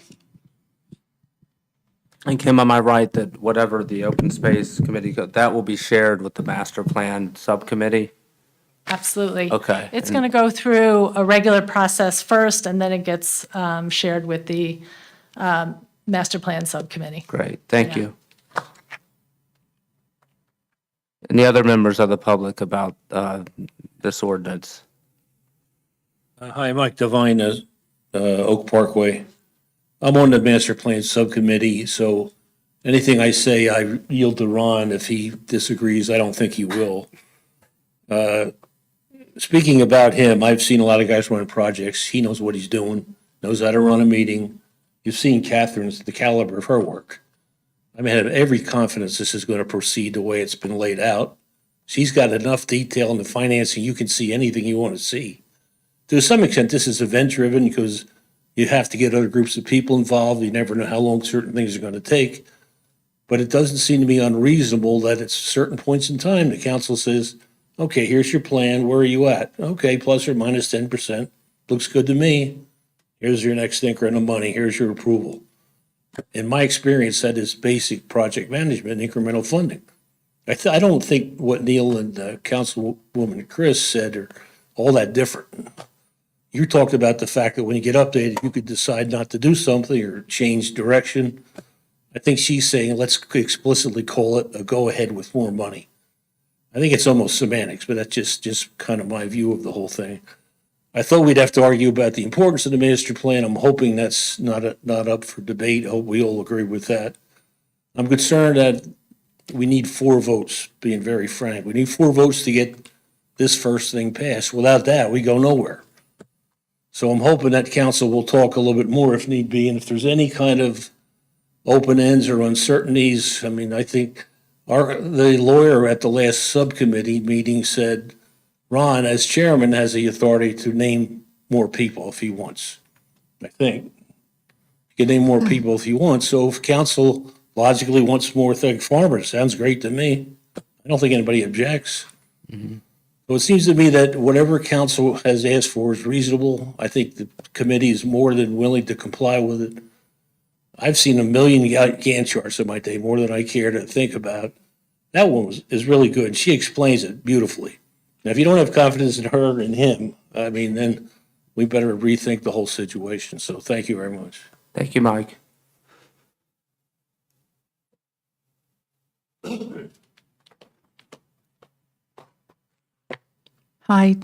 And Kim, am I right that whatever the open space committee, that will be shared with the master plan subcommittee? Absolutely. Okay. It's going to go through a regular process first, and then it gets shared with the master plan subcommittee. Great, thank you. Any other members of the public about this ordinance? Hi, Mike Devine, Oak Parkway. I'm on the master plan subcommittee, so anything I say, I yield to Ron. If he disagrees, I don't think he will. Speaking about him, I've seen a lot of guys running projects. He knows what he's doing, knows how to run a meeting. You've seen Catherine's, the caliber of her work. I mean, I have every confidence this is going to proceed the way it's been laid out. She's got enough detail in the financing, you can see anything you want to see. To some extent, this is event-driven because you have to get other groups of people involved. You never know how long certain things are going to take. But it doesn't seem to be unreasonable that at certain points in time, the council says, okay, here's your plan. Where are you at? Okay, plus or minus 10%. Looks good to me. Here's your next increment of money. Here's your approval. In my experience, that is basic project management, incremental funding. I don't think what Neil and Councilwoman Chris said are all that different. You talked about the fact that when you get updated, you could decide not to do something or change direction. I think she's saying, let's explicitly call it a go-ahead with more money. I think it's almost semantics, but that's just kind of my view of the whole thing. I thought we'd have to argue about the importance of the master plan. I'm hoping that's not up for debate. I hope we all agree with that. I'm concerned that we need 4 votes, being very frank. We need 4 votes to get this first thing passed. Without that, we go nowhere. So I'm hoping that council will talk a little bit more if need be, and if there's any kind of open ends or uncertainties, I mean, I think the lawyer at the last subcommittee meeting said, Ron, as chairman, has the authority to name more people if he wants. I think he can name more people if he wants. So if council logically wants more farmers, sounds great to me. I don't think anybody objects. Mm-hmm. So it seems to me that whatever council has asked for is reasonable. I think the committee is more than willing to comply with it. I've seen a million Gantt charts in my day, more than I care to think about. That one is really good. She explains it beautifully. Now, if you don't have confidence in her and him, I mean, then we better rethink the whole situation. So thank you very much. Thank you, Mike. Hi,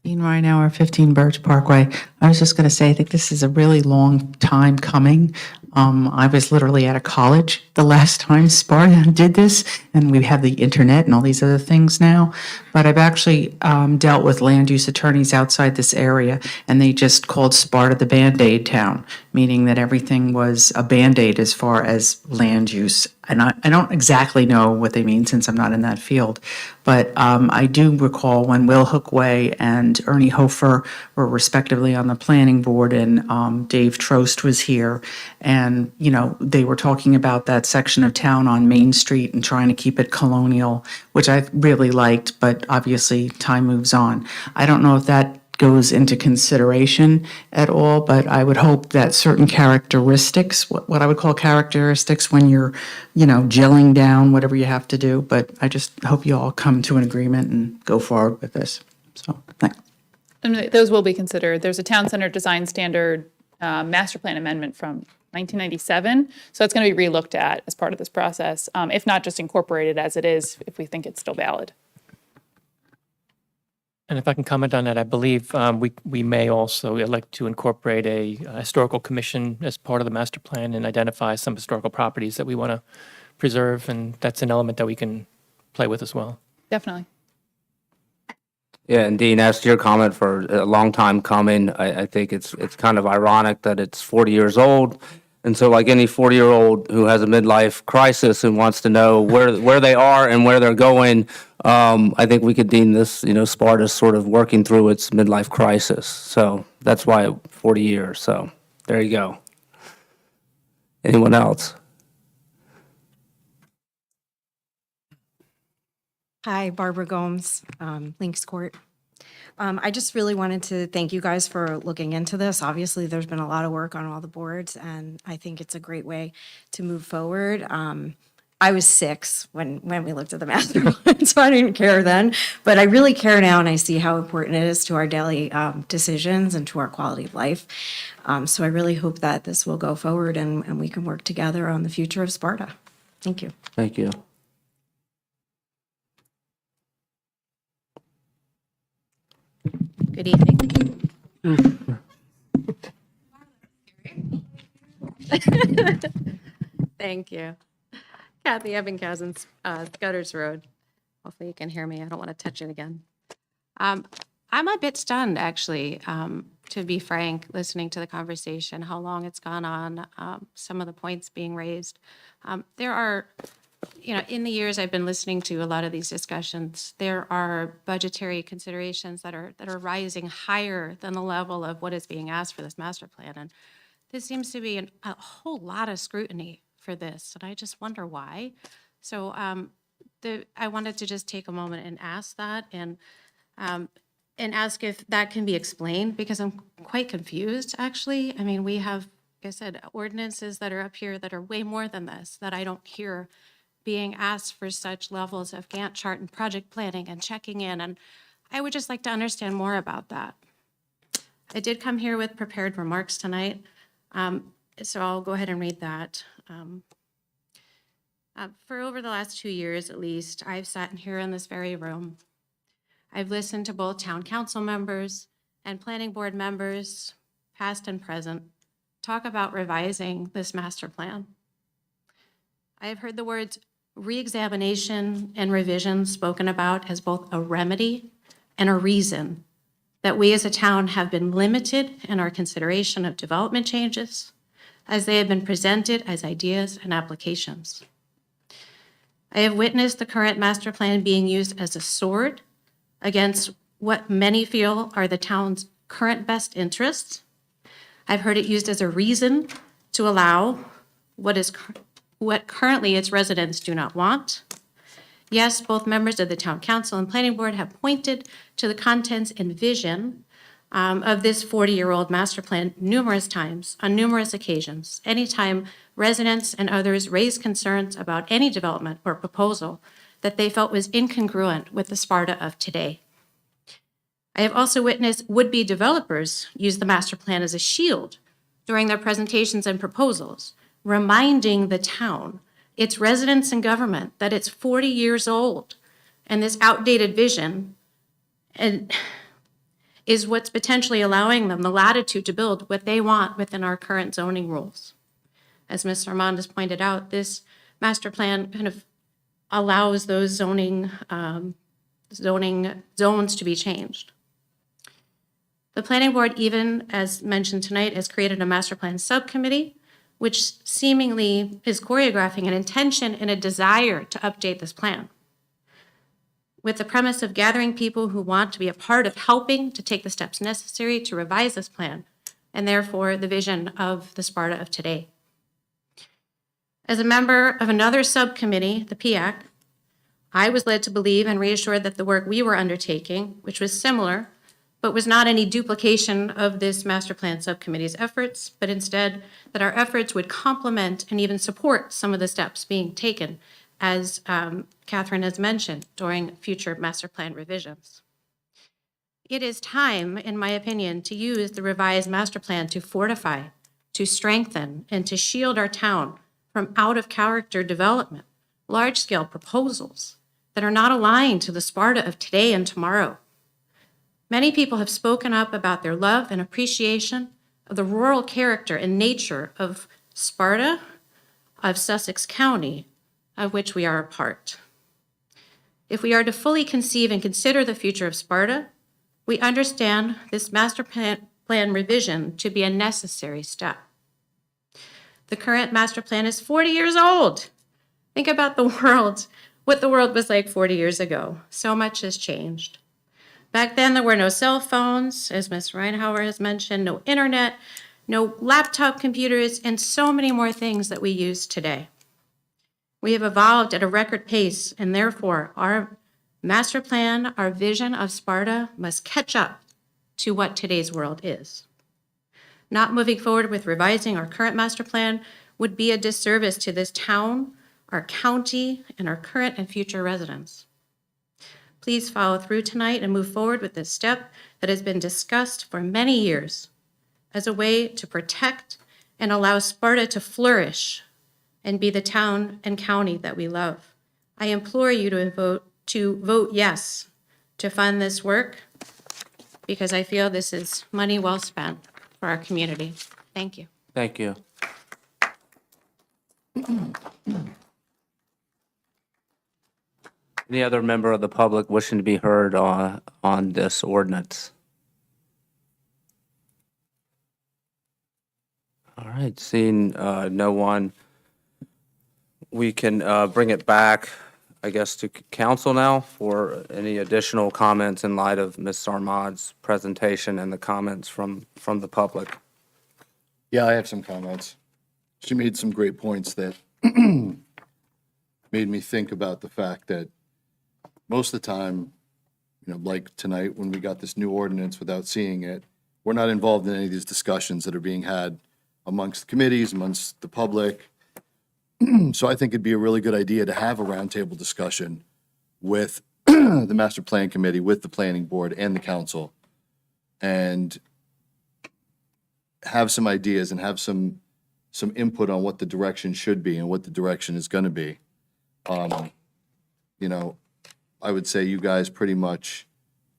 Dean Reinauer, 15 Birch Parkway. I was just going to say, I think this is a really long time coming. I was literally out of college the last time Sparta did this, and we have the internet and all these other things now. But I've actually dealt with land use attorneys outside this area, and they just called Sparta the Band-Aid town, meaning that everything was a Band-Aid as far as land use. And I don't exactly know what they mean since I'm not in that field. But I do recall when Will Hookway and Ernie Hofer were respectively on the planning board, and Dave Trost was here. And, you know, they were talking about that section of town on Main Street and trying to keep it colonial, which I really liked, but obviously time moves on. I don't know if that goes into consideration at all, but I would hope that certain characteristics, what I would call characteristics when you're, you know, gelling down whatever you have to do, but I just hope you all come to an agreement and go forward with this. So, thanks. And those will be considered. There's a town center design standard master plan amendment from 1997. So it's going to be relooked at as part of this process, if not just incorporated as it is, if we think it's still valid. And if I can comment on that, I believe we may also elect to incorporate a historical commission as part of the master plan and identify some historical properties that we want to preserve, and that's an element that we can play with as well. Definitely. Yeah, and Dean, as to your comment, for a long time coming, I think it's kind of ironic that it's 40 years old. And so like any 40-year-old who has a midlife crisis and wants to know where they are and where they're going, I think we could deem this, Sparta sort of working through its midlife crisis. So that's why 40 years. So there you go. Anyone else? Hi, Barbara Gomes, Links Court. I just really wanted to thank you guys for looking into this. Obviously, there's been a lot of work on all the boards, and I think it's a great way to move forward. I was 6 when we looked at the master plan, so I didn't care then. But I really care now, and I see how important it is to our daily decisions and to our quality of life. So I really hope that this will go forward and we can work together on the future of Sparta. Thank you. Thank you. Good evening. Thank you. Kathy Ebbinghaus, Scudder's Road. Hopefully you can hear me. I don't want to touch it again. I'm a bit stunned, actually, to be frank, listening to the conversation, how long it's gone on, some of the points being raised. There are, in the years I've been listening to a lot of these discussions, there are budgetary considerations that are rising higher than the level of what is being asked for this master plan. And there seems to be a whole lot of scrutiny for this, and I just wonder why. So I wanted to just take a moment and ask that, and ask if that can be explained, because I'm quite confused, actually. I mean, we have, like I said, ordinances that are up here that are way more than this, that I don't hear being asked for such levels of Gantt chart and project planning and checking in, and I would just like to understand more about that. I did come here with prepared remarks tonight, so I'll go ahead and read that. For over the last 2 years, at least, I've sat here in this very room. I've listened to both town council members and planning board members, past and present, talk about revising this master plan. I have heard the words re-examination and revision spoken about as both a remedy and a reason that we as a town have been limited in our consideration of development changes as they have been presented as ideas and applications. I have witnessed the current master plan being used as a sword against what many feel are the town's current best interests. I've heard it used as a reason to allow what currently its residents do not want. Yes, both members of the town council and planning board have pointed to the contents and vision of this 40-year-old master plan numerous times, on numerous occasions, anytime residents and others raised concerns about any development or proposal that they felt was incongruent with the Sparta of today. I have also witnessed would-be developers use the master plan as a shield during their presentations and proposals, reminding the town, its residents and government, that it's 40 years old, and this outdated vision is what's potentially allowing them the latitude to build what they want within our current zoning rules. As Ms. Armand has pointed out, this master plan kind of allows those zoning zones to be changed. The planning board, even as mentioned tonight, has created a master plan subcommittee, which seemingly is choreographing an intention and a desire to update this plan, with the premise of gathering people who want to be a part of helping to take the steps necessary to revise this plan, and therefore the vision of the Sparta of today. As a member of another subcommittee, the PIAC, I was led to believe and reassured that the work we were undertaking, which was similar, but was not any duplication of this master plan subcommittee's efforts, but instead that our efforts would complement and even support some of the steps being taken, as Catherine has mentioned, during future master plan revisions. It is time, in my opinion, to use the revised master plan to fortify, to strengthen, and to shield our town from out-of-character development, large-scale proposals that are not aligned to the Sparta of today and tomorrow. Many people have spoken up about their love and appreciation of the rural character and nature of Sparta, of Sussex County, of which we are a part. If we are to fully conceive and consider the future of Sparta, we understand this master plan revision to be a necessary step. The current master plan is 40 years old. Think about the world, what the world was like 40 years ago. So much has changed. Back then, there were no cell phones, as Ms. Reinhauer has mentioned, no internet, no laptop computers, and so many more things that we use today. We have evolved at a record pace, and therefore, our master plan, our vision of Sparta must catch up to what today's world is. Not moving forward with revising our current master plan would be a disservice to this town, our county, and our current and future residents. Please follow through tonight and move forward with this step that has been discussed for many years as a way to protect and allow Sparta to flourish and be the town and county that we love. I implore you to vote yes to fund this work, because I feel this is money well spent for our community. Thank you. Thank you. Any other member of the public wishing to be heard on this ordinance? All right, seeing no one, we can bring it back, I guess, to council now for any additional comments in light of Ms. Sarmad's presentation and the comments from the public. Yeah, I have some comments. She made some great points that made me think about the fact that most of the time, like tonight when we got this new ordinance without seeing it, we're not involved in any of these discussions that are being had amongst the committees, amongst the public. So I think it'd be a really good idea to have a roundtable discussion with the master plan committee, with the planning board and the council, and have some ideas and have some input on what the direction should be and what the direction is going to be. I would say you guys pretty much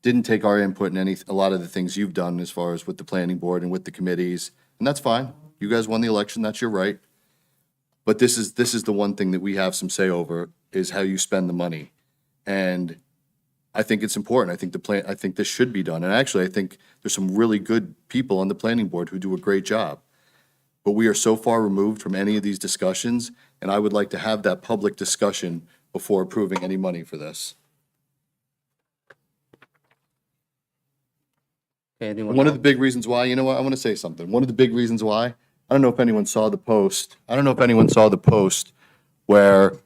didn't take our input in a lot of the things you've done as far as with the planning board and with the committees, and that's fine. You guys won the election, that's your right. But this is the one thing that we have some say over, is how you spend the money. And I think it's important. I think this should be done. And actually, I think there's some really good people on the planning board who do a great job. But we are so far removed from any of these discussions, and I would like to have that public discussion before approving any money for this. Okay, anyone One of else? the big reasons why, I want to say something. One of the big reasons why, I don't know if anyone saw the post. Where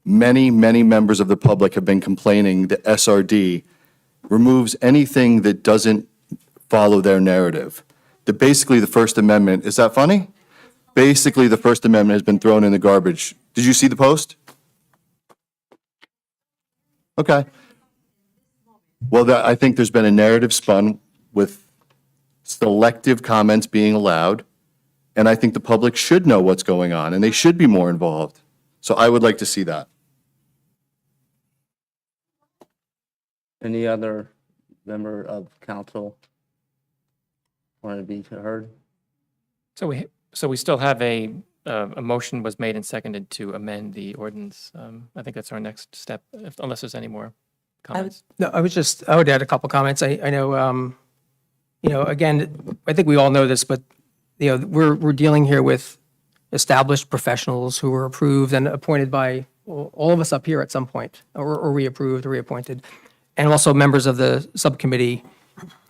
many, many members of the public have been complaining that SRD removes anything that doesn't follow their narrative. Basically, the First Amendment, is that funny? Basically, the First Amendment has been thrown in the garbage. Did you see the post? Okay. Well, I think there's been a narrative spun with selective comments being allowed, and I think the public should know what's going on, and they should be more involved. So I would like to see that. Any other member of council want to be heard? So we still have a motion was made and seconded to amend the ordinance. I think that's our next step, unless there's any more comments. No, I would add a couple comments. I know, again, I think we all know this, but, we're dealing here with established professionals who were approved and appointed by all of us up here at some point, or reapproved or reappointed, and also members of the subcommittee.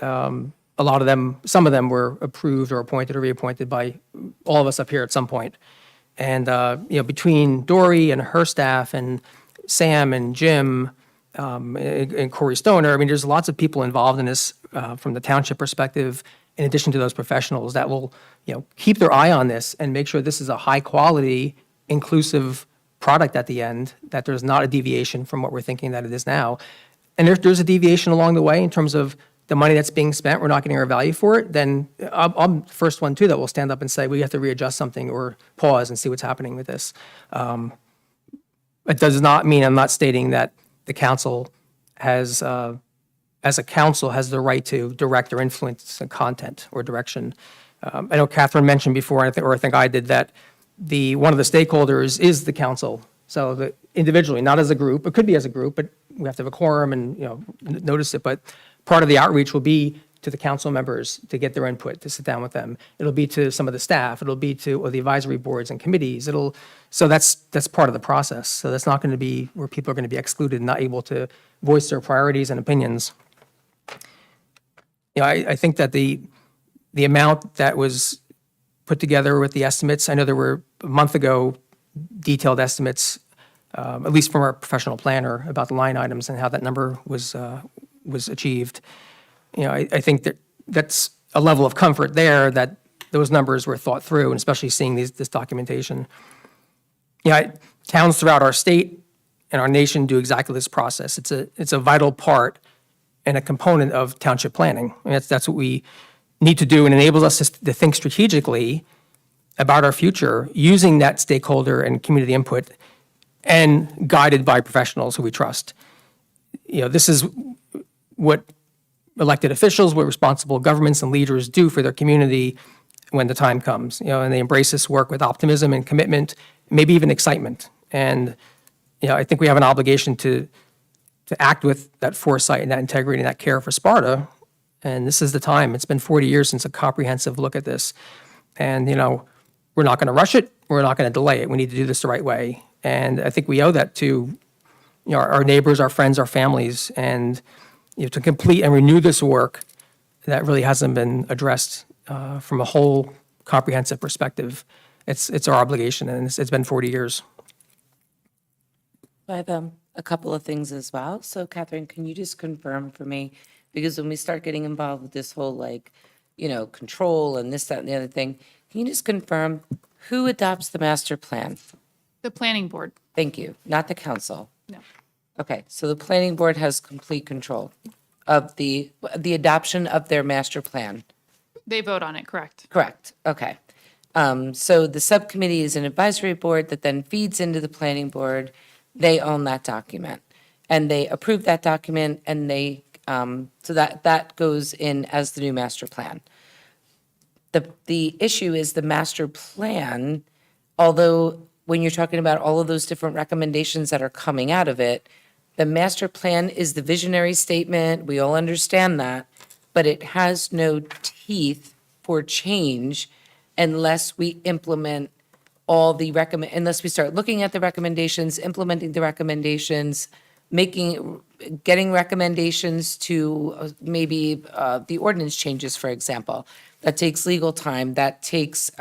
A lot of them, some of them were approved or appointed or reappointed by all of us up here at some point. And, between Dory and her staff and Sam and Jim and Corey Stoner, there's lots of people involved in this from the township perspective, in addition to those professionals that will, keep their eye on this and make sure this is a high-quality, inclusive product at the end, that there's not a deviation from what we're thinking that it is now. And there's a deviation along the way in terms of the money that's being spent, we're not getting our value for it, then I'm the first one too that will stand up and say, we have to readjust something or pause and see what's happening with this. It does not mean, I'm not stating that the council has, as a council, has the right to direct or influence the content or direction. I know Catherine mentioned before, I think I did, that one of the stakeholders is the council. So the individually, not as a group, it could be as a group, but we have to have a quorum and, notice it. But part of the outreach will be to the council members to get their input, to sit down with them. It'll be to some of the staff. It'll be to the advisory boards and committees. So that's part of the process. So that's not going to be where people are going to be excluded and not able to voice their priorities and opinions. I think that the amount that was put together with the estimates, I know there were a month ago detailed estimates, at least from our professional planner, about the line items and how that number was achieved. I think that's a level of comfort there that those numbers were thought through, and especially seeing this documentation. Towns throughout our state and our nation do exactly this process. It's a vital part and a component of township planning. And that's what we need to do, and enables us to think strategically about our future using that stakeholder and community input and guided by professionals who we trust. This is what elected officials, what responsible governments and leaders do for their community when the time comes, and they embrace this work with optimism and commitment, maybe even excitement. And, I think we have an obligation to act with that foresight and that integrity and that care for Sparta. And this is the time. It's been 40 years since a comprehensive look at this. And, we're not going to rush it. We're not going to delay it. We need to do this the right way. And I think we owe that to our neighbors, our friends, our families, and to complete and renew this work that really hasn't been addressed from a whole comprehensive perspective. It's our obligation, and it's been 40 years. I have a couple of things as well. So Catherine, can you just confirm for me? Because when we start getting involved with this whole control and this, that, and the other thing, can you just confirm who adopts the master plan? The planning board. Thank you, not the council. No. Okay, so the planning board has complete control of the adoption of their master plan. They vote on it, correct? Correct, okay. So the subcommittee is an advisory board that then feeds into the planning board. They own that document, and they approve that document, and so that goes in as the new master plan. The issue is the master plan, although when you're talking about all of those different recommendations that are coming out of it, the master plan is the visionary statement. We all understand that, but it has no teeth for change unless we implement unless we start looking at the recommendations, implementing the recommendations, getting recommendations to maybe the ordinance changes, for example. That takes legal time, that takes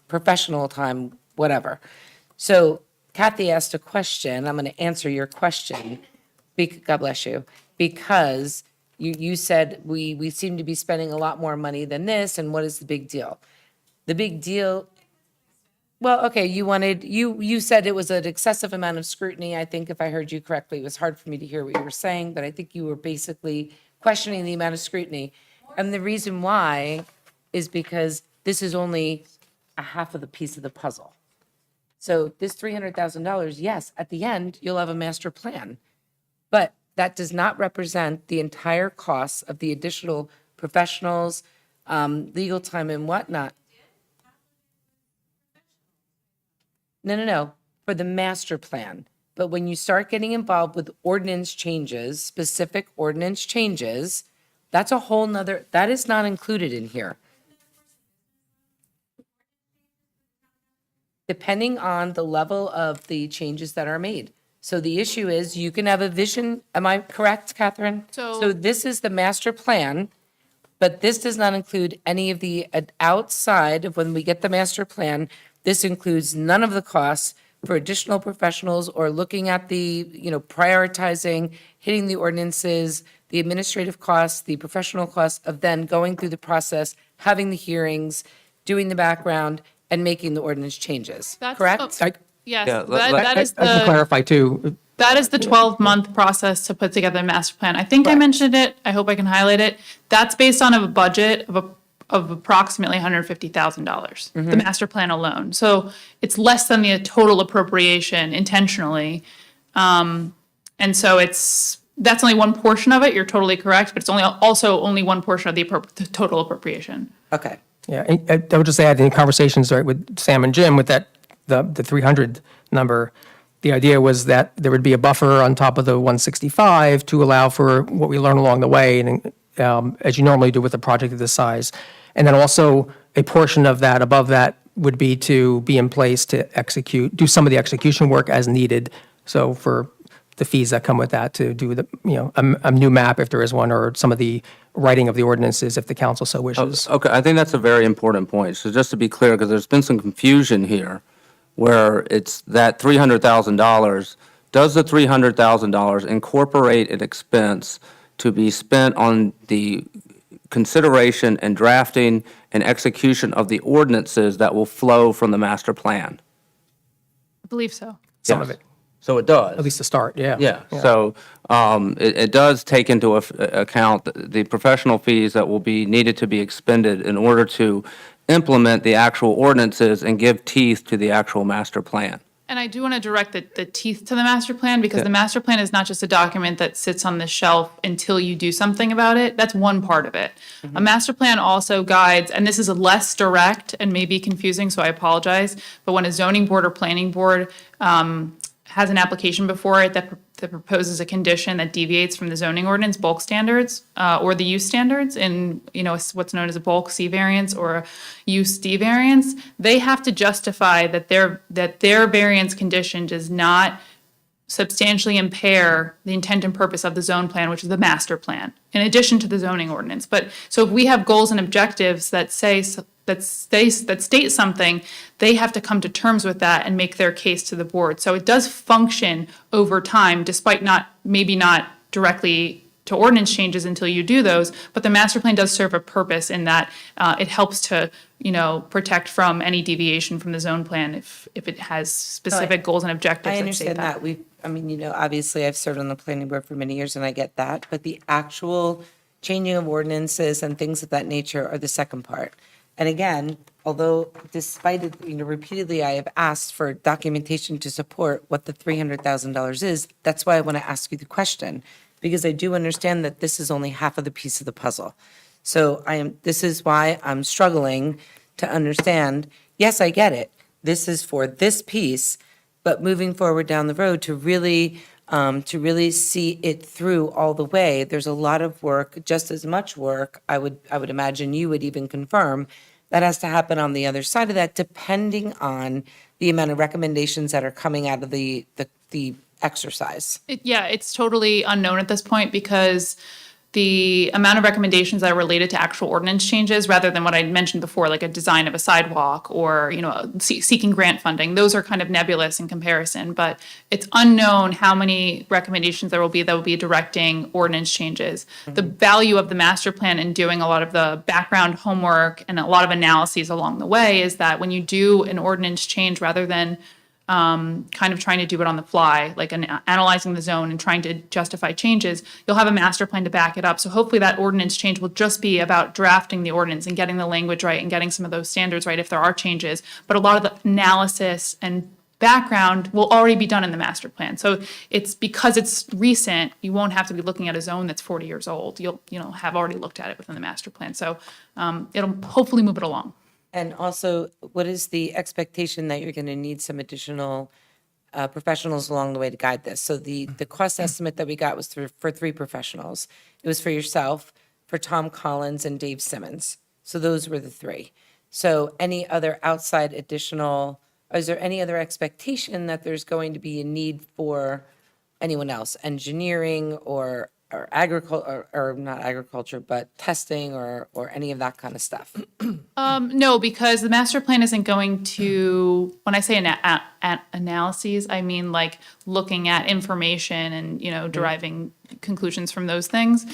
professional time, whatever. So Kathy asked a question. I'm going to answer your question. God bless you. Because you said we seem to be spending a lot more money than this, and what is the big deal? The big deal, well, okay, you said it was an excessive amount of scrutiny. I think if I heard you correctly, it was hard for me to hear what you were saying, but I think you were basically questioning the amount of scrutiny. And the reason why is because this is only a half of the piece of the puzzle. So this $300,000, yes, at the end, you'll have a master plan. But that does not represent the entire costs of the additional professionals, legal time and whatnot. No, for the master plan. But when you start getting involved with ordinance changes, specific ordinance changes, that's a whole nother, that is not included in here. Depending on the level of the changes that are made. So the issue is you can have a vision, am I correct, Catherine? So this is the master plan, but this does not include any of the outside of when we get the master plan. This includes none of the costs for additional professionals or looking at the, prioritizing, hitting the ordinances, the administrative costs, the professional costs of then going through the process, having the hearings, doing the background, and making the ordinance changes, correct? Yes, Yeah, that is I can the, clarify too. That is the 12-month process to put together a master plan. I think I mentioned it. I hope I can highlight it. That's based on a budget of approximately $150,000, the master plan alone. So it's less than the total appropriation intentionally. And so that's only one portion of it. You're totally correct, but it's also only one portion of the total appropriation. Okay. Yeah, and I would just add in conversations right, with Sam and Jim with that, the 300 number, the idea was that there would be a buffer on top of the 165 to allow for what we learn along the way, and as you normally do with a project of this size. And then also a portion of that, above that, would be to be in place to do some of the execution work as needed. So for the fees that come with that, to do a new map if there is one, or some of the writing of the ordinances if the council so wishes. Okay, I think that's a very important point. So just to be clear, because there's been some confusion here, where it's that $300,000, does the $300,000 incorporate an expense to be spent on the consideration and drafting and execution of the ordinances that will flow from the master plan? I believe so. Some of it, So it does? at least to start, yeah. Yeah, so it does take into account the professional fees that will be needed to be expended in order to implement the actual ordinances and give teeth to the actual master plan. And I do want to direct the teeth to the master plan, because the master plan is not just a document that sits on the shelf until you do something about it. That's one part of it. A master plan also guides, and this is less direct and may be confusing, so I apologize, but when a zoning board or planning board has an application before it that proposes a condition that deviates from the zoning ordinance bulk standards or the use standards in what's known as a bulk C variance or a use D variance, they have to justify that their variance condition does not substantially impair the intent and purpose of the zone plan, which is the master plan, in addition to the zoning ordinance. But so if we have goals and objectives that state something, they have to come to terms with that and make their case to the board. So it does function over time, despite maybe not directly to ordinance changes until you do those, but the master plan does serve a purpose in that it helps to, protect from any deviation from the zone plan if it has specific goals and objectives. I that state understand that. Obviously I've served on the planning board for many years and I get that, but the actual changing of ordinances and things of that nature are the second part. And again, although despite it, repeatedly I have asked for documentation to support what the $300,000 is, that's why I want to ask you the question, because I do understand that this is only half of the piece of the puzzle. So this is why I'm struggling to understand, yes, I get it. This is for this piece, but moving forward down the road to really see it through all the way, there's a lot of work, just as much work, I would imagine you would even confirm, that has to happen on the other side of that, depending on the amount of recommendations that are coming out of the exercise. It's totally unknown at this point, because the amount of recommendations that are related to actual ordinance changes, rather than what I mentioned before, like a design of a sidewalk or, seeking grant funding, those are kind of nebulous in comparison, but it's unknown how many recommendations there will be that will be directing ordinance changes. The value of the master plan in doing a lot of the background homework and a lot of analyses along the way is that when you do an ordinance change, rather than kind of trying to do it on the fly, like analyzing the zone and trying to justify changes, you'll have a master plan to back it up. So hopefully that ordinance change will just be about drafting the ordinance and getting the language right and getting some of those standards right if there are changes. But a lot of the analysis and background will already be done in the master plan. So it's because it's recent, you won't have to be looking at a zone that's 40 years old. You'll have already looked at it within the master plan. So it'll hopefully move it along. And also, what is the expectation that you're going to need some additional professionals along the way to guide this? So the cost estimate that we got was for 3 professionals. It was for yourself, for Tom Collins, and Dave Simmons. So those were the 3. So any other outside additional, is there any other expectation that there's going to be a need for anyone else, engineering or agriculture, or not agriculture, but testing or any of that kind of stuff? No, because the master plan isn't going to, when I say analyses, I mean like looking at information and, deriving conclusions from those things.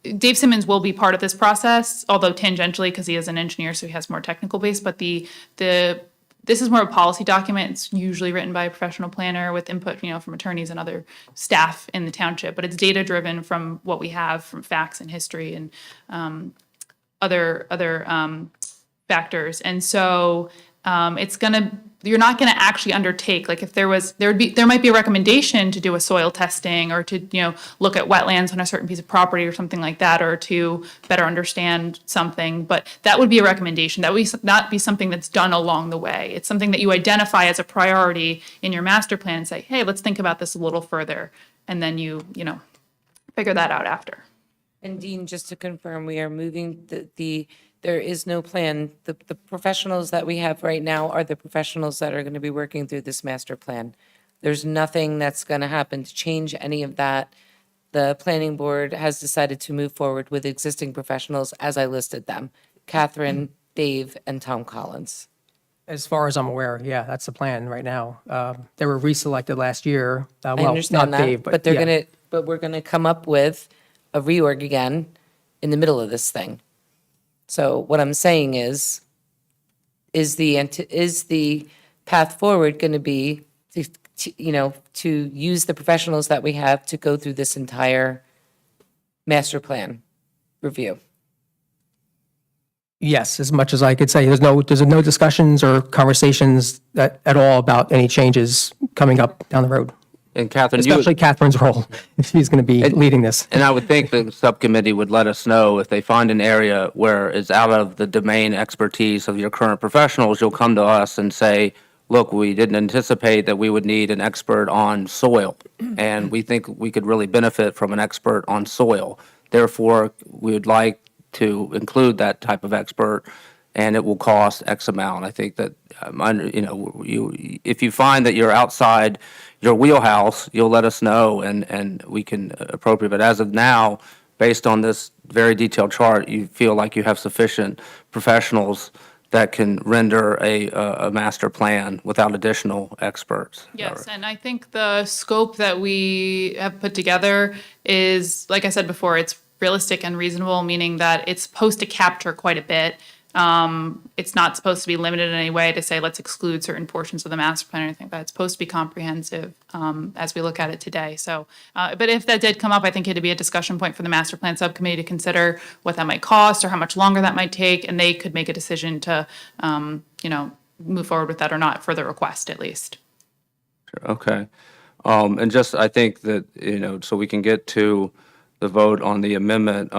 Dave Simmons will be part of this process, although tangentially, because he is an engineer, so he has more technical base, but the this is more of a policy document. It's usually written by a professional planner with input, from attorneys and other staff in the township, but it's data driven from what we have from facts and history and other factors. And so you're not gonna actually undertake, like if there might be a recommendation to do a soil testing or to, look at wetlands on a certain piece of property or something like that, or to better understand something, but that would be a recommendation. That would not be something that's done along the way. It's something that you identify as a priority in your master plan and say, hey, let's think about this a little further. And then you figure that out after. And Dean, just to confirm, we are moving there is no plan. The professionals that we have right now are the professionals that are going to be working through this master plan. There's nothing that's going to happen to change any of that. The planning board has decided to move forward with existing professionals as I listed them: Catherine, Dave, and Tom Collins. As far as I'm aware, yeah, that's the plan right now. They were reselected last year. I Well, understand not that, Dave, but we're going to come up with a reorg again in the middle of this thing. So what I'm saying is the path forward going to be to use the professionals that we have to go through this entire master plan review? Yes, as much as I could say, there's no discussions or conversations at all about any changes coming up down the road. And Catherine, Especially Catherine's role, if she's going to be leading this. And I would think the subcommittee would let us know if they find an area where it's out of the domain expertise of your current professionals. You'll come to us and say, look, we didn't anticipate that we would need an expert on soil, and we think we could really benefit from an expert on soil. Therefore, we would like to include that type of expert, and it will cost X amount. I think that, if you find that you're outside your wheelhouse, you'll let us know, and we can appropriate. But as of now, based on this very detailed chart, you feel like you have sufficient professionals that can render a master plan without additional experts. Yes, and I think the scope that we have put together is, like I said before, it's realistic and reasonable, meaning that it's supposed to capture quite a bit. It's not supposed to be limited in any way to say, let's exclude certain portions of the master plan or anything like that. It's supposed to be comprehensive as we look at it today. So, but if that did come up, I think it'd be a discussion point for the master plan subcommittee to consider what that might cost or how much longer that might take, and they could make a decision to, move forward with that or not for the request at least. Okay. And just, I think that, so we can get to the vote on the amendment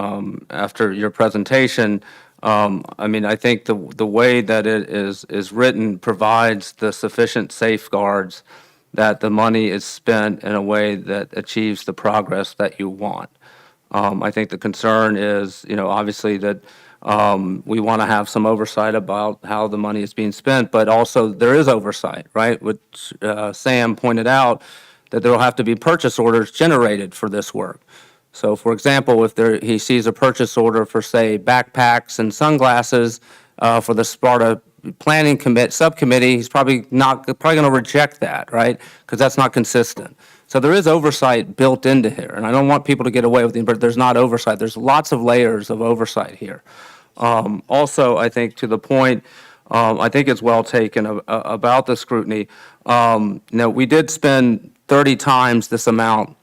after your presentation. I think the way that it is written provides the sufficient safeguards that the money is spent in a way that achieves the progress that you want. I think the concern is, obviously that we want to have some oversight about how the money is being spent, but also there is oversight, right? Which Sam pointed out, that there will have to be purchase orders generated for this work. So, for example, if he sees a purchase order for, say, backpacks and sunglasses for the Sparta Planning Subcommittee, he's probably going to reject that, right? Because that's not consistent. So there is oversight built into here, and I don't want people to get away with it, but there's not oversight. There's lots of layers of oversight here. Also, I think to the point, I think it's well taken about the scrutiny. We did spend 30 times this amount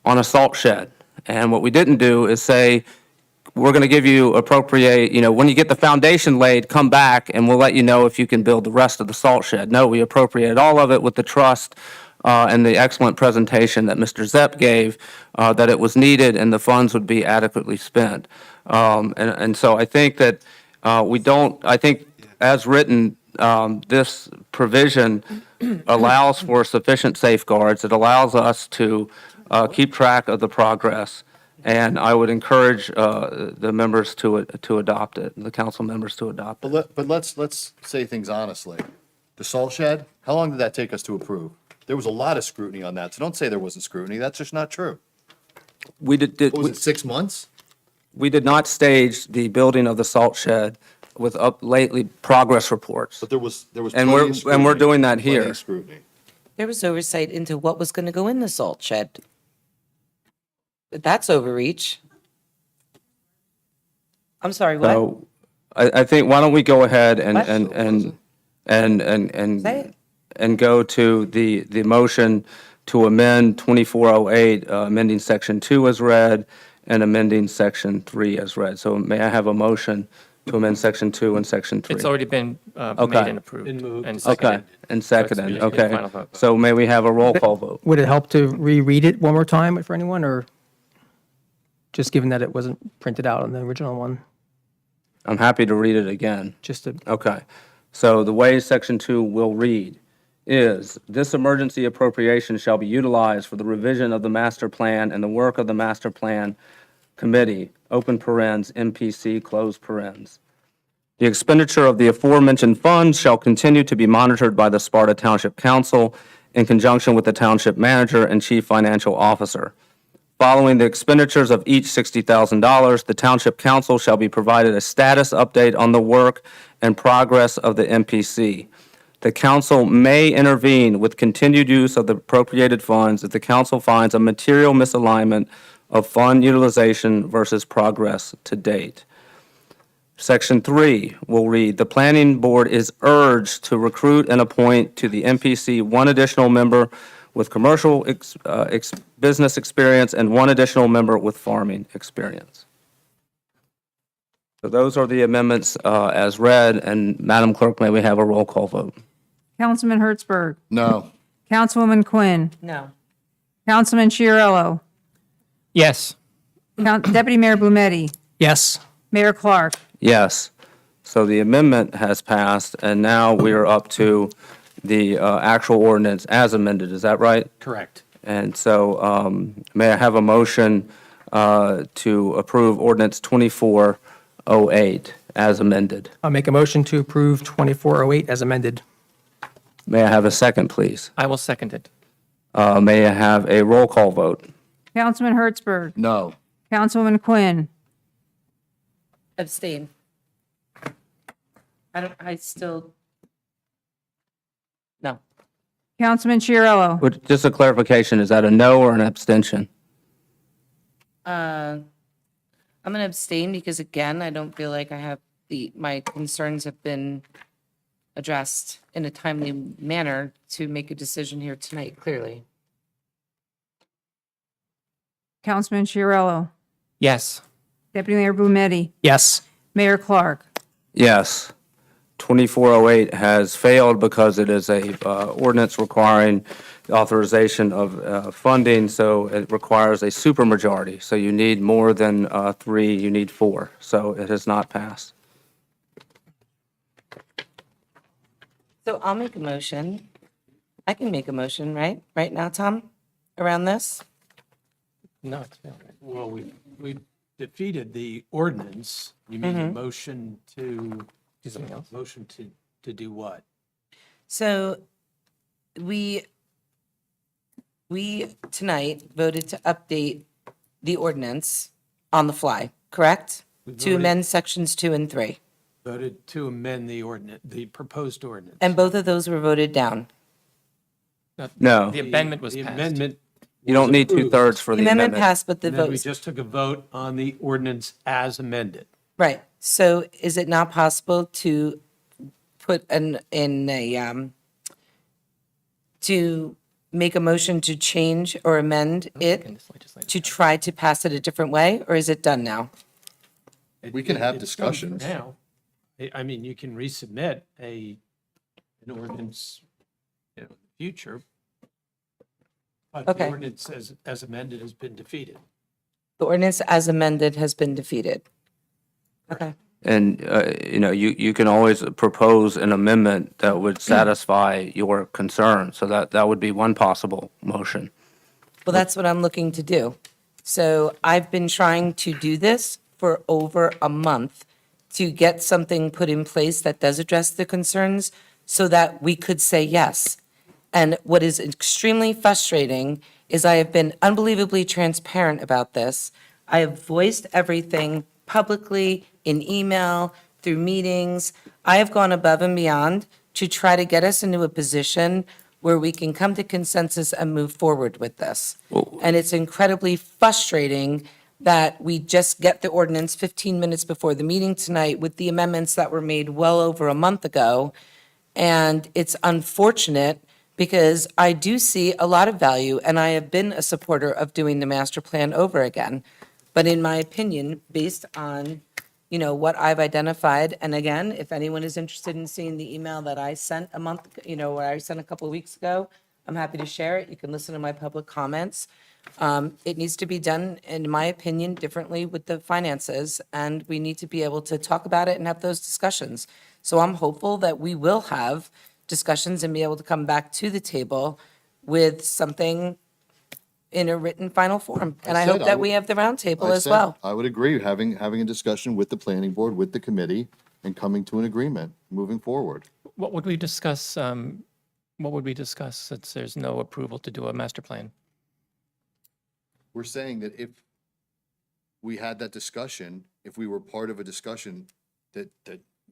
on a salt shed. And what we didn't do is say, we're going to give you appropriate, when you get the foundation laid, come back and we'll let you know if you can build the rest of the salt shed. No, we appropriated all of it with the trust and the excellent presentation that Mr. Zepp gave, that it was needed and the funds would be adequately spent. And so I think that I think as written, this provision allows for sufficient safeguards. It allows us to keep track of the progress, and I would encourage the members to adopt it, the council members to adopt it. But let's say things honestly. The salt shed, how long did that take us to approve? There was a lot of scrutiny on that, so don't say there wasn't scrutiny. That's just not true. We did. What was it, 6 months? We did not stage the building of the salt shed with lately progress reports. But there was and plenty we're of scrutiny. and we're doing that Plenty here. of scrutiny. There was oversight into what was going to go in the salt shed. But that's overreach. I'm sorry, what? So I think, why don't we go ahead and and go to the motion to amend 2408, amending Section 2 as read and amending Section 3 as read. So may I have a motion to amend Section 2 and Section 3? It's already been made Okay. and approved and Okay, seconded. and So it's seconded, just a okay. final vote. So may we have a roll call vote? Would it help to reread it one more time for anyone, or just given that it wasn't printed out on the original one? I'm happy to read it again. Just to, Okay. So the way Section 2 will read is, this emergency appropriation shall be utilized for the revision of the master plan and the work of the master plan committee, open parens, MPC, close parens. The expenditure of the aforementioned funds shall continue to be monitored by the Sparta Township Council in conjunction with the township manager and chief financial officer. Following the expenditures of each $60,000, the Township Council shall be provided a status update on the work and progress of the MPC. The council may intervene with continued use of the appropriated funds if the council finds a material misalignment of fund utilization versus progress to date. Section 3 will read, the planning board is urged to recruit and appoint to the MPC one additional member with commercial business experience and one additional member with farming experience. So those are the amendments as read, and Madam Clerk, may we have a roll call vote? Councilman Hertzberg. No. Councilwoman Quinn. No. Councilman Chiarello. Yes. Deputy Mayor Blumetti. yes. Mayor Clark. Yes. So the amendment has passed, and now we are up to the actual ordinance as amended. Is that right? Correct. And so may I have a motion to approve ordinance 2408 as amended? I'll make a motion to approve 2408 as amended. May I have a second, please? I will second it. May I have a roll call vote? Councilman Hertzberg. No. Councilwoman Quinn. Abstain. I still. No. Councilman Chiarello. Just a clarification, is that a no or an abstention? I'm going to abstain because, again, I don't feel like I have my concerns have been addressed in a timely manner to make a decision here tonight, clearly. Councilman Chiarello. Yes. Deputy Mayor Blumetti. Yes. Mayor Clark. Yes. 2408 has failed because it is a ordinance requiring authorization of funding, so it requires a supermajority. So you need more than 3, you need 4. So it has not passed. So I'll make a motion. I can make a motion, right? Right now, Tom, around this? No, it's failed. Well, we defeated the ordinance. You made a motion to, Do something else? motion to do what? So we tonight voted to update the ordinance on the fly, correct? We To voted- amend sections 2 and 3. Voted to amend the ordinance, the proposed ordinance. And both of those were voted down. No, The amendment was The passed. amendment. you don't was need approved. 2/3 for The the amendment amendment. passed, but the And then we votes, just took a vote on the ordinance as amended. right. So is it not possible to put to make a motion to change or amend it to try to pass it a different way, or is it done now? We can have It's done for discussions. Now, I mean, you can resubmit an ordinance in the future. But the Okay. ordinance as amended has been defeated. The ordinance as amended has been defeated. Okay. And, you can always propose an amendment that would satisfy your concern. So that would be one possible motion. Well, that's what I'm looking to do. So I've been trying to do this for over a month to get something put in place that does address the concerns so that we could say yes. And what is extremely frustrating is I have been unbelievably transparent about this. I have voiced everything publicly, in email, through meetings. I have gone above and beyond to try to get us into a position where we can come to consensus and move forward with this. And it's incredibly frustrating that we just get the ordinance 15 minutes before the meeting tonight with the amendments that were made well over a month ago, And it's unfortunate because I do see a lot of value, and I have been a supporter of doing the master plan over again. But in my opinion, based on, what I've identified, and again, if anyone is interested in seeing the email that I sent a month, where I sent a couple of weeks ago, I'm happy to share it. You can listen to my public comments. It needs to be done, in my opinion, differently with the finances, and we need to be able to talk about it and have those discussions. So I'm hopeful that we will have discussions and be able to come back to the table with something in a written final form. And I said hope I that would- we have the roundtable I as said well. I would agree, having a discussion with the planning board, with the committee, and coming to an agreement moving forward. What would we discuss, since there's no approval to do a master plan? We're saying that if we had that discussion, if we were part of a discussion, that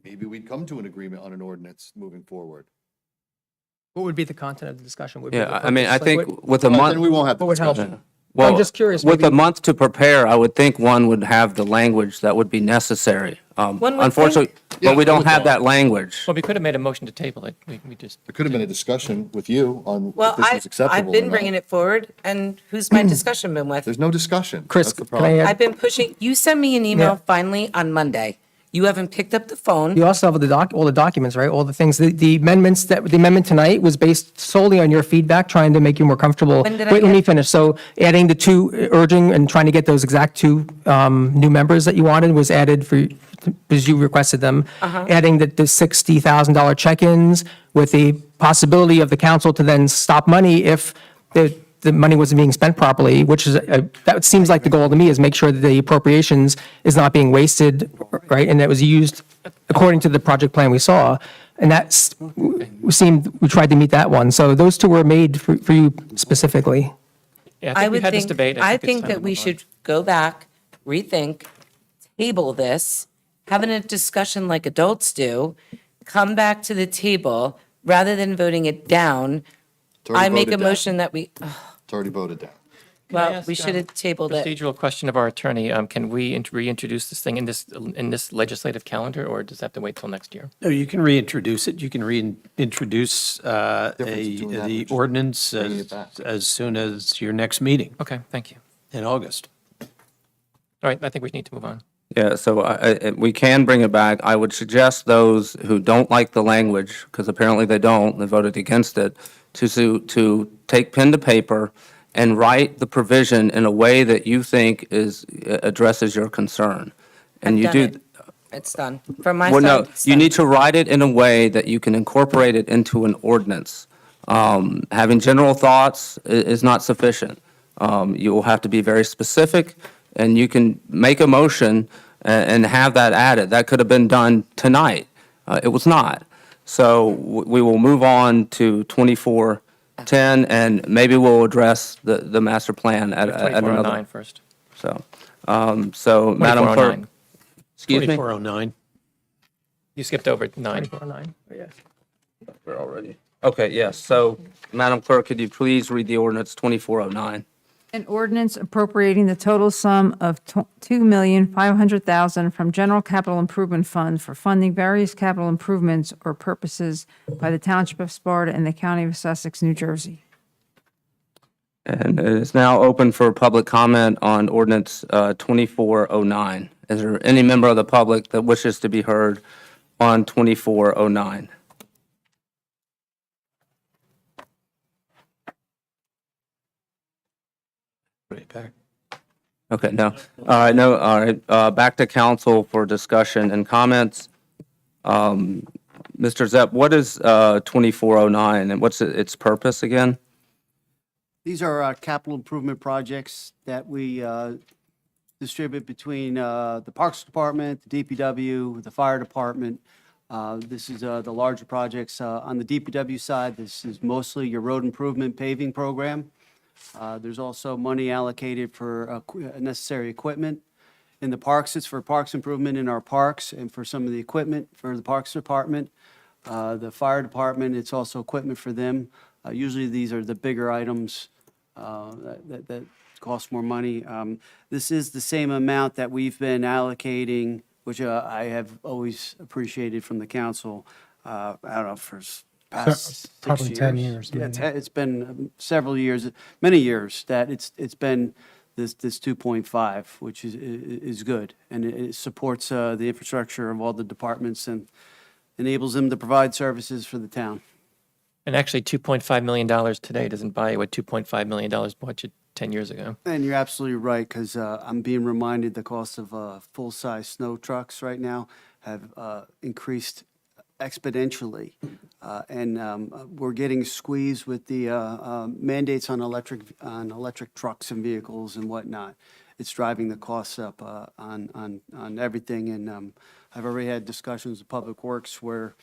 maybe we'd come to an agreement on an ordinance moving forward. What would be the content of the discussion? Would be Yeah, the I mean, I purpose? Like, think with a Then month, we won't have the What would help? discussion. well, I'm just curious, with a maybe- month to prepare, I would think one would have the language that would be necessary. One would Unfortunately, Yeah, but we I don't would have thought. that language. Well, we could have made a motion to table it. We just, There could have been a discussion with you on Well, if this was acceptable I've been or bringing not. it forward, and who's my discussion been with? There's no discussion. Chris, That's the can I problem. add? I've been pushing, you sent me an email Yeah. finally on Monday. You haven't picked up the phone. You also have all the documents, right? All the things, the amendments, the amendment tonight was based solely on your feedback, trying to make you more comfortable. When did I Wait, let me get- finish. So adding the two, urging and trying to get those exact two new members that you wanted was added because you requested them. Adding the $60,000 check-ins with the possibility of the council to then stop money if the money wasn't being spent properly, which is, that seems like the goal to me, is make sure that the appropriations is not being wasted, right? And that was used according to the project plan we saw. And we tried to meet that one. So those two were made for you specifically. yeah, I I think we would had this think, debate. I it's think time that to we move on. should go back, rethink, table this, having a discussion like adults do, come back to the table, rather than voting it down. It's already I make a voted down. motion that we, It's already voted down. well, ask, we should have tabled it. Procedural question of our attorney. Can we reintroduce this thing in this legislative calendar, or does that have to wait till next year? No, you can reintroduce it. You can reintroduce Difference between that the and ordinance bringing it back. as soon as your next meeting Okay, thank you. in August. All right, I think we need to move on. Yeah, so we can bring it back. I would suggest those who don't like the language, because apparently they don't, they voted against it, to take pen to paper and write the provision in a way that you think addresses your concern. And I've you done do. it. It's done. From my Well, side, no, it's you done. need to write it in a way that you can incorporate it into an ordinance. Having general thoughts is not sufficient. You will have to be very specific, and you can make a motion and have that added. That could have been done tonight. It was not. So we will move on to 2410, and maybe we'll address the master plan at another. 2409 first. So, Madam Clerk. 2409. Excuse me? 2409. You skipped over 9. 409, yeah. We're already. Okay, yes. So, Madam Clerk, could you please read the ordinance 2409? An ordinance appropriating the total sum of $2,500,000 from General Capital Improvement Fund for funding various capital improvements or purposes by the Township of Sparta and the County of Sussex, New Jersey. And it is now open for public comment on ordinance 2409. Is there any member of the public that wishes to be heard on 2409? Right back. Okay, no. All right, no, all right. Back to council for discussion and comments. Mr. Zepp, what is 2409 and what's its purpose again? These are capital improvement projects that we distribute between the Parks Department, the DPW, the Fire Department. This is the larger projects. On the DPW side, this is mostly your road improvement paving program. There's also money allocated for necessary equipment. In the parks, it's for parks improvement in our parks and for some of the equipment for the Parks Department. The Fire Department, it's also equipment for them. Usually these are the bigger items that cost more money. This is the same amount that we've been allocating, which I have always appreciated from the council, I don't know, for past 6 Probably 10 years, Yeah, maybe. it's been several years, many years, that it's been this 2.5, which is good. And it supports the infrastructure of all the departments and enables them to provide services for the town. And actually, $2.5 million today doesn't buy you what $2.5 million bought you 10 years ago. And you're absolutely right, because I'm being reminded the cost of full-size snow trucks right now have increased exponentially. And we're getting squeezed with the mandates on electric trucks and vehicles and whatnot. It's driving the costs up on everything. And I've already had discussions with Public Works where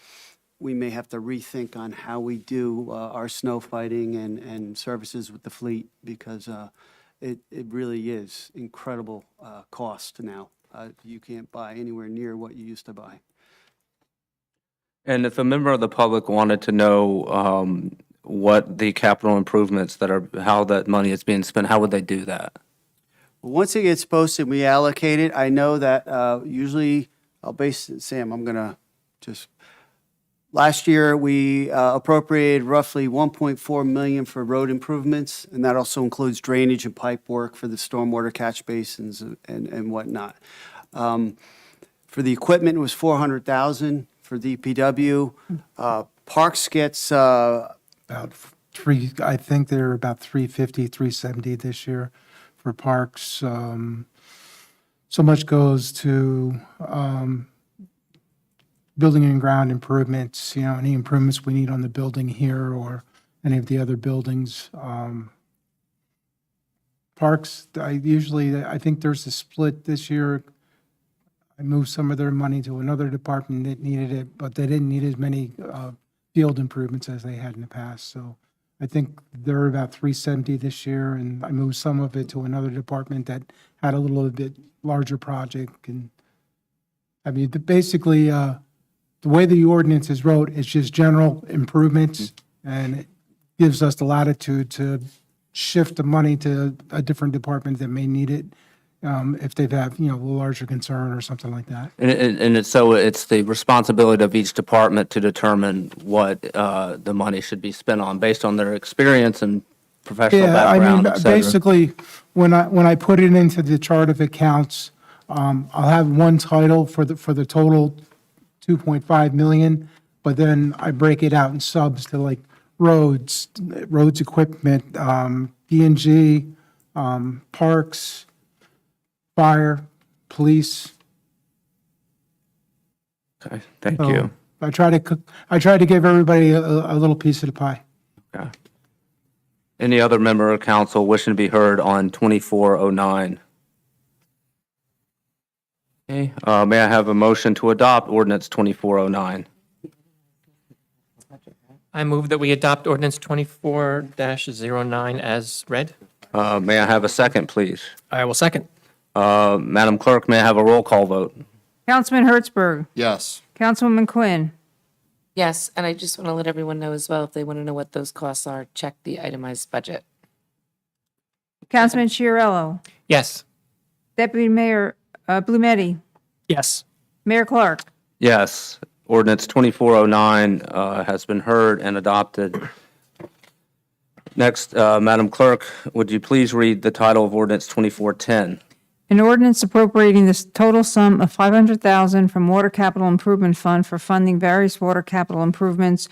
we may have to rethink on how we do our snow fighting and services with the fleet, because it really is incredible cost now. You can't buy anywhere near what you used to buy. And if a member of the public wanted to know what the capital improvements how that money is being spent, how would they do that? Once it gets posted, we allocate it. I know that usually, Sam, I'm going to just, last year, we appropriated roughly 1.4 million for road improvements, and that also includes drainage and pipe work for the stormwater catch basins and whatnot. For the equipment, it was 400,000 for DPW. Parks gets About I think they're about 350, 370 this year for parks. So much goes to building and ground improvements, any improvements we need on the building here or any of the other buildings. Parks, I think there's a split this year. I moved some of their money to another department that needed it, but they didn't need as many field improvements as they had in the past. So I think they're about 370 this year, and I moved some of it to another department that had a little bit larger project. And I mean, basically, the way the ordinance is wrote, it's just general improvements, and it gives us the latitude to shift the money to a different department that may need it, if they've had, a larger concern or something like that. And it's the responsibility of each department to determine what the money should be spent on based on their experience and professional background, et cetera. Basically, when I put it into the chart of accounts, I'll have one title for the total 2.5 million, but then I break it out in subs to like roads equipment, D&G, parks, fire, police. Okay, thank So you. I try to give everybody a little piece of the pie. Okay. Any other member of council wishing to be heard on 2409? Okay, may I have a motion to adopt ordinance 2409? I move that we adopt ordinance 24-09 as read. May I have a second, please? I will second. Madam Clerk, may I have a roll call vote? Councilman Hertzberg, Yes. Councilwoman Quinn, Yes, and I just want to let everyone know as well, if they want to know what those costs are, check the itemized budget. Councilman Chiarello, Yes. Deputy Mayor Blumetti, Yes. Mayor Clark. Yes, ordinance 2409 has been heard and adopted. Next, Madam Clerk, would you please read the title of ordinance 2410? An ordinance appropriating the total sum of $500,000 from Water Capital Improvement Fund for funding various water capital improvements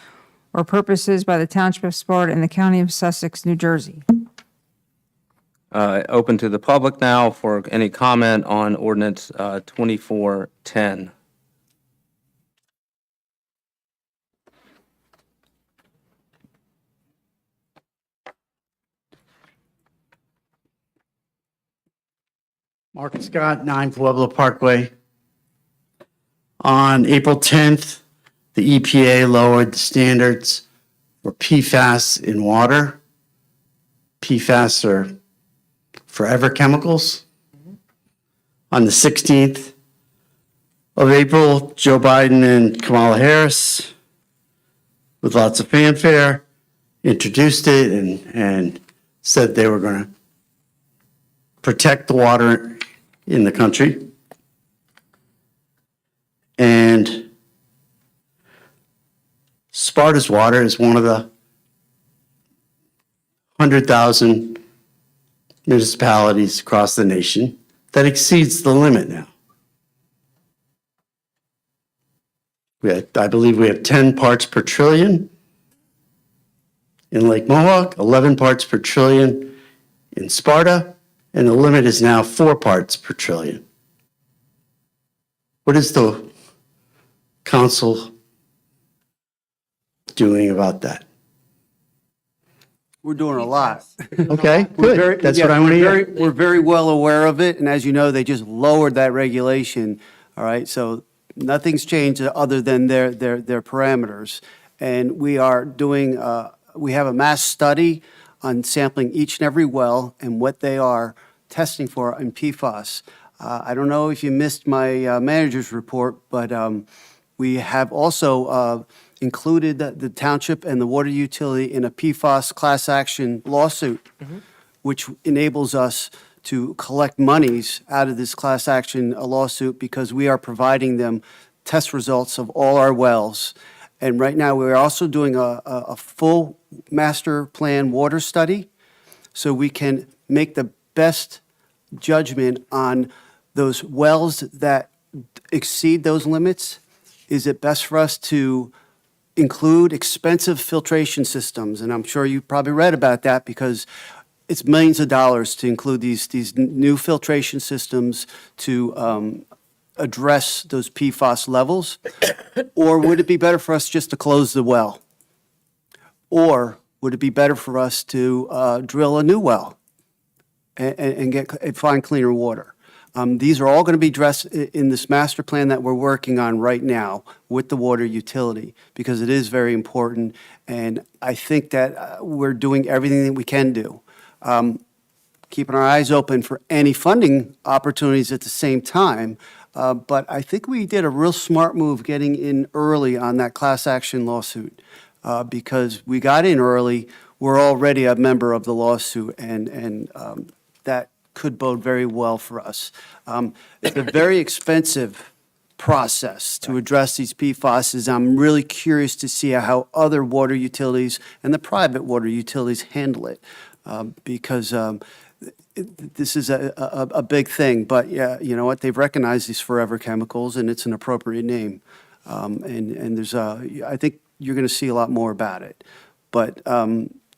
or purposes by the Township of Sparta in the County of Sussex, New Jersey. Open to the public now for any comment on ordinance 2410. Mark Scott, 9 Pueblo Parkway. On April 10th, the EPA lowered the standards for PFAS in water. PFAS are forever chemicals. On the 16th of April, Joe Biden and Kamala Harris, with lots of fanfare, introduced it and said they were going to protect the water in the country. And Sparta's water is one of the 100,000 municipalities across the nation that exceeds the limit now. I believe we have 10 parts per trillion in Lake Mohawk, 11 parts per trillion in Sparta, and the limit is now 4 parts per trillion. What is the council doing about that? We're doing a lot. Okay, We're very- good. That's yeah, what I want to we're hear. very- We're very well aware of it, and as you know, they just lowered that regulation, all right? So nothing's changed other than their parameters. And we are doing, we have a mass study on sampling each and every well and what they are testing for in PFAS. I don't know if you missed my manager's report, but we have also included the township and the water utility in a PFAS class action lawsuit, which enables us to collect monies out of this class action lawsuit because we are providing them test results of all our wells. And right now, we're also doing a full master plan water study so we can make the best judgment on those wells that exceed those limits. Is it best for us to include expensive filtration systems? And I'm sure you probably read about that because it's millions of dollars to include these new filtration systems to address those PFAS levels. Or would it be better for us just to close the well? Or would it be better for us to drill a new well and find cleaner water? These are all going to be addressed in this master plan that we're working on right now with the water utility because it is very important. And I think that we're doing everything that we can do. Keeping our eyes open for any funding opportunities at the same time. But I think we did a real smart move getting in early on that class action lawsuit because we got in early. We're already a member of the lawsuit, and that could bode very well for us. It's a very expensive process to address these PFASs. I'm really curious to see how other water utilities and the private water utilities handle it because this is a big thing. But yeah, you know what? They've recognized these forever chemicals, and it's an appropriate name. And there's I think you're going to see a lot more about it. But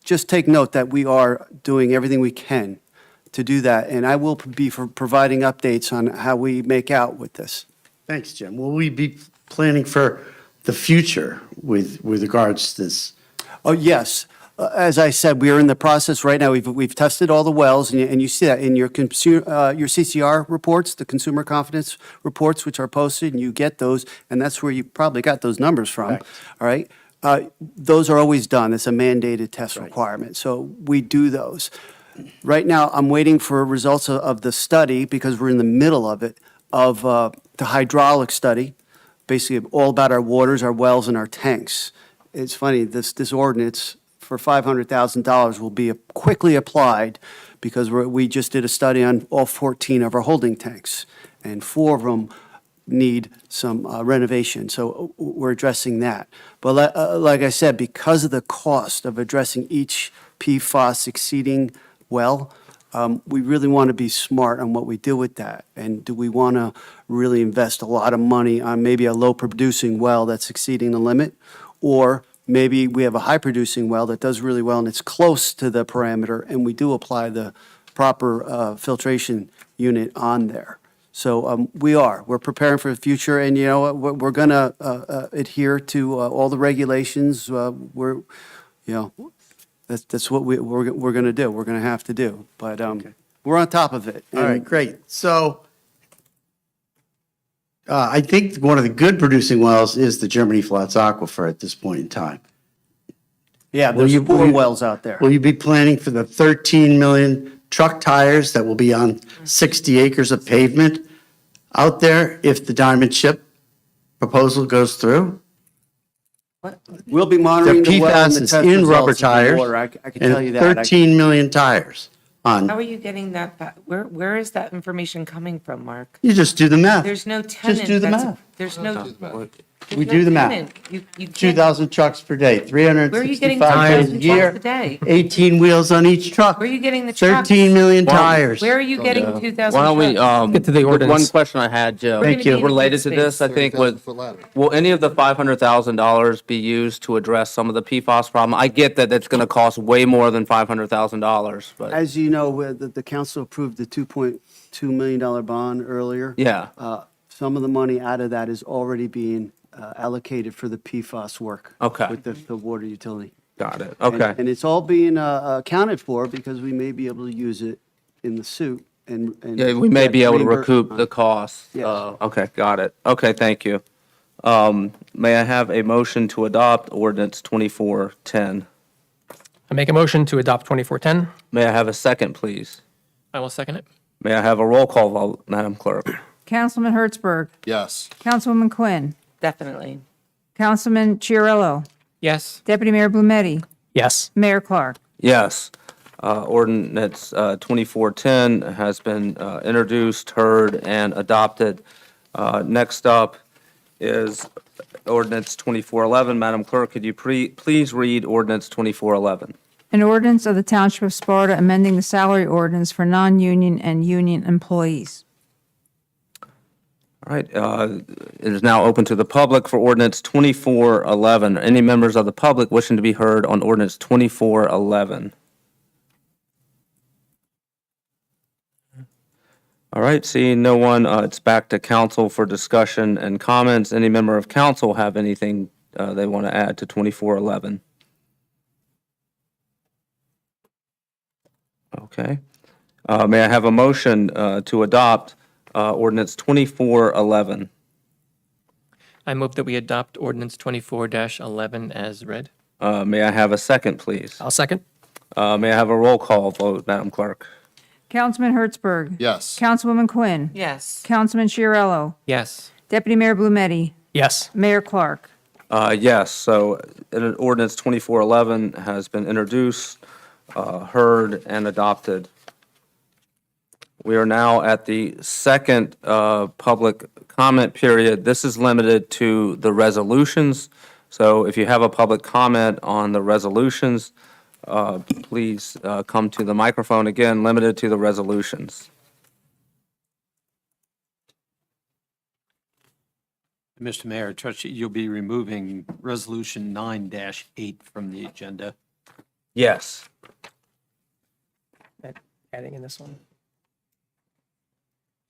just take note that we are doing everything we can to do that, and I will be providing updates on how we make out with this. Thanks, Jim. Will we be planning for the future with regards to this? Oh, yes. As I said, we are in the process right now. We've tested all the wells, and you see that in your CCR reports, the consumer confidence reports, which are posted, and you get those, and that's where you probably got those numbers from. Right. All right? Those are always done. It's a mandated test requirement, so we do those. Right now, I'm waiting for results of the study, because we're in the middle of it, of the hydraulic study, basically all about our waters, our wells, and our tanks. It's funny, this ordinance for $500,000 will be quickly applied because we just did a study on all 14 of our holding tanks, and 4 of them need some renovation, so we're addressing that. But like I said, because of the cost of addressing each PFAS exceeding well, we really want to be smart on what we do with that. And do we want to really invest a lot of money on maybe a low-producing well that's exceeding the limit? Or maybe we have a high-producing well that does really well and it's close to the parameter, and we do apply the proper filtration unit on there. So we're preparing for the future, and you know what, we're going to adhere to all the regulations. That's what we're going to do. We're going to have to do. But we're on top of it. All right, great. So I think one of the good producing wells is the Germany Flats Aquifer at this point in time. Yeah, Will there's you- 4 will you- wells out there. Will you be planning for the 13 million truck tires that will be on 60 acres of pavement out there if the Diamond Ship proposal goes through? We'll be The monitoring the well and PFAS the is test in rubber results of the tires. water. I can tell you And that. 13 million tires on, How are you getting that back? Where is that information coming from, Mark? you just do the math. There's no tenant. Just do the that's- math. There's no, We do the math. You can't. 2,000 trucks per day, Where are you getting 365 days a 2,000 year, trucks a day? 18 wheels on each truck, Where are you getting the trucks? 13 million tires. Where are you getting 2,000 trucks? Why don't we, Get to the one ordinance. question I had, Joe. We're gonna be in a Related big to this, I space. think, 30,000 was, foot ladder. will any of the $500,000 be used to address some of the PFAS problem? I get that it's going to cost way more than $500,000, but, As you know, the council approved the $2.2 million bond earlier. yeah, Some of the money out of that is already being allocated for the PFAS work. Okay. With the water utility. got it. And- Okay, And it's all being accounted for because we may be able to use it in the suit and. yeah, we may be able to reimburse- recoup the cost. Yes. Okay, got it. Okay, thank you. May I have a motion to adopt ordinance 2410? I make a motion to adopt 2410. May I have a second, please? I will second it. May I have a roll call vote, Madam Clerk? Councilman Hertzberg, Yes. Councilwoman Quinn, Definitely. Councilman Chiarello, Yes. Deputy Mayor Blumetti, Yes. Mayor Clark. Yes. Ordinance 2410 has been introduced, heard, and adopted. Next up is ordinance 2411. Madam Clerk, could you please read ordinance 2411? An ordinance of the Township of Sparta amending the salary ordinance for non-union and union employees. All right, it is now open to the public for ordinance 2411. Any members of the public wishing to be heard on ordinance 2411? All right, seeing no one, it's back to council for discussion and comments. Any member of council have anything they want to add to 2411? Okay. May I have a motion to adopt ordinance 2411? I move that we adopt ordinance 24-11 as read. May I have a second, please? I'll second. May I have a roll call vote, Madam Clerk? Councilman Hertzberg. Yes. Councilwoman Quinn. Yes. Councilman Chiarello, Yes. Deputy Mayor Blumetti, Yes. Mayor Clark. Yes, so ordinance 2411 has been introduced, heard, and adopted. We are now at the second public comment period. This is limited to the resolutions. So if you have a public comment on the resolutions, please come to the microphone. Again, limited to the resolutions. Mr. Mayor, trustee, you'll be removing resolution 9-8 from the agenda. Yes. Adding in this one.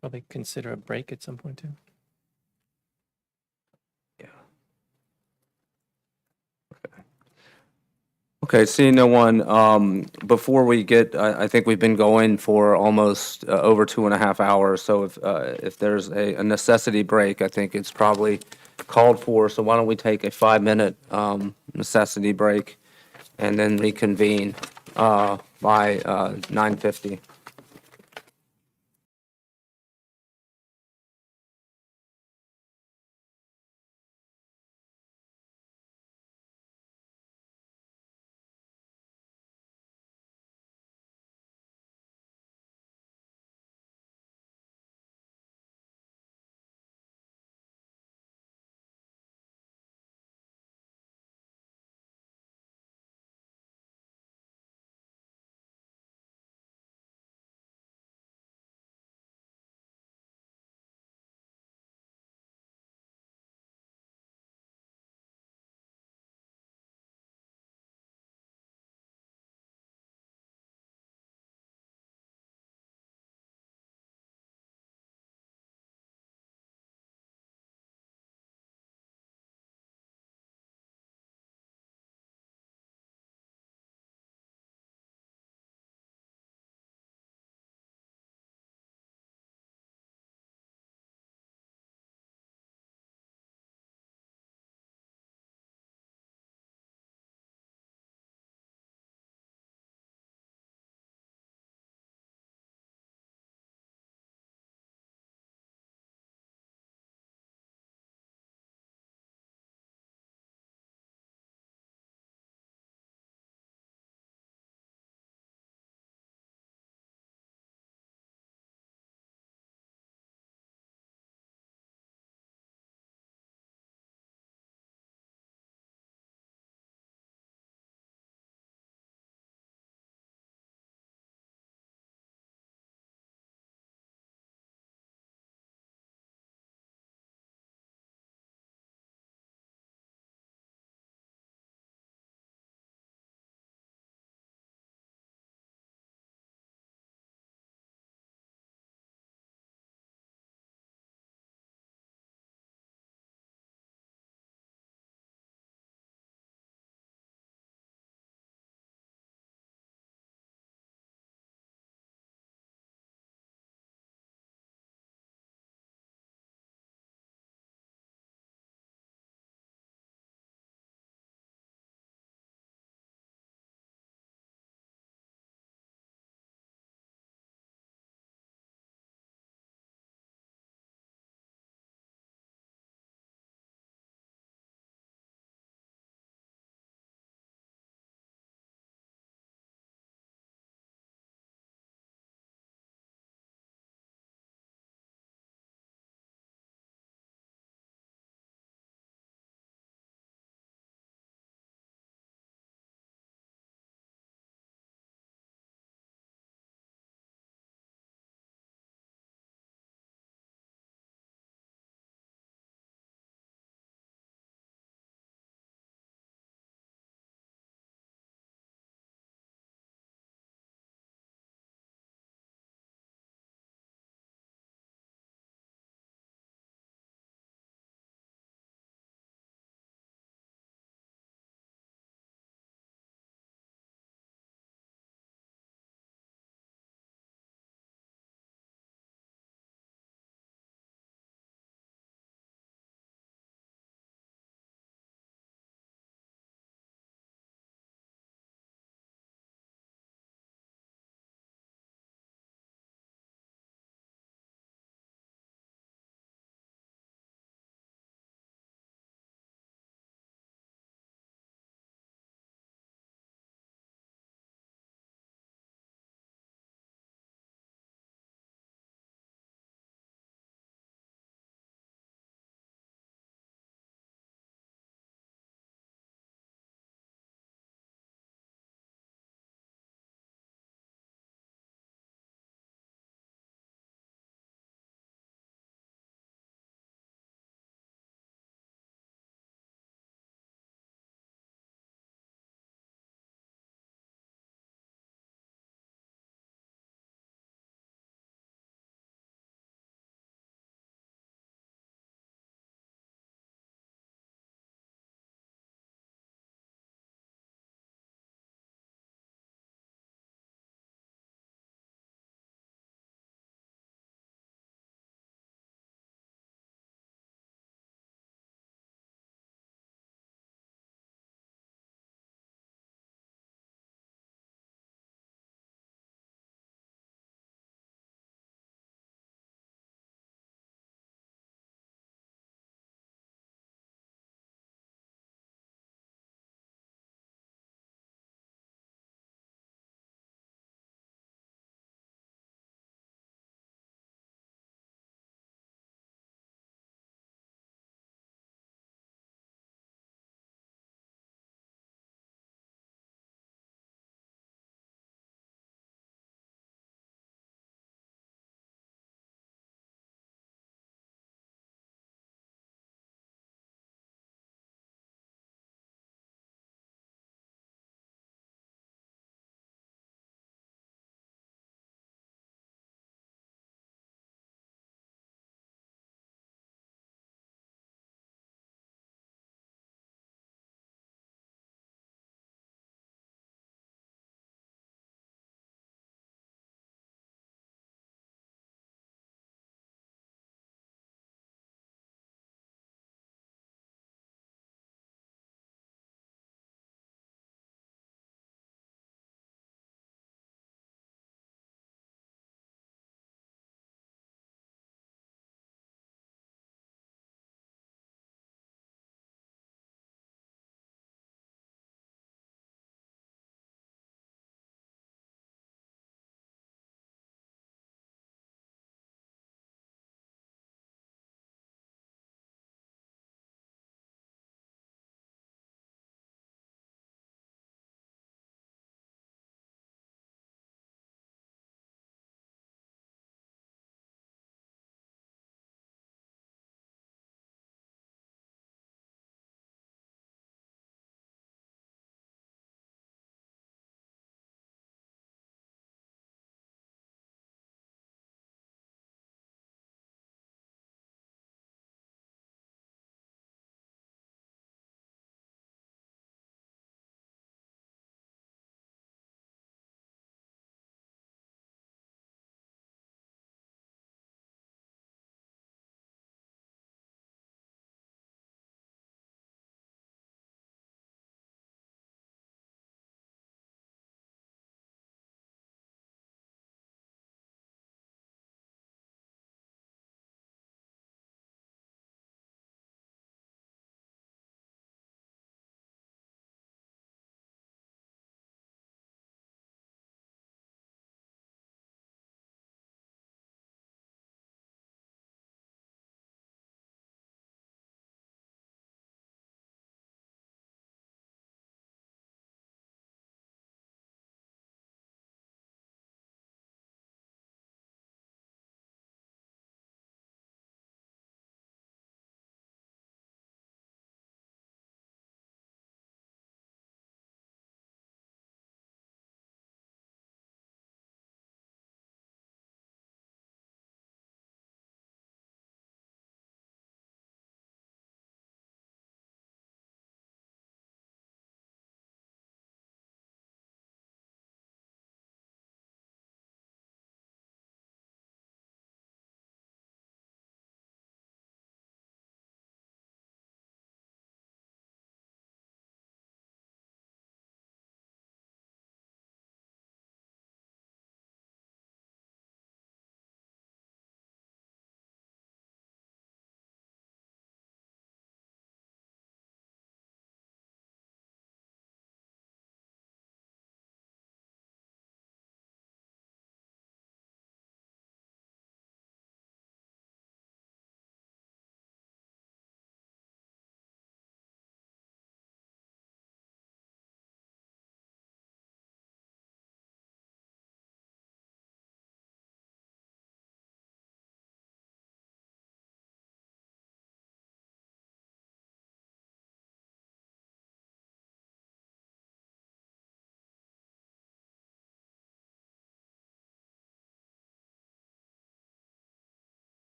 Probably consider a break at some point too. Okay, seeing no one, before we get, I think we've been going for almost over 2.5 hours, so if there's a necessity break, I think it's probably called for, so why don't we take a 5-minute necessity break and then reconvene by 9:50.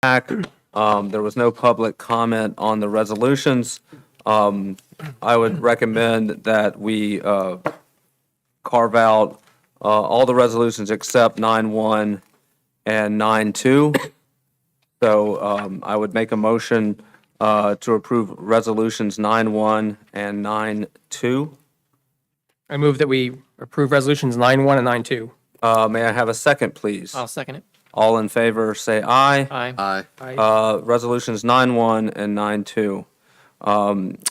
There was no public comment on the resolutions. I would recommend that we carve out all the resolutions except 9-1 and 9-2. So I would make a motion to approve resolutions 9-1 and 9-2. I move that we approve resolutions 9-1 and 9-2. May I have a second, please? I'll second it. All in favor, say aye. Aye. Aye. Resolutions 9-1 and 9-2.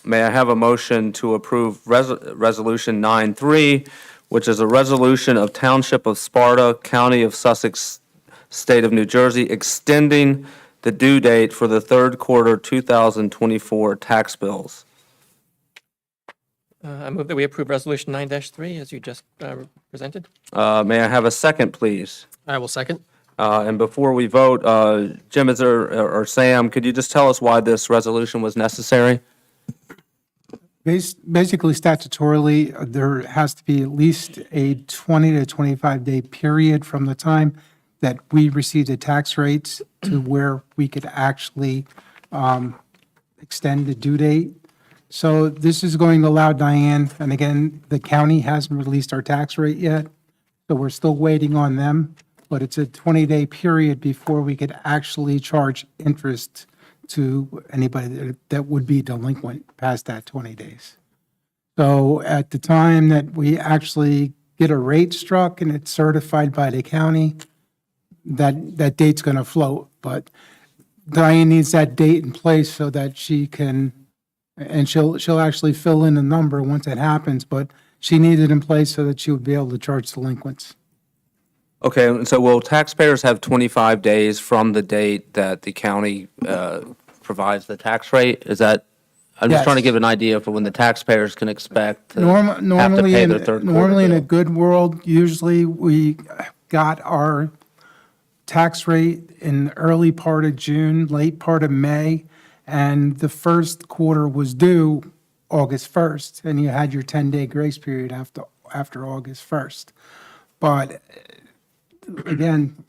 May I have a motion to approve Resolution 9-3, which is a resolution of Township of Sparta, County of Sussex, State of New Jersey, extending the due date for the third quarter 2024 tax bills. I move that we approve Resolution 9-3 as you just presented. May I have a second, please? I will second. And before we vote, Jim, or Sam, could you just tell us why this resolution was necessary? Basically statutorily, there has to be at least a 20 to 25-day period from the time that we receive the tax rates to where we could actually extend the due date. So this is going to allow Diane, and again, the county hasn't released our tax rate yet, so we're still waiting on them, but it's a 20-day period before we could actually charge interest to anybody that would be delinquent past that 20 days. So at the time that we actually get a rate struck and it's certified by the county, that date's going to float. But Diane needs that date in place so that she can, and she'll actually fill in a number once it happens, but she needs it in place so that she would be able to charge delinquents. Okay, and so will taxpayers have 25 days from the date that the county provides the tax rate? Is that, I'm just Yes. trying to give an idea for when the taxpayers can expect to have to Normally, pay their third quarter normally in a bill. good world, usually we got our tax rate in the early part of June, late part of May, and the first quarter was due August 1st, and you had your 10-day grace period after August 1st. But again,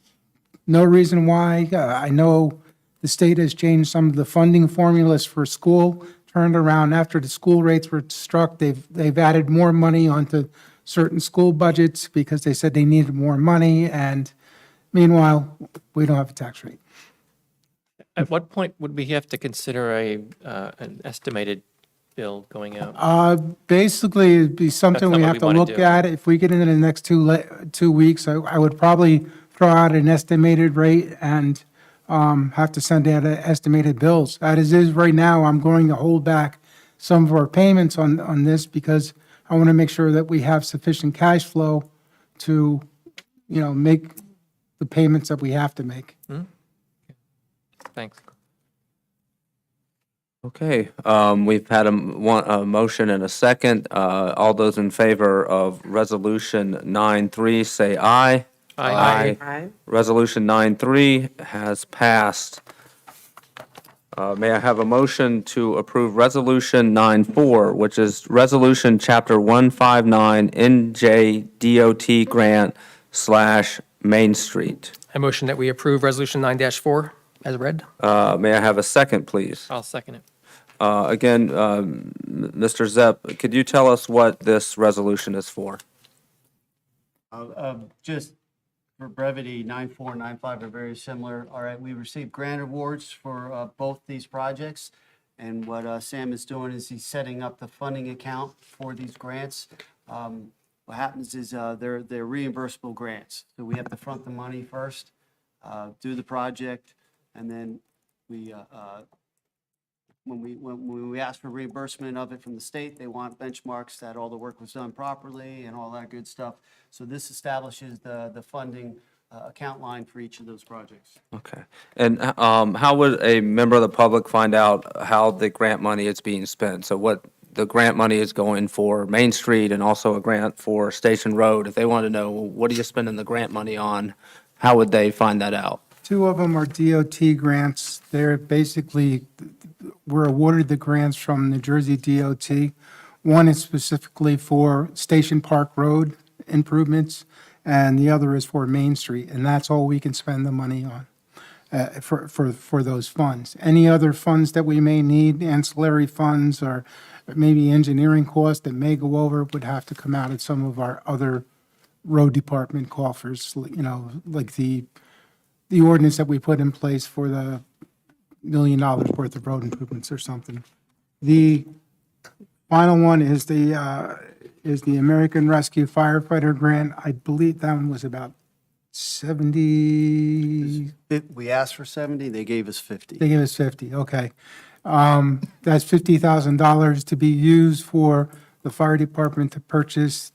no reason why. I know the state has changed some of the funding formulas for school, turned around after the school rates were struck. They've added more money onto certain school budgets because they said they needed more money, and meanwhile, we don't have a tax rate. At what point would we have to consider an estimated bill going out? Basically, it'd be something That's not we what have we to wanna look do. at. If we get into the next 2 weeks, I would probably throw out an estimated rate and have to send out estimated bills. As is right now, I'm going to hold back some of our payments on this because I want to make sure that we have sufficient cash flow to, make the payments that we have to make. Thanks. Okay, we've had a motion and a second. All those in favor of Resolution 9-3, say aye. Aye. Resolution 9-3 has passed. May I have a motion to approve Resolution 9-4, which is Resolution Chapter 159 NJDOT Grant / Main Street. I motion that we approve resolution 9-4 as read. May I have a second, please? I'll second it. Again, Mr. Zepp, could you tell us what this resolution is for? Just for brevity, 9-4 and 9-5 are very similar. All right, we received grant awards for both these projects. And what Sam is doing is he's setting up the funding account for these grants. What happens is they're reimbursable grants. So we have to front the money first, do the project, and then we when we ask for reimbursement of it from the state, they want benchmarks that all the work was done properly and all that good stuff. So this establishes the funding account line for each of those projects. Okay. And how would a member of the public find out how the grant money is being spent? So what the grant money is going for Main Street and also a grant for Station Road? If they want to know, well, what are you spending the grant money on? How would they find that out? 2 of them are DOT grants. They're basically, we're awarded the grants from New Jersey DOT. One is specifically for Station Park Road improvements, and the other is for Main Street, and that's all we can spend the money on. for those funds. Any other funds that we may need, ancillary funds or maybe engineering costs that may go over, would have to come out of some of our other road department coffers, like the ordinance that we put in place for the $1 million worth of road improvements or something. The final one is the American Rescue Firefighter Grant. I believe that one was about 70. We asked for 70, they gave us 50. They gave us 50, okay. That's $50,000 to be used for the fire department to purchase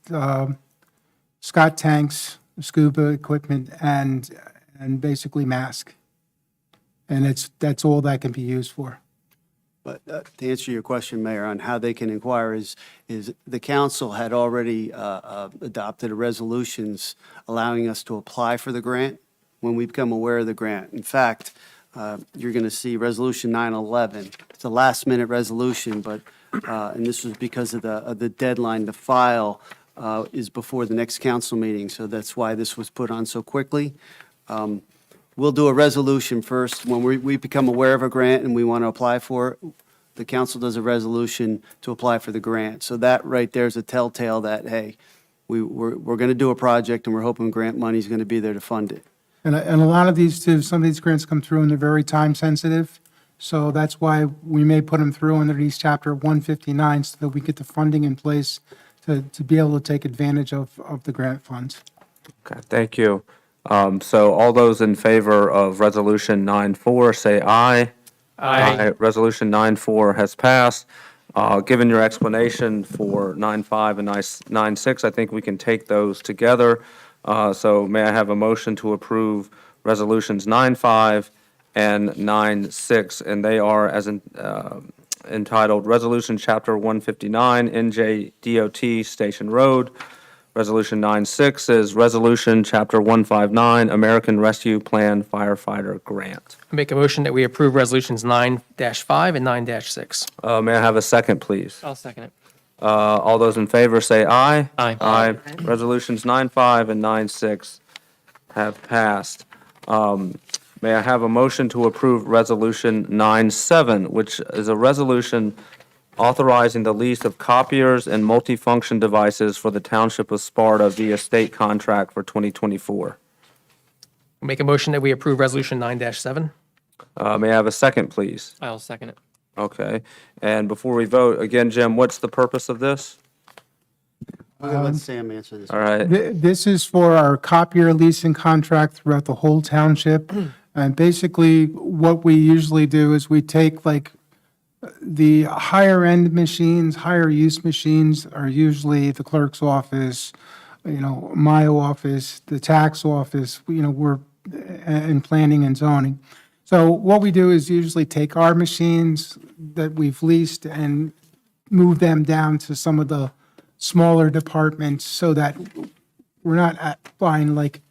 Scott tanks, scuba equipment, and basically mask. And that's all that can be used for. But to answer your question, Mayor, on how they can inquire is the council had already adopted resolutions allowing us to apply for the grant when we become aware of the grant. In fact, you're going to see Resolution 911. It's a last-minute resolution, but, and this was because of the deadline to file is before the next council meeting, so that's why this was put on so quickly. We'll do a resolution first. When we become aware of a grant and we want to apply for it, the council does a resolution to apply for the grant. So that right there is a telltale that, hey, we're going to do a project and we're hoping grant money is going to be there to fund it. And a lot of these too, some of these grants come through and they're very time sensitive. So that's why we may put them through under these Chapter 159 so that we get the funding in place to be able to take advantage of the grant funds. Okay, thank you. So all those in favor of Resolution 9-4, say aye. Aye. Resolution 9-4 has passed. Given your explanation for 9-5 and 9-6, I think we can take those together. So may I have a motion to approve Resolutions 9-5 and 9-6? And they are as entitled Resolution Chapter 159, NJDOT Station Road. Resolution 9-6 is Resolution Chapter 159, American Rescue Plan Firefighter Grant. I make a motion that we approve resolutions 9-5 and 9-6. May I have a second, please? I'll second it. All those in favor say aye. Aye. Aye. Resolutions 9-5 and 9-6 have passed. May I have a motion to approve Resolution 9-7, which is a resolution authorizing the lease of copiers and multifunction devices for the Township of Sparta via state contract for 2024. Make a motion that we approve resolution 9-7. May I have a second, please? I'll second it. Okay. And before we vote, again, Jim, what's the purpose of this? I'm going to let Sam answer this. All right. This is for our copier leasing contract throughout the whole township. And basically, what we usually do is we take like the higher end machines, higher use machines are usually the clerk's office, my office, the tax office, we're in planning and zoning. So what we do is usually take our machines that we've leased and move them down to some of the smaller departments so that we're not buying like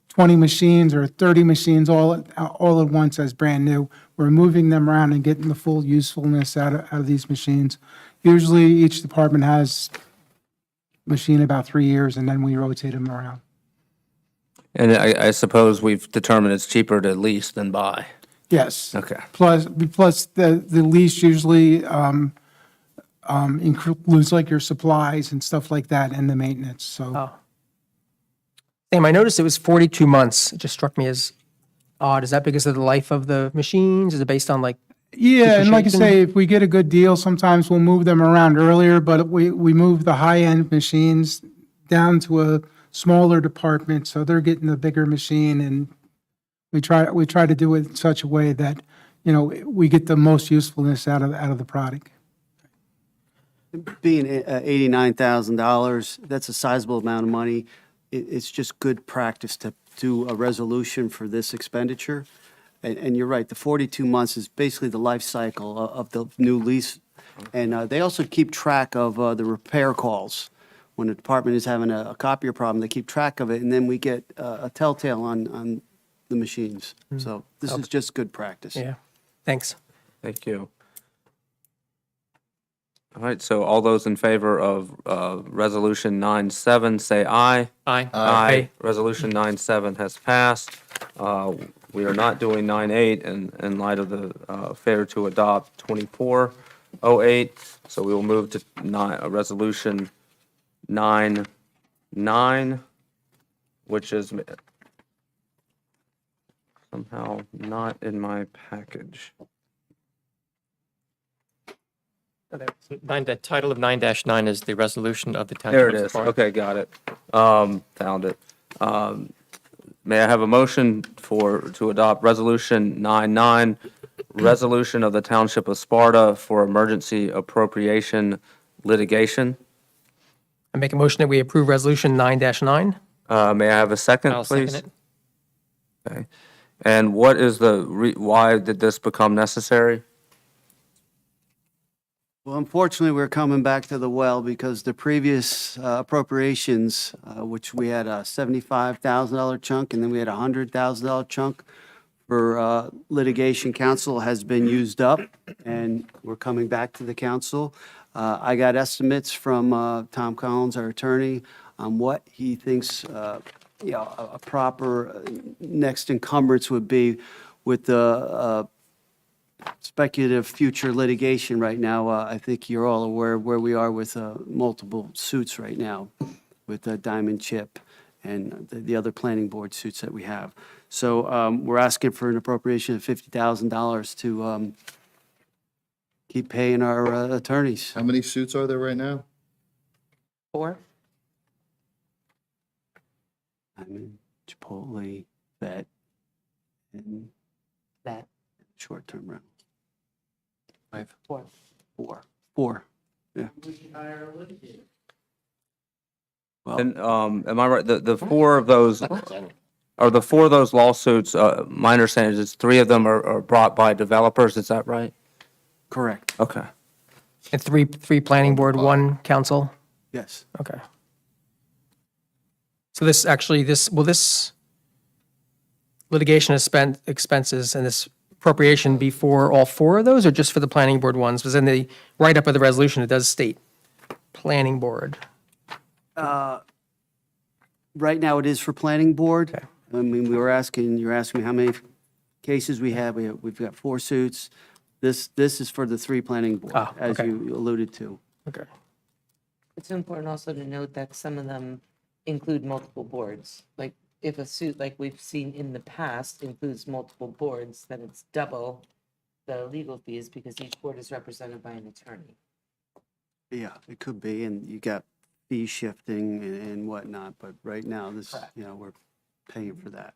20 machines or 30 machines all at once as brand new. We're moving them around and getting the full usefulness out of these machines. Usually each department has a machine about 3 years and then we rotate them around. And I suppose we've determined it's cheaper to lease than buy. Yes. Okay. Plus the lease usually includes like your supplies and stuff like that and the maintenance, so. Oh. Sam, I noticed it was 42 months. It just struck me as odd. Is that because of the life of the machines? Is it based on like? Yeah, and like I depreciation? say, if we get a good deal, sometimes we'll move them around earlier, but we move the high-end machines down to a smaller department, so they're getting a bigger machine, and we try to do it in such a way that, we get the most usefulness out of the product. Being $89,000, that's a sizable amount of money. It's just good practice to do a resolution for this expenditure. And you're right, the 42 months is basically the life cycle of the new lease. And they also keep track of the repair calls. When a department is having a copier problem, they keep track of it, and then we get a telltale on the machines. So this is just good practice. Yeah, thanks. Thank you. All right, so all those in favor of Resolution 9-7, say aye. Aye. Aye. Resolution 9-7 has passed. We are not doing 9.8 in light of the failure to adopt 2408. So we will move to Resolution 9.9, which is somehow not in my package. The title of 9-9 is the resolution of the There Township it of is. Sparta. Okay, got it. Found it. May I have a motion to adopt Resolution 9.9, resolution of the Township of Sparta for emergency appropriation litigation? I make a motion that we approve Resolution 9-9. May I have a second, I'll please? second it. Okay. And what is why did this become necessary? Well, unfortunately, we're coming back to the well because the previous appropriations, which we had a $75,000 chunk and then we had a $100,000 chunk for litigation counsel, has been used up, and we're coming back to the council. I got estimates from Tom Collins, our attorney, on what he thinks a proper next encumbrance would be with the speculative future litigation right now. I think you're all aware of where we are with multiple suits right now with Diamond Chip and the other planning board suits that we have. So we're asking for an appropriation of $50,000 to keep paying our attorneys. How many suits are there right now? 4? Diamond, Chipotle, Vet, and That. short-term rental. 4. Four, yeah. Well, And am I right, the four of those, are the four of those lawsuits, my understanding is 3 of them are brought by developers, is that right? correct, Okay. And three planning board, 1 council? yes. Okay. So this litigation expenses and this appropriation be for all 4 of those, or just for the planning board ones? Because in the write-up of the resolution, it does state planning board. Right now, it is for planning board. Okay. I mean, you're asking me how many cases we have. We've got 4 suits. This is for the 3 planning board, Ah, as okay. you alluded to. Okay. It's important also to note that some of them include multiple boards. Like, if a suit, like we've seen in the past, includes multiple boards, then it's double the legal fees because each board is represented by an attorney. Yeah, it could be, and you got fee shifting and whatnot, but right now, we're paying for that.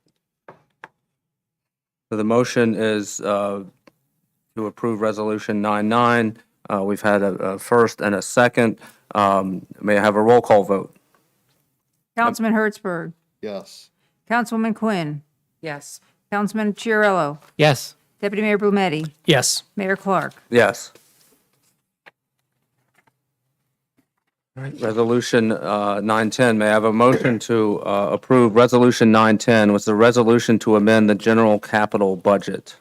So the motion is to approve Resolution 9.9. We've had a first and a second. May I have a roll call vote? Councilman Hertzberg, Yes. Councilwoman Quinn, Yes. Councilman Chiarello, Yes. Deputy Mayor Blumetti, Yes. Mayor Clark. Yes. Resolution 910, may I have a motion to approve Resolution 910, was the resolution to amend the general capital budget.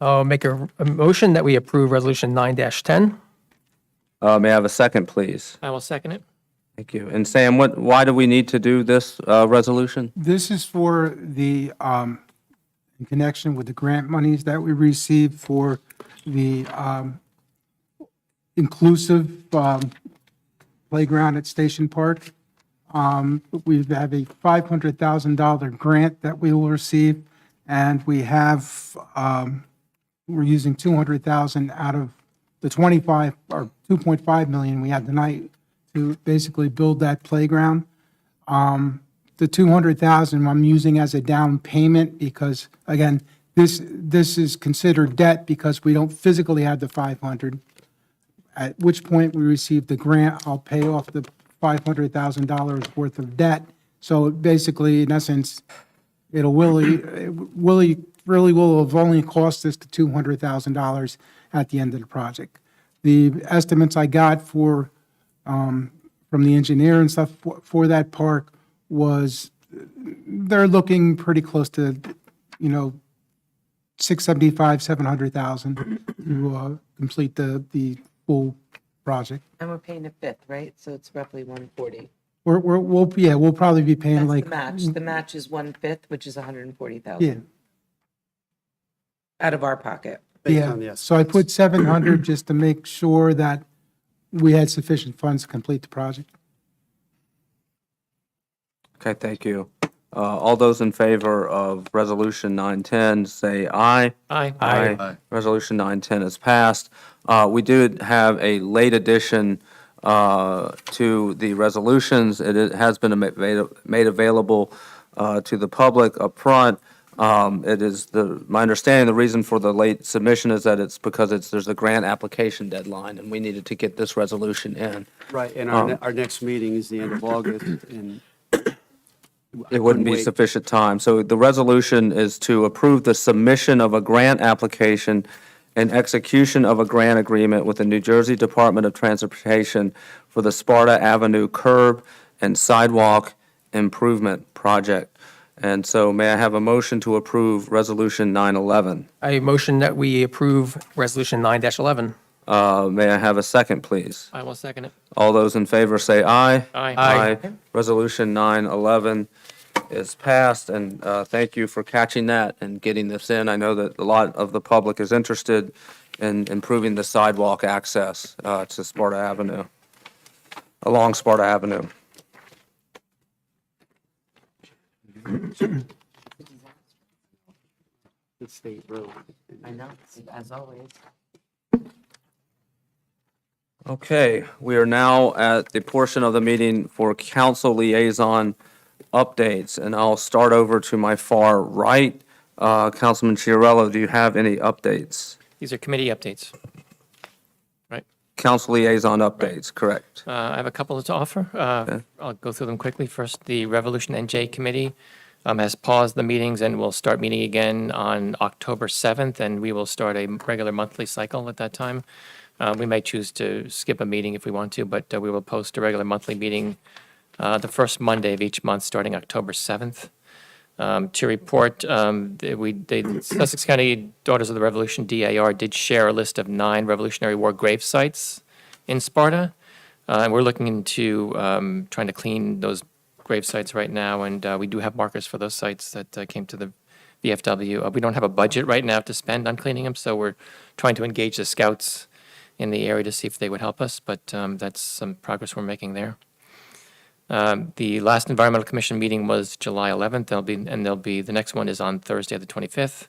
I'll make a motion that we approve Resolution 9-10. May I have a second, please? I will second it. Thank you. And Sam, why do we need to do this resolution? This is for the, in connection with the grant monies that we received for the inclusive playground at Station Park. We have a $500,000 grant that we will receive, and we have, we're using $200,000 out of the 25, or 2.5 million we had tonight to basically build that playground. The $200,000 I'm using as a down payment because, again, this is considered debt because we don't physically have the 500. At which point we receive the grant, I'll pay off the $500,000 worth of debt. So basically, in essence, it'll really will have only cost us the $200,000 at the end of the project. The estimates I got from the engineer and stuff for that park was, they're looking pretty close to, $675,000, $700,000 to complete the full project. And we're paying a fifth, right? So it's roughly 140. We'll probably be paying That's like. the match. The match is 1/5, which is 140,000. Yeah, Out of our pocket. Based on the Yeah, so I put 700 just to make sure that we had sufficient funds to complete the project. Okay, thank you. All those in favor of Resolution 910, say aye. Aye. Aye. Resolution 910 is passed. We did have a late addition to the resolutions. It has been made available to the public up front. It is my understanding, the reason for the late submission is that it's because there's a grant application deadline, and we needed to get this resolution in. Right, and our next meeting is the end of August, and It wouldn't be sufficient time. So the resolution is to approve the submission of a grant application and execution of a grant agreement with the New Jersey Department of Transportation for the Sparta Avenue Curb and Sidewalk Improvement Project. And so may I have a motion to approve Resolution 911? I motion that we approve Resolution 9-11. May I have a second, please? I will second it. All those in favor say aye. Aye. Resolution 911 is passed, and thank you for catching that and getting this in. I know that a lot of the public is interested in improving the sidewalk access to Sparta Avenue, along Sparta Avenue. the state road. I know, as always. Okay, we are now at the portion of the meeting for council liaison updates, and I'll start over to my far right. Councilman Chiarello, do you have any updates? These are committee updates. Council liaison updates, correct. I have a couple to offer. I'll go through them quickly. First, the Revolution NJ Committee has paused the meetings and will start meeting again on October 7th, and we will start a regular monthly cycle at that time. We may choose to skip a meeting if we want to, but we will post a regular monthly meeting the first Monday of each month, starting October 7th. To report, the Sussex County Daughters of the Revolution, DAR, did share a list of 9 Revolutionary War grave sites in Sparta. And we're looking into trying to clean those grave sites right now, and we do have markers for those sites that came to the VFW. We don't have a budget right now to spend on cleaning them, so we're trying to engage the scouts in the area to see if they would help us, but that's some progress we're making there. The last Environmental Commission meeting was July 11th. The next one is on Thursday, the 25th.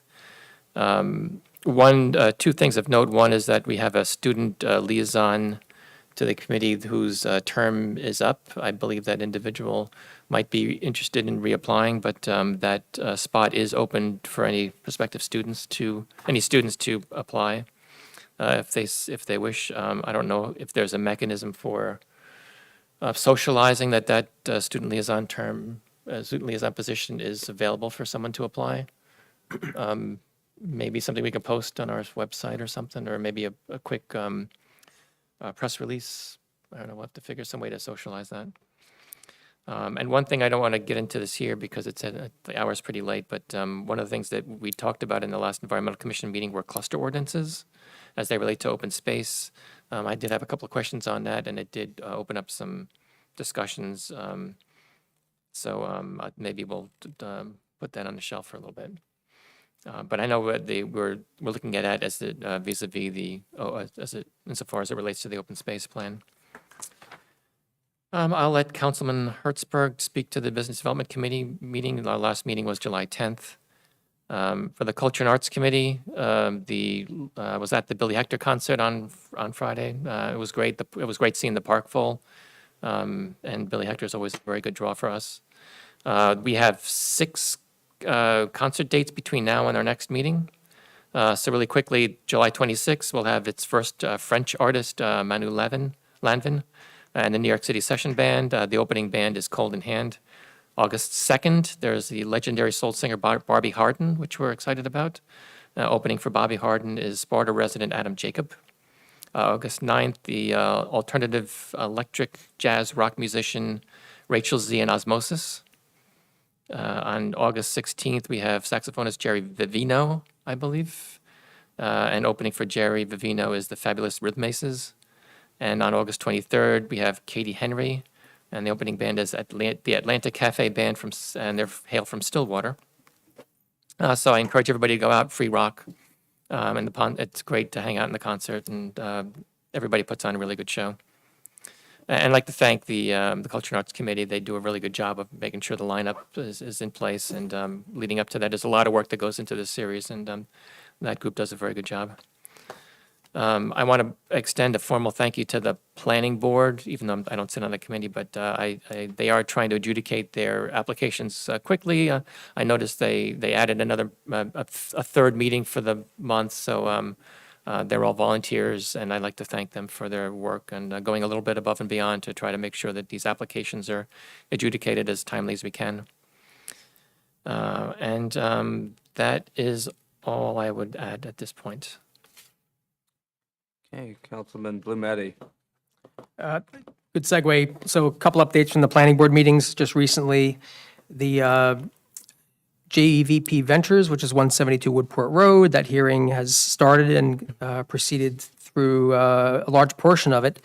Two things of note. One is that we have a student liaison to the committee whose term is up. I believe that individual might be interested in reapplying, but that spot is open for any prospective students to apply if they wish. I don't know if there's a mechanism for socializing that student liaison position is available for someone to apply. Maybe something we can post on our website or something, or maybe a quick press release. I don't know, we'll have to figure some way to socialize that. And one thing, I don't want to get into this here because the hour's pretty late, but one of the things that we talked about in the last Environmental Commission meeting were cluster ordinances as they relate to open space. I did have a couple of questions on that, and it did open up some discussions. So maybe we'll put that on the shelf for a little bit. But I know we're looking at it as vis-a-vis insofar as it relates to the open space plan. I'll let Councilman Hertzberg speak to the Business Development Committee meeting. Our last meeting was July 10th. For the Culture and Arts Committee, was at the Billy Hector concert on Friday. It was great. It was great seeing the park full, and Billy Hector is always a very good draw for us. We have 6 concert dates between now and our next meeting. So really quickly, July 26th, we'll have its first French artist, Manu Lanvin, and the New York City Session Band. The opening band is Cold in Hand. August 2nd, there's the legendary soul singer Bobby Harden, which we're excited about. Opening for Bobby Harden is Sparta resident Adam Jacob. August 9th, the alternative electric jazz rock musician Rachel Z and Osmosis. On August 16th, we have saxophonist Jerry Vivino, I believe. And opening for Jerry Vivino is the Fabulous Rhythm Aces. And on August 23rd, we have Katie Henry, and the opening band is the Atlanta Cafe Band, and they're hail from Stillwater. So I encourage everybody to go out, free rock, And it's great to hang out in the concert, and everybody puts on a really good show. And I'd like to thank the Culture and Arts Committee. They do a really good job of making sure the lineup is in place, and leading up to that, there's a lot of work that goes into this series, and that group does a very good job. I want to extend a formal thank you to the planning board, even though I don't sit on the committee, but they are trying to adjudicate their applications quickly. I noticed they added another, a third meeting for the month, so they're all volunteers, and I'd like to thank them for their work and going a little bit above and beyond to try to make sure that these applications are adjudicated as timely as we can. That is all I would add at this point. Okay, Councilman Blumetti. Good segue. So a couple updates from the planning board meetings just recently. The JEVP Ventures, which is 172 Woodport Road, that hearing has started and proceeded through a large portion of it.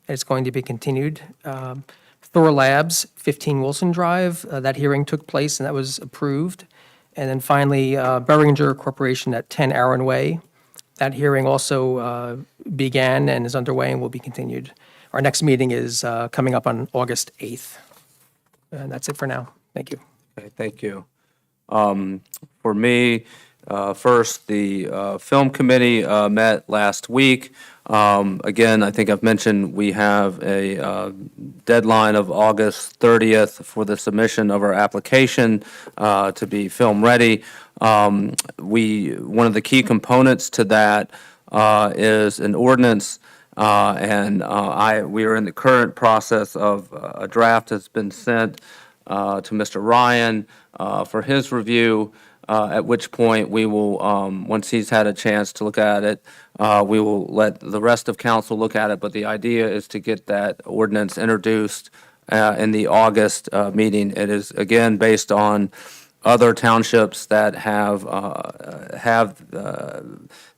It's going to be continued. Thor Labs, 15 Wilson Drive, that hearing took place and that was approved. And then finally, Beringer Corporation at 10 Aaron Way. That hearing also began and is underway and will be continued. Our next meeting is coming up on August 8th. And that's it for now. Thank you. Okay, thank you. For me, first, the Film Committee met last week. Again, I think I've mentioned we have a deadline of August 30th for the submission of our application to be film ready. One of the key components to that is an ordinance, and we are in the current process of a draft has been sent to Mr. Ryan for his review, at which point we will, once he's had a chance to look at it, we will let the rest of council look at it, but the idea is to get that ordinance introduced in the August meeting. It is, again, based on other townships that have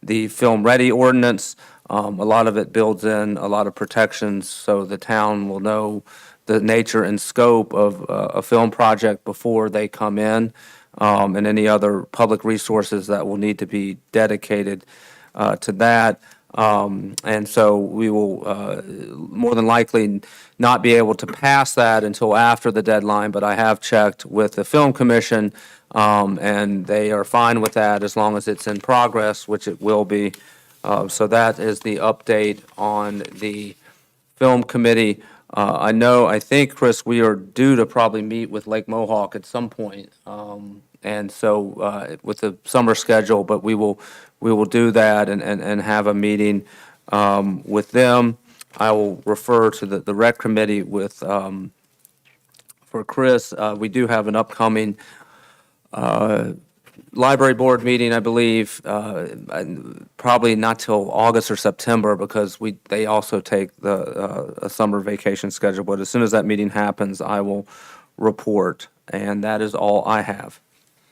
the film-ready ordinance. A lot of it builds in a lot of protections, so the town will know the nature and scope of a film project before they come in, and any other public resources that will need to be dedicated to that. And so we will more than likely not be able to pass that until after the deadline, but I have checked with the Film Commission, and they are fine with that as long as it's in progress, which it will be. So that is the update on the Film Committee. I think, Chris, we are due to probably meet with Lake Mohawk at some point. And so with the summer schedule, but we will do that and have a meeting with them. I will refer to the rec committee with, for Chris, we do have an upcoming library board meeting, I believe, probably not till August or September because they also take a summer vacation schedule. But as soon as that meeting happens, I will report, and that is all I have.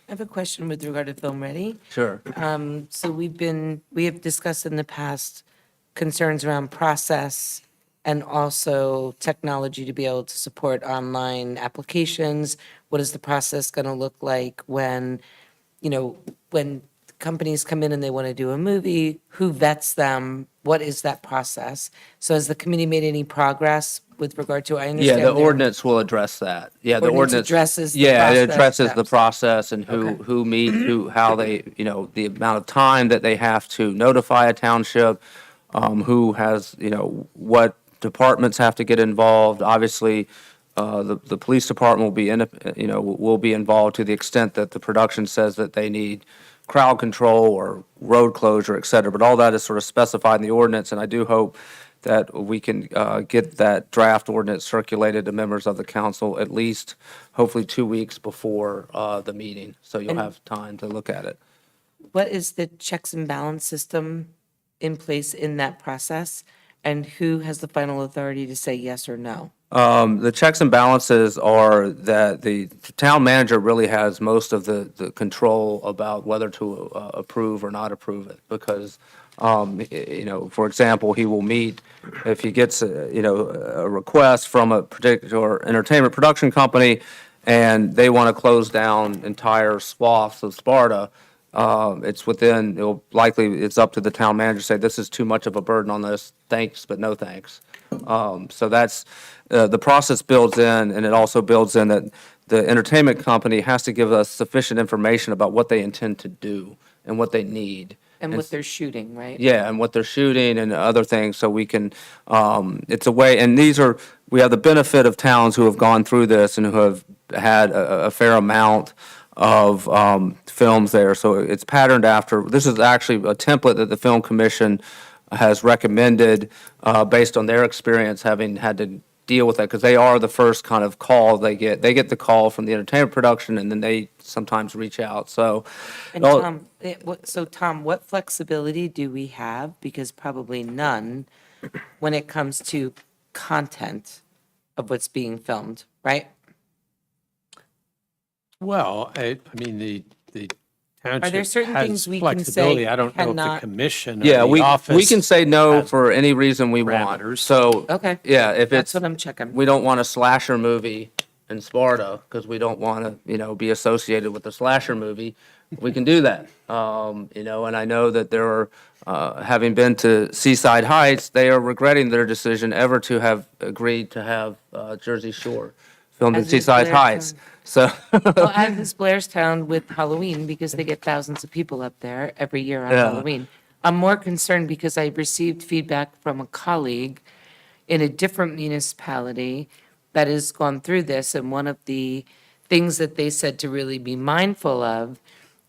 I have a question with regard to Film Ready. Sure. So we have discussed in the past concerns around process and also technology to be able to support online applications. What is the process going to look like when companies come in and they want to do a movie? Who vets them? What is that process? So has the committee made any progress with regard to, I understand. Yeah, the ordinance will address that. Yeah, the ordinance addresses the Yeah, it process addresses the steps. process and who meets, how they, the amount of time that they have to notify a township, who has, what departments have to get involved. Obviously, the police department will be involved to the extent that the production says that they need crowd control or road closure, et cetera. But all that is sort of specified in the ordinance, and I do hope that we can get that draft ordinance circulated to members of the council at least, hopefully 2 weeks before the meeting, so you'll have time to look at it. What is the checks and balance system in place in that process? And who has the final authority to say yes or no? The checks and balances are that the town manager really has most of the control about whether to approve or not approve it, because, for example, he will meet, if he gets, a request from a particular entertainment production company, and they want to close down entire swaths of Sparta, it's within, it's up to the town manager to say, this is too much of a burden on this, thanks, but no thanks. So that's, the process builds in, and it also builds in that the entertainment company has to give us sufficient information about what they intend to do and what they need. And what they're shooting, right? Yeah, and what they're shooting and other things, so we can, it's a way, and we have the benefit of towns who have gone through this and who have had a fair amount of films there, so it's patterned after, this is actually a template that the Film Commission has recommended based on their experience having had to deal with that, because they are the first kind of call they get. They get the call from the entertainment production, and then they sometimes reach out, so. And Tom, what flexibility do we have? Because probably none when it comes to content of what's being filmed, right? Well, I mean, the there township certain has things we can say flexibility. I don't know if the cannot- commission or Yeah, the we office. can say no has for any reason we want. parameters. So, Okay. yeah, if That's it's, what I'm checking. we don't want a slasher movie in Sparta because we don't want to, be associated with the slasher movie, we can do that. And I know that there are, having been to Seaside Heights, they are regretting their decision ever to have agreed to have Jersey Shore filmed in As is Seaside Blairstown. Heights. So, Well, as is Blairstown with Halloween, because they get thousands of people up there every year on Yeah. Halloween. I'm more concerned because I received feedback from a colleague in a different municipality that has gone through this, and one of the things that they said to really be mindful of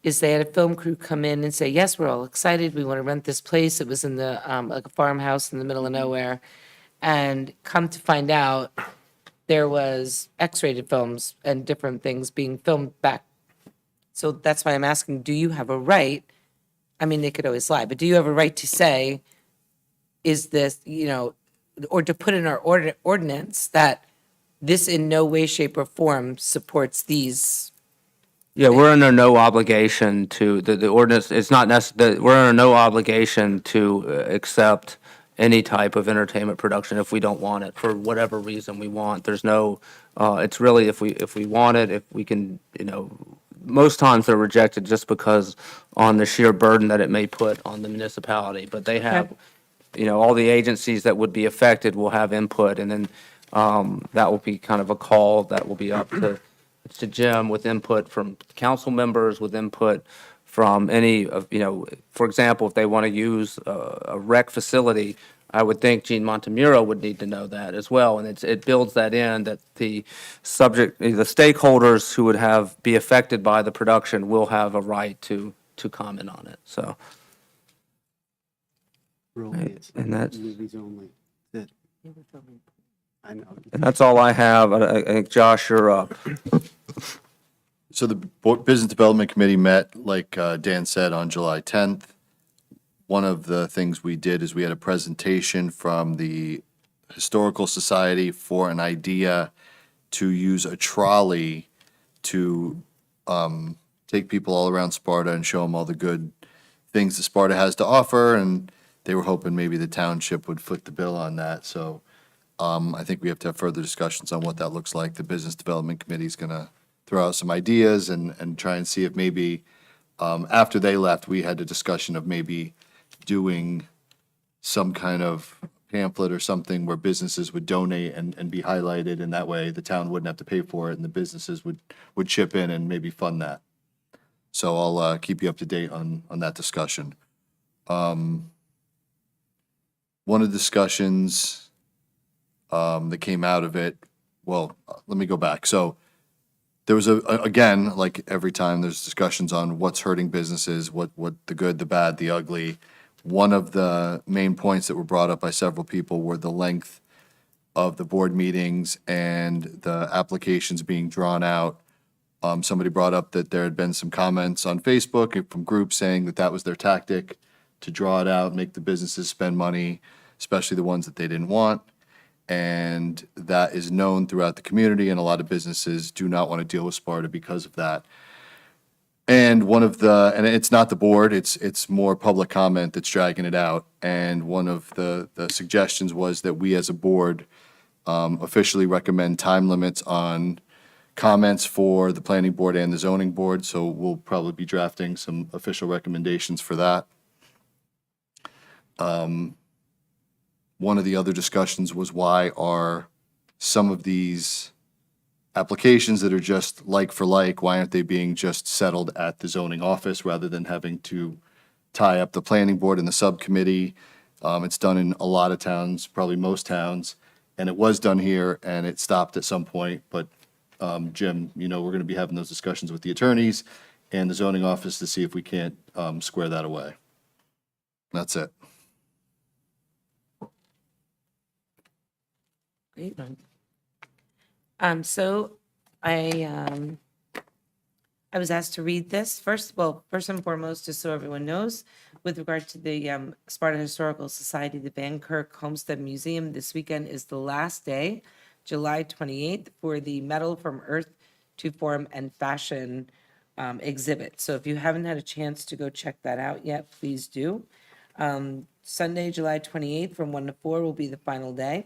is they had a film crew come in and say, yes, we're all excited, we want to rent this place. It was in the, like a farmhouse in the middle of nowhere. And come to find out, there was X-rated films and different things being filmed back. So that's why I'm asking, do you have a right? I mean, they could always lie, but do you have a right to say, is this, or to put in our ordinance that this in no way, shape, or form supports these? yeah, we're under no obligation to, the ordinance, it's not necessary, we're under no obligation to accept any type of entertainment production if we don't want it, for whatever reason we want. There's no, it's really if we want it, if we can, most times they're rejected just because on the sheer burden that it may put on the municipality. But they have, all the agencies that would be affected will have input, and then that will be kind of a call that will be up to Jim with input from council members, with input from any of, for example, if they want to use a rec facility, I would think Gene Montemuro would need to know that as well. And it builds that in, that the stakeholders who would be affected by the production will have a right to comment on it, so. And that's, Movies only. That- I know. and that's all I have. I think, Josh, you're up. So the Business Development Committee met, like Dan said, on July 10th. One of the things we did is we had a presentation from the Historical Society for an idea to use a trolley to take people all around Sparta and show them all the good things that Sparta has to offer. And they were hoping maybe the township would foot the bill on that. So I think we have to have further discussions on what that looks like. The Business Development Committee is going to throw out some ideas and try and see if maybe, after they left, we had a discussion of maybe doing some kind of pamphlet or something where businesses would donate and be highlighted, and that way the town wouldn't have to pay for it, and the businesses would chip in and maybe fund that. So I'll keep you up to date on that discussion. One of the discussions that came out of it, well, let me go back. So there was again, like every time, there's discussions on what's hurting businesses, what the good, the bad, the ugly. One of the main points that were brought up by several people were the length of the board meetings and the applications being drawn out. Somebody brought up that there had been some comments on Facebook from groups saying that that was their tactic, to draw it out, make the businesses spend money, especially the ones that they didn't want. And that is known throughout the community, and a lot of businesses do not want to deal with Sparta because of that. And and it's not the board, it's more public comment that's dragging it out. And one of the suggestions was that we as a board officially recommend time limits on comments for the planning board and the zoning board, so we'll probably be drafting some official recommendations for that. One of the other discussions was why are some of these applications that are just like for like, why aren't they being just settled at the zoning office rather than having to tie up the planning board and the subcommittee? It's done in a lot of towns, probably most towns, and it was done here and it stopped at some point. But Jim, we're going to be having those discussions with the attorneys and the zoning office to see if we can't square that away. That's it. Great. So I was asked to read this first. Well, first and foremost, just so everyone knows, with regard to the Sparta Historical Society, the Van Kirk Homestead Museum, this weekend is the last day, July 28th, for the Metal from Earth to Form and Fashion exhibit. So if you haven't had a chance to go check that out yet, please do. Sunday, July 28th from 1 to 4 will be the final day.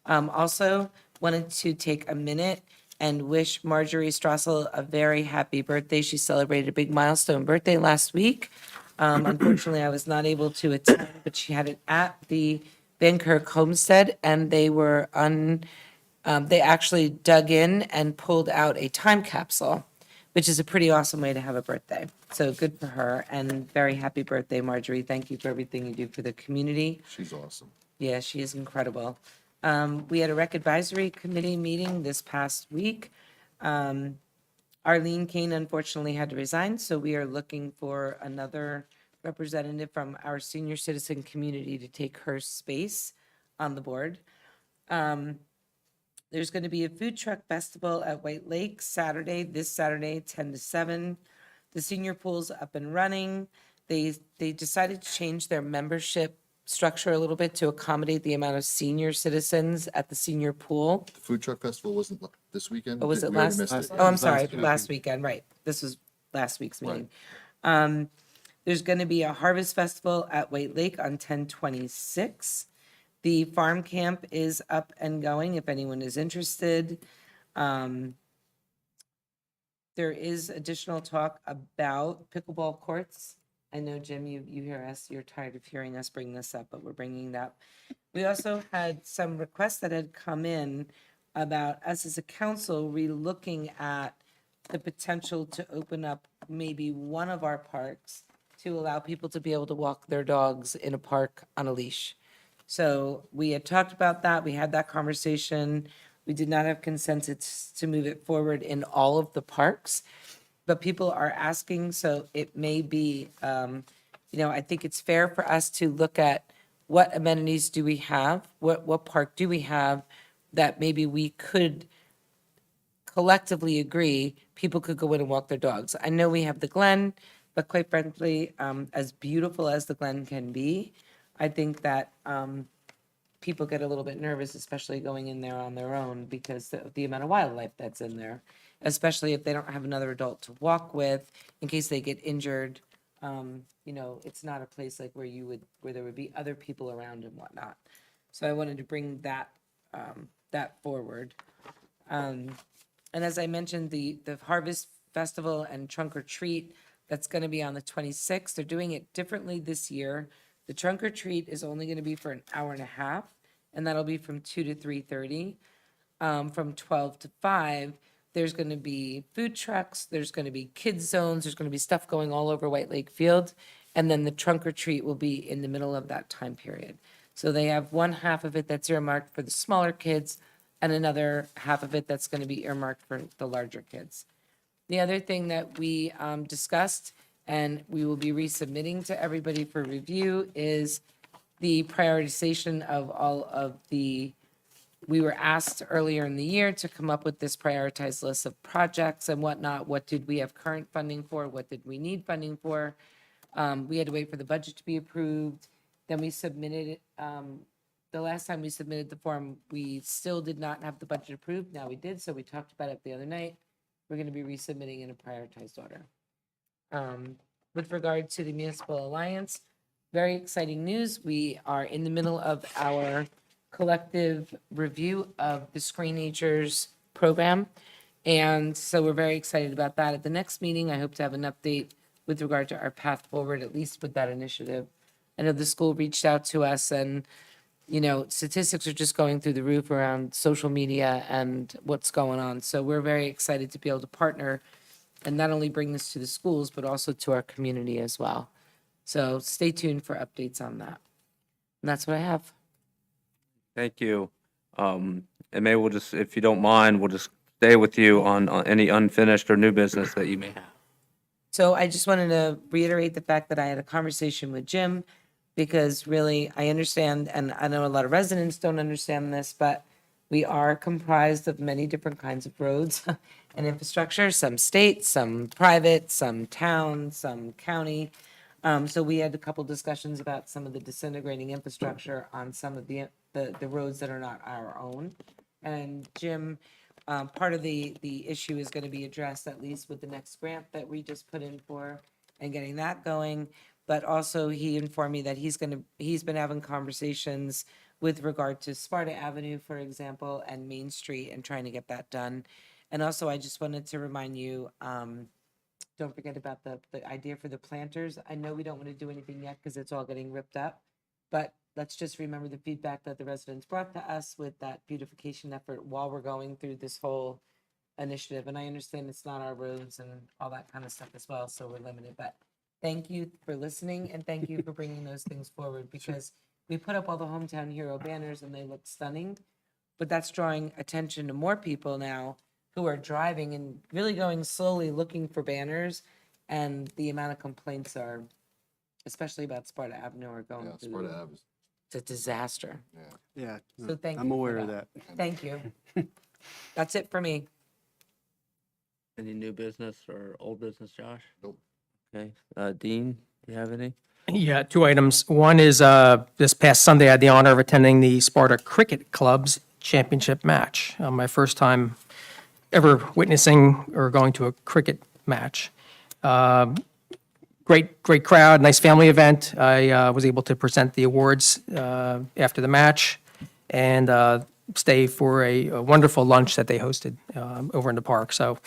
Also, wanted to take a minute and wish Marjorie Strassel a very happy birthday. She celebrated a big milestone birthday last week. Unfortunately, I was not able to attend, but she had it at the Van Kirk Homestead, and they actually dug in and pulled out a time capsule, which is a pretty awesome way to have a birthday. So good for her, and very happy birthday, Marjorie. Thank you for everything you do for the community. She's awesome. Yeah, she is incredible. We had a rec advisory committee meeting this past week. Arlene Kane unfortunately had to resign, so we are looking for another representative from our senior citizen community to take her space on the board. There's going to be a food truck festival at White Lake this Saturday, 10 to 7. The senior pool's up and running. They decided to change their membership structure a little bit to accommodate the amount of senior citizens at the senior pool. The food truck festival wasn't this weekend? Oh, was it We already last? missed it. Oh, I'm sorry, last weekend, right. This was last week's meeting. There's going to be a harvest festival at White Lake on 10/26. The farm camp is up and going if anyone is interested. There is additional talk about pickleball courts. I know, Jim, you hear us, you're tired of hearing us bring this up, but we're bringing that up. We also had some requests that had come in about us as a council relooking at the potential to open up maybe one of our parks to allow people to be able to walk their dogs in a park on a leash. So we had talked about that. We had that conversation. We did not have consensus to move it forward in all of the parks. But people are asking, so it may be, I think it's fair for us to look at what amenities do we have, what park do we have that maybe we could collectively agree people could go in and walk their dogs. I know we have the Glen, but quite frankly, as beautiful as the Glen can be, I think that people get a little bit nervous, especially going in there on their own because of the amount of wildlife that's in there, especially if they don't have another adult to walk with in case they get injured. It's not a place like where there would be other people around and whatnot. So I wanted to bring that forward. And as I mentioned, the Harvest Festival and Trunk or Treat, that's going to be on the 26th. They're doing it differently this year. The Trunk or Treat is only going to be for an hour and a half, and that'll be from 2 to 3:30. From 12 to 5, there's going to be food trucks, there's going to be kids zones, there's going to be stuff going all over White Lake Field, and then the Trunk or Treat will be in the middle of that time period. So they have one half of it that's earmarked for the smaller kids, and another half of it that's going to be earmarked for the larger kids. The other thing that we discussed, and we will be resubmitting to everybody for review, is the prioritization of all of we were asked earlier in the year to come up with this prioritized list of projects and whatnot. What did we have current funding for? What did we need funding for? We had to wait for the budget to be approved. Then we submitted it. The last time we submitted the form, we still did not have the budget approved. Now we did, so we talked about it the other night. We're going to be resubmitting in a prioritized order. With regard to the Municipal Alliance, very exciting news. We are in the middle of our collective review of the Screenagers program. And so we're very excited about that. At the next meeting, I hope to have an update with regard to our path forward, at least with that initiative. I know the school reached out to us and, you know, statistics are just going through the roof around social media and what's going on. So we're very excited to be able to partner and not only bring this to the schools, but also to our community as well. So stay tuned for updates on that. And that's what I have. Thank you. And maybe we'll just, if you don't mind, we'll just stay with you on any unfinished or new business that you may have. So I just wanted to reiterate the fact that I had a conversation with Jim, because really I understand, and I know a lot of residents don't understand this, but we are comprised of many different kinds of roads and infrastructure, some state, some private, some town, some county. So we had a couple discussions about some of the disintegrating infrastructure on some of the roads that are not our own. And Jim, part of the issue is going to be addressed, at least with the next grant that we just put in for and getting that going. But also he informed me that he's been having conversations with regard to Sparta Avenue, for example, and Main Street, and trying to get that done. And also, I just wanted to remind you, don't forget about the idea for the planters. I know we don't want to do anything yet because it's all getting ripped up, but let's just remember the feedback that the residents brought to us with that beautification effort while we're going through this whole initiative. And I understand it's not our roads and all that kind of stuff as well, so we're limited. But thank you for listening, and thank you for bringing those things forward, because we put up all the Hometown Hero banners and they look stunning, but that's drawing attention to more people now who are driving and really going slowly looking for banners, and the amount of complaints are, especially about Sparta Avenue, are going Yeah, through. Sparta Ave. It's a disaster. Yeah, So thank you. I'm for aware of that. Thank you. That's it for me. Any new business or old business, Josh? Nope. Okay. Dean, do you have any? Yeah, two items. One is this past Sunday, I had the honor of attending the Sparta Cricket Club's championship match. My first time ever witnessing or going to a cricket match. Great crowd, nice family event. I was able to present the awards after the match and stay for a wonderful lunch that they hosted over in the park. So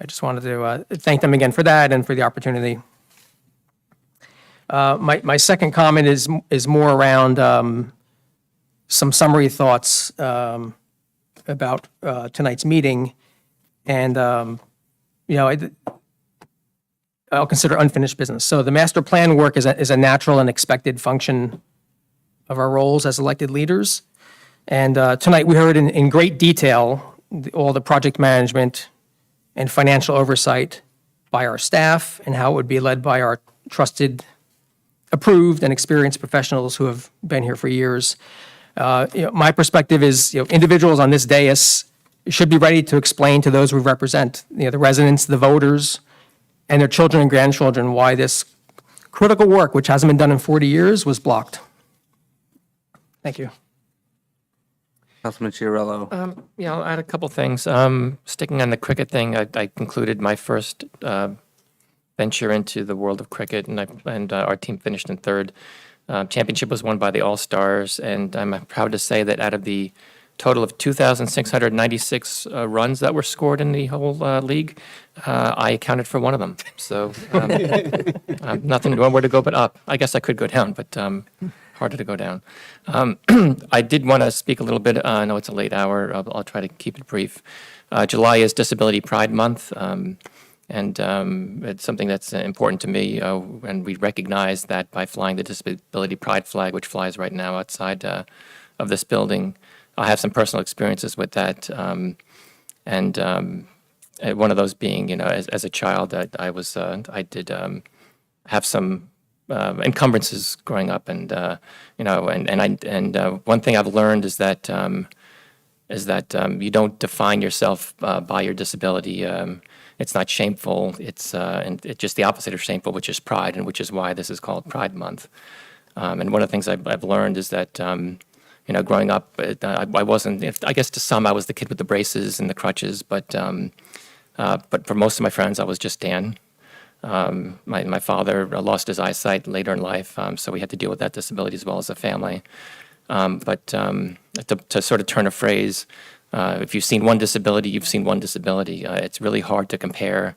I just wanted to thank them again for that and for the opportunity. My second comment is more around some summary thoughts about tonight's meeting. And, I'll consider unfinished business. So the master plan work is a natural and expected function of our roles as elected leaders. And tonight we heard in great detail all the project management and financial oversight by our staff and how it would be led by our trusted, approved, and experienced professionals who have been here for years. My perspective is, individuals on this dais should be ready to explain to those we represent, the residents, the voters, and their children and grandchildren why this critical work, which hasn't been done in 40 years, was blocked. Thank you. Councilman Chiarello. I had a couple things. Sticking on the cricket thing, I concluded my first venture into the world of cricket, and our team finished in third. Championship was won by the All-Stars, and I'm proud to say that out of the total of 2,696 runs that were scored in the whole league, I accounted for one of them. So nothing, nowhere to go but up. I guess I could go down, but harder to go down. I did want to speak a little bit. I know it's a late hour. I'll try to keep it brief. July is Disability Pride Month, and it's something that's important to me. And we recognize that by flying the Disability Pride flag, which flies right now outside of this building. I have some personal experiences with that, and one of those being, as a child, I did have some encumbrances growing up, and one thing I've learned is that you don't define yourself by your disability. It's not shameful. It's just the opposite of shameful, which is pride, and which is why this is called Pride Month. And one of the things I've learned is that. Growing up, I wasn't. I guess to some, I was the kid with the braces and the crutches, but for most of my friends, I was just Dan. My father lost his eyesight later in life, so we had to deal with that disability as well as a family. But to sort of turn a phrase, If you've seen one disability, you've seen one disability. It's really hard to compare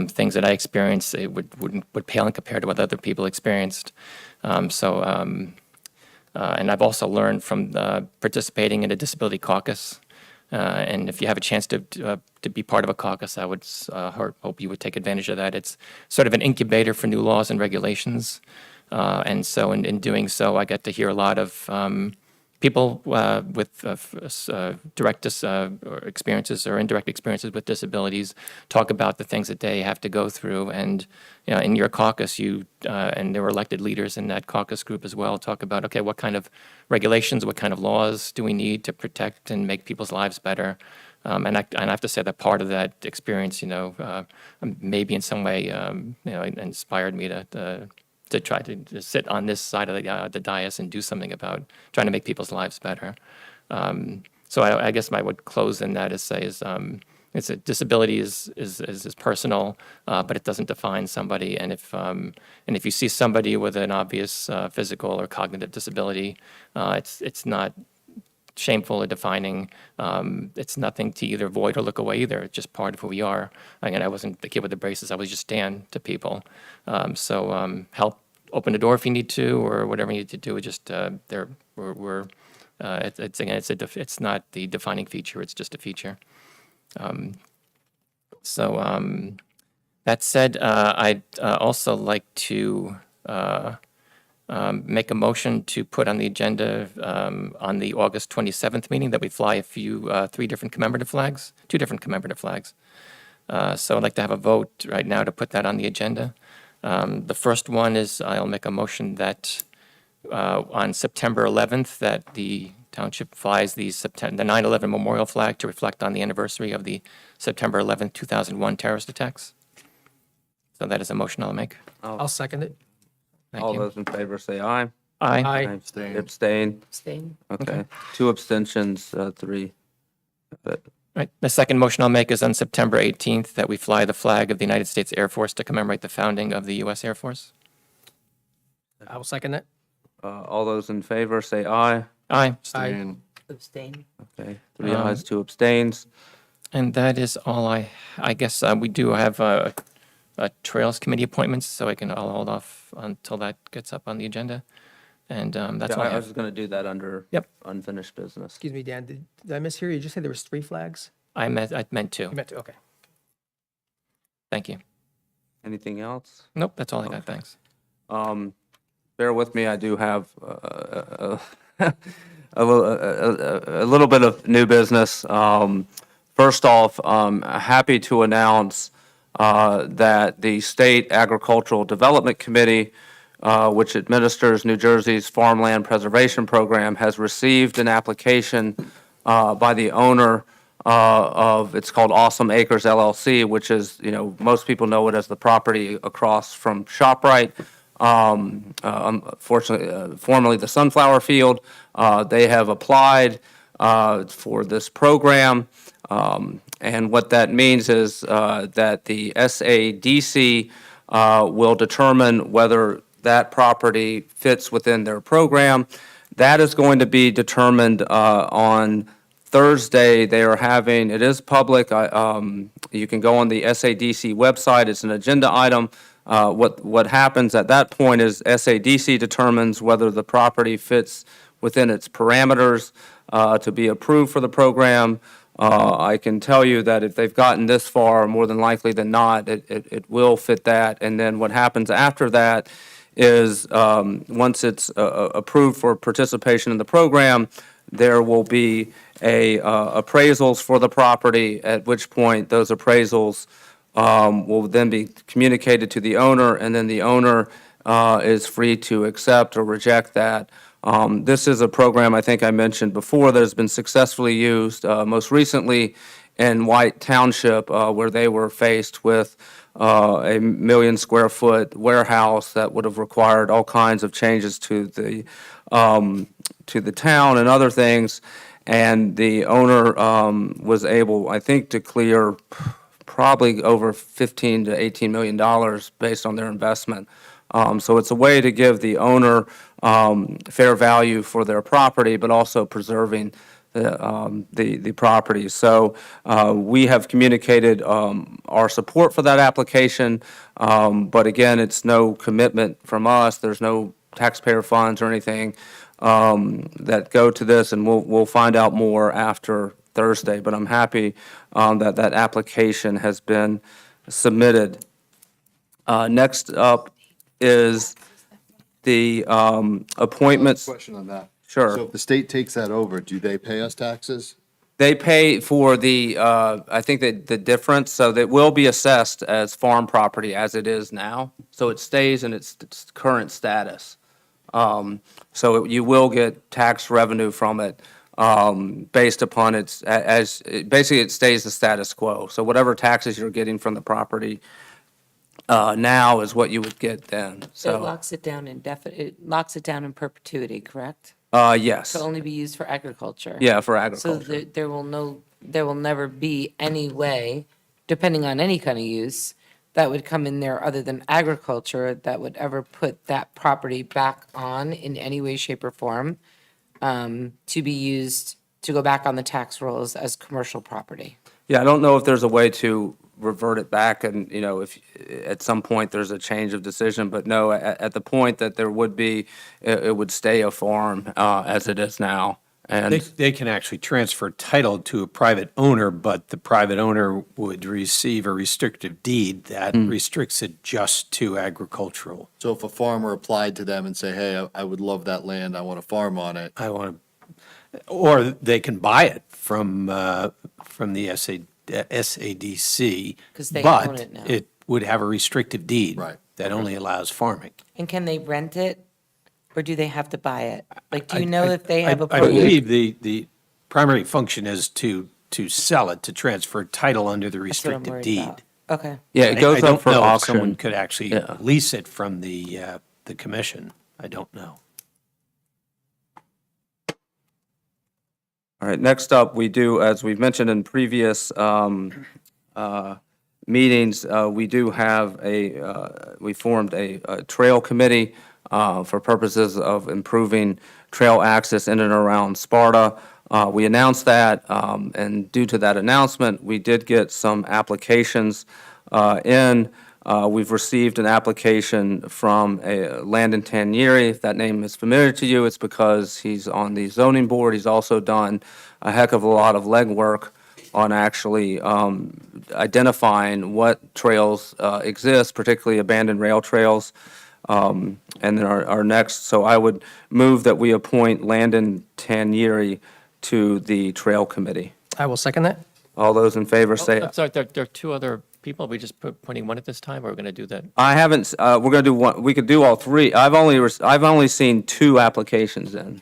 things that I experienced. It would pale in compared to what other people experienced. And I've also learned from participating in a disability caucus. And if you have a chance to be part of a caucus, I would hope you would take advantage of that. It's sort of an incubator for new laws and regulations. And so in doing so, I get to hear a lot of people with direct experiences or indirect experiences with disabilities talk about the things that they have to go through. And in your caucus, and there were elected leaders in that caucus group as well, talk about, okay, what kind of regulations, what kind of laws do we need to protect and make people's lives better? And I have to say that part of that experience, maybe in some way, inspired me to try to sit on this side of the dais and do something about trying to make people's lives better. So I guess I would close in that it's a disability is personal, but it doesn't define somebody. And if you see somebody with an obvious physical or cognitive disability, it's not shameful or defining. It's nothing to either avoid or look away either. It's just part of who we are. Again, I wasn't the kid with the braces. I was just Dan to people. Help open the door if you need to, or whatever you need to do. It's not the defining feature. It's just a feature. That said, I'd also like to make a motion to put on the agenda on the August 27th meeting that we fly two different commemorative flags. So I'd like to have a vote right now to put that on the agenda. The first one is I'll make a motion that on September 11th that the Township flies the 9/11 memorial flag to reflect on the anniversary of the September 11th, 2001 terrorist attacks. So that is a motion I'll make. I'll second it. All those in favor say aye. Aye. Aye. Abstain. Abstain. Okay. 2 abstentions, 3. Right. The second motion I'll make is on September 18th that we fly the flag of the United States Air Force to commemorate the founding of the U.S. Air Force. I will second it. All those in favor say aye. Aye. Aye. Abstain. Okay. 3 ayes, 2 abstains. And that is all I guess we do have Trails Committee appointments, so I'll hold off until that gets up on the agenda. And that's all I I have. was going to do that under Yep. unfinished business. Excuse me, Dan, did I mishear you? Did you say there was 3 flags? I meant to. You meant to, okay. Thank you. Anything else? Nope, that's all I got. Thanks. Bear with me, I do have a little bit of new business. First off, I'm happy to announce that the State Agricultural Development Committee, which administers New Jersey's Farmland Preservation Program, has received an application by the owner it's called Awesome Acres LLC, which is, most people know it as the property across from ShopRite. Unfortunately, formerly the Sunflower Field. They have applied for this program. And what that means is that the SADC will determine whether that property fits within their program. That is going to be determined on Thursday. They are having, it is public. You can go on the SADC website. It's an agenda item. What happens at that point is SADC determines whether the property fits within its parameters to be approved for the program. I can tell you that if they've gotten this far, more than likely than not, it will fit that. And then what happens after that is once it's approved for participation in the program, there will be appraisals for the property, at which point those appraisals will then be communicated to the owner, and then the owner is free to accept or reject that. This is a program I think I mentioned before that has been successfully used, most recently in White Township, where they were faced with a 1 million square foot warehouse that would have required all kinds of changes to the town and other things. And the owner was able, I think, to clear probably over $15 to $18 million based on their investment. So it's a way to give the owner fair value for their property, but also preserving the property. So we have communicated our support for that application, but again, it's no commitment from us. There's no taxpayer funds or anything that go to this, and we'll find out more after Thursday. But I'm happy that that application has been submitted. Next up is the appointments. Question on that. Sure. So if the state takes that over, do they pay us taxes? They pay for the, I think that the difference, so that will be assessed as farm property as it is now. So it stays in its current status. So you will get tax revenue from it based upon its, basically it stays the status quo. So whatever taxes you're getting from the property now is what you would get then. It So, locks it down it locks it down in perpetuity, correct? yes. To only be used for agriculture. Yeah, for So agriculture. there will never be any way, depending on any kind of use, that would come in there other than agriculture that would ever put that property back on in any way, shape, or form to be used, to go back on the tax rolls as commercial property. Yeah, I don't know if there's a way to revert it back and, if at some point there's a change of decision, but no, at the point that there would be, it would stay a farm as it is now. And They can actually transfer title to a private owner, but the private owner would receive a restrictive deed that restricts it just to agricultural. So if a farmer applied to them and say, hey, I would love that land, I want to farm on it. Or they can buy it from the SADC. 'Cause they own it now. But it would have a restrictive deed. Right. That only allows farming. And can they rent it, or do they have to buy it? Like, do you know if they have a? I believe the primary function is to sell it, to transfer title under the That's what I'm restrictive worried deed. about. Okay. yeah, it goes I up for don't know if someone auction. could actually Yeah. lease it from the commission. I don't know. All right, next up, we do, as we've mentioned in previous meetings, we do have we formed a trail committee for purposes of improving trail access in and around Sparta. We announced that, and due to that announcement, we did get some applications in. We've received an application from Landon Tanieri. If that name is familiar to you, it's because he's on the zoning board. He's also done a heck of a lot of legwork on actually identifying what trails exist, particularly abandoned rail trails. And then our next, so I would move that we appoint Landon Tanieri to the Trail Committee. I will second that. All those in favor say I'm sorry, there are two other people. Are we just appointing one at this time, or are we going to do that? I haven't, we're going to do one, we could do all three. I've only seen two applications in.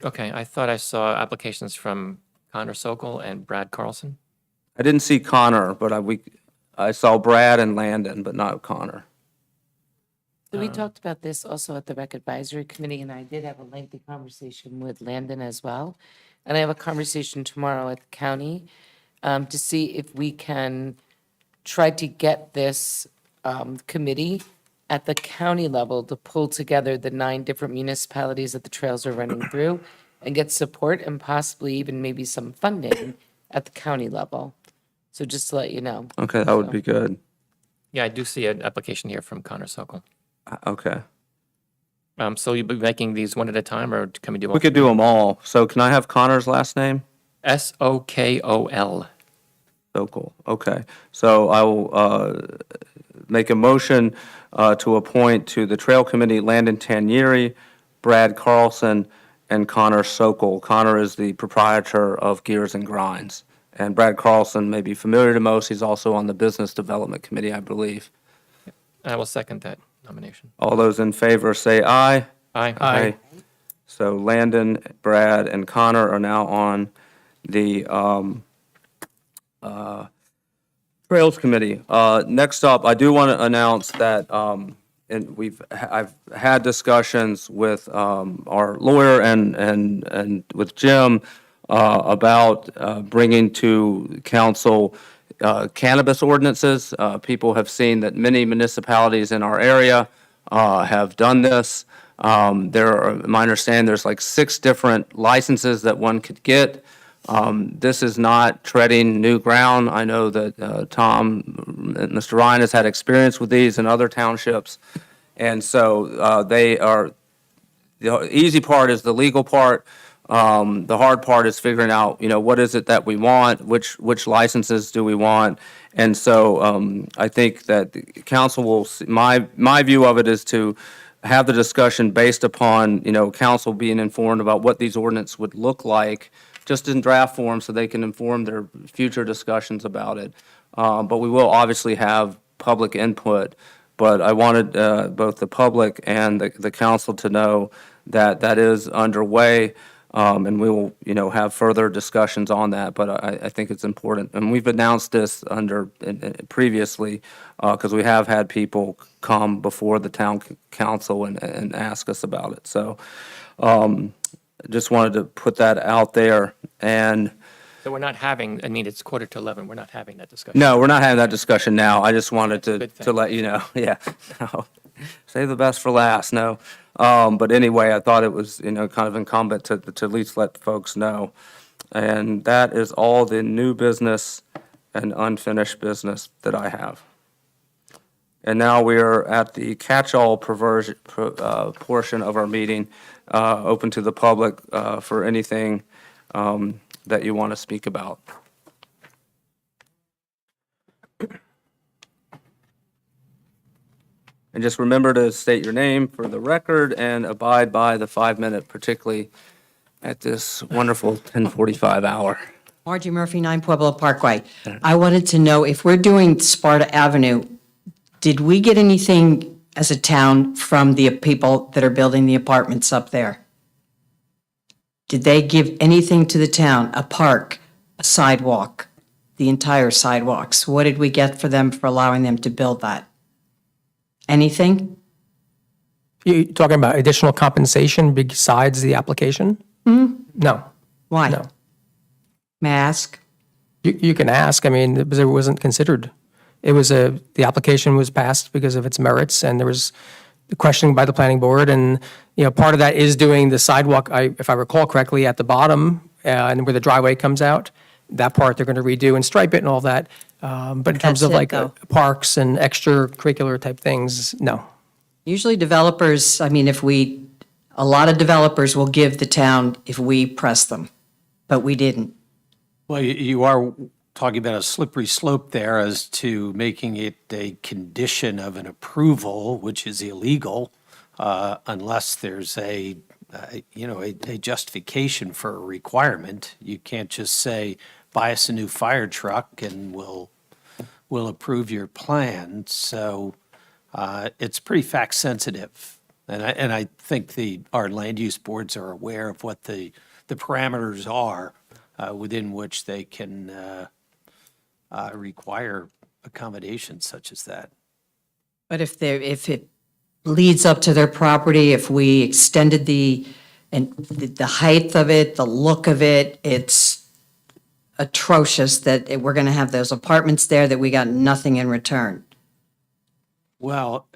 Okay, I thought I saw applications from Connor Sokol and Brad Carlson. I didn't see Connor, but I saw Brad and Landon, but not Connor. So we talked about this also at the Rec Advisory Committee, and I did have a lengthy conversation with Landon as well. And I have a conversation tomorrow at the county to see if we can try to get this committee at the county level to pull together the 9 different municipalities that the trails are running through and get support and possibly even maybe some funding at the county level. So just to let you know. Okay, that would be good. Yeah, I do see an application here from Connor Sokol. Okay. So you'll be making these one at a time, or can we do all? We could do them all. So can I have Connor's last name? Sokol. Sokol. Okay. So I will make a motion to appoint to the Trail Committee Landon Tanieri, Brad Carlson, and Connor Sokol. Connor is the proprietor of Gears and Grinds. And Brad Carlson may be familiar to most. He's also on the Business Development Committee, I believe. I will second that nomination. All those in favor say aye. Aye. So Landon, Brad, and Connor are now on the Trails Committee. Next up, I do want to announce that, and I've had discussions with our lawyer and with Jim about bringing to council cannabis ordinances. People have seen that many municipalities in our area have done this. My understanding, there's like 6 different licenses that one could get. This is not treading new ground. I know that Mr. Ryan has had experience with these in other townships. And so the easy part is the legal part. The hard part is figuring out, what is it that we want, which licenses do we want? And so I think that the council will, my view of it is to have the discussion based upon, council being informed about what these ordinances would look like, just in draft form, so they can inform their future discussions about it. But we will obviously have public input. But I wanted both the public and the council to know that that is underway, and we will, have further discussions on that. But I think it's important, and we've announced this previously, because we have had people come before the town council and ask us about it. So just wanted to put that out there. And So we're not having, it's 11:15, we're not having that discussion. no, we're not having that discussion now. I just wanted to let you know. Yeah. No. Save the best for last. No. But anyway, I thought it was, kind of incumbent to at least let folks know. And that is all the new business and unfinished business that I have. And now we are at the catch-all portion of our meeting, open to the public for anything that you want to speak about. And just remember to state your name for the record and abide by the 5-minute, particularly at this wonderful 10:45 hour. Margie Murphy, 9 Pueblo Parkway. I wanted to know, if we're doing Sparta Avenue, did we get anything as a town from the people that are building the apartments up there? Did they give anything to the town, a park, a sidewalk, the entire sidewalks? What did we get for them for allowing them to build that? Anything? You talking about additional compensation besides the application? No. Why? No. May I ask? You can ask. It wasn't considered. The application was passed because of its merits, and there was questioning by the planning board, and, part of that is doing the sidewalk, if I recall correctly, at the bottom, and where the driveway comes out. That part they're going to redo and stripe it and all that. But in terms That's of it, like though. parks and extracurricular type things, no. Usually developers, a lot of developers will give the town if we press them, but we didn't. Well, you are talking about a slippery slope there as to making it a condition of an approval, which is illegal, unless there's a justification for a requirement. You can't just say, buy us a new fire truck and we'll approve your plan. So it's pretty fact sensitive. And I think our land use boards are aware of what the parameters are within which they can require accommodations such as that. But if it leads up to their property, if we extended the height of it, the look of it, it's atrocious that we're going to have those apartments there that we got nothing in return. Well,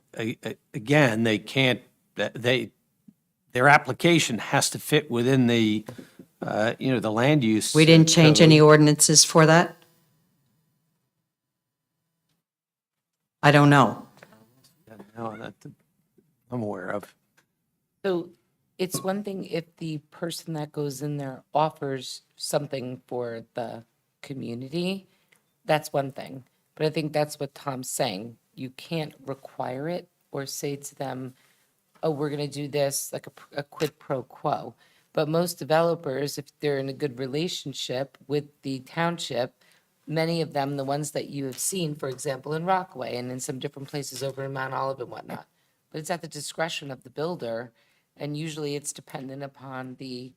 again, they can't, their application has to fit within the land use. We didn't change code. any ordinances for that? I don't know. No, that I'm aware of. So it's one thing if the person that goes in there offers something for the community, that's one thing. But I think that's what Tom's saying. You can't require it or say to them, oh, we're going to do this, like a quid pro quo. But most developers, if they're in a good relationship with the township, many of them, the ones that you have seen, for example, in Rockaway and in some different places over in Mount Olive and whatnot, but it's at the discretion of the builder, and usually it's dependent upon the,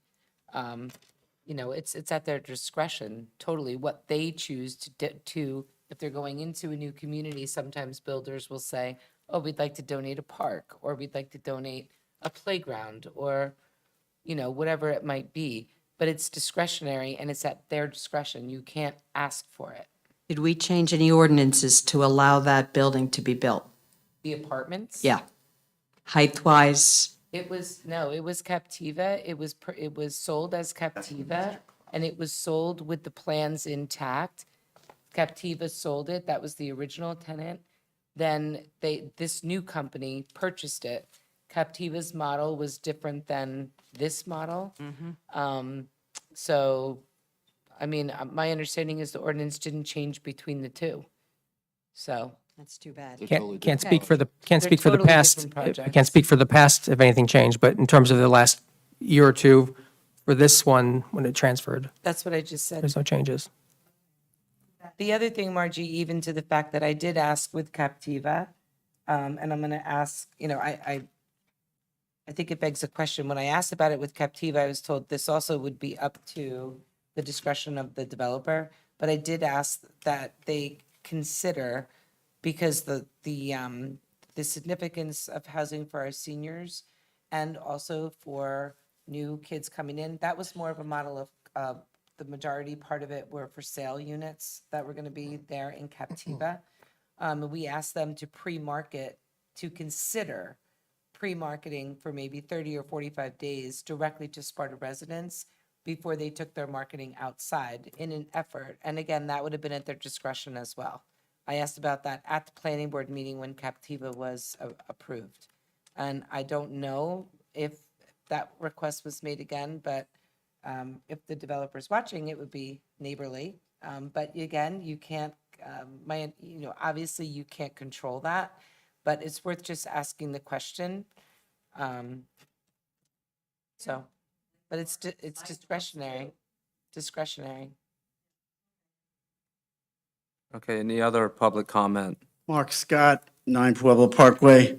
it's at their discretion totally what they choose to. If they're going into a new community, sometimes builders will say, oh, we'd like to donate a park, or we'd like to donate a playground, or, whatever it might be. But it's discretionary and it's at their discretion. You can't ask for it. Did we change any ordinances to allow that building to be built? The apartments? Yeah. Height-wise, It was, no, it was Captiva. It was sold as Captiva, and it was sold with the plans intact. Captiva sold it. That was the original tenant. Then this new company purchased it. Captiva's model was different than this model. So, I mean, my understanding is the ordinance didn't change between the two. So, That's too bad. They're totally Can't different speak for the, can't They're speak for the totally past. different I projects. can't speak for the past if anything changed, but in terms of the last year or two, for this one, when it transferred, that's what I just said. there's no changes. The other thing, Margie, even to the fact that I did ask with Captiva, and I'm gonna ask, I think it begs a question. When I asked about it with Captiva, I was told this also would be up to the discretion of the developer. But I did ask that they consider, because the significance of housing for our seniors and also for new kids coming in, that was more of a model of the majority part of it were for sale units that were going to be there in Captiva. And we asked them to pre-market, to consider pre-marketing for maybe 30 or 45 days directly to Sparta residents before they took their marketing outside in an effort. And again, that would have been at their discretion as well. I asked about that at the planning board meeting when Captiva was approved. And I don't know if that request was made again, but if the developer's watching, it would be neighborly. But again, you can't, obviously you can't control that, but it's worth just asking the question. But it's discretionary. Okay, any other public comment? Mark Scott, 9 Pueblo Parkway.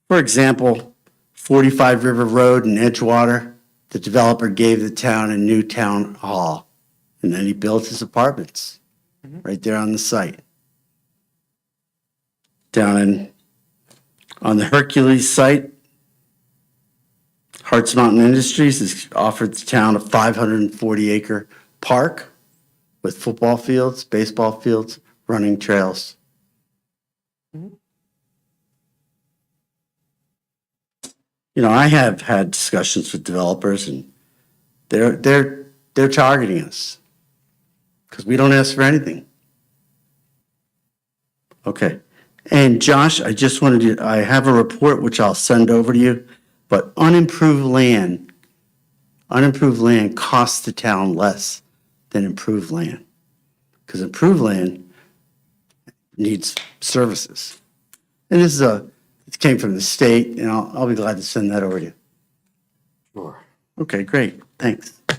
For example, 45 River Road in Edgewater, the developer gave the town a new town hall, and then he built his apartments right there on the site. On the Hercules site, Hartz Mountain Industries has offered the town a 540-acre park with football fields, baseball fields, running trails. I have had discussions with developers, and they're targeting us because we don't ask for anything. Okay. And Josh, I have a report which I'll send over to you, but unimproved land costs the town less than improved land, because improved land needs services. And it came from the state, and I'll be glad to send that over to you. Sure. Okay, great, thanks. I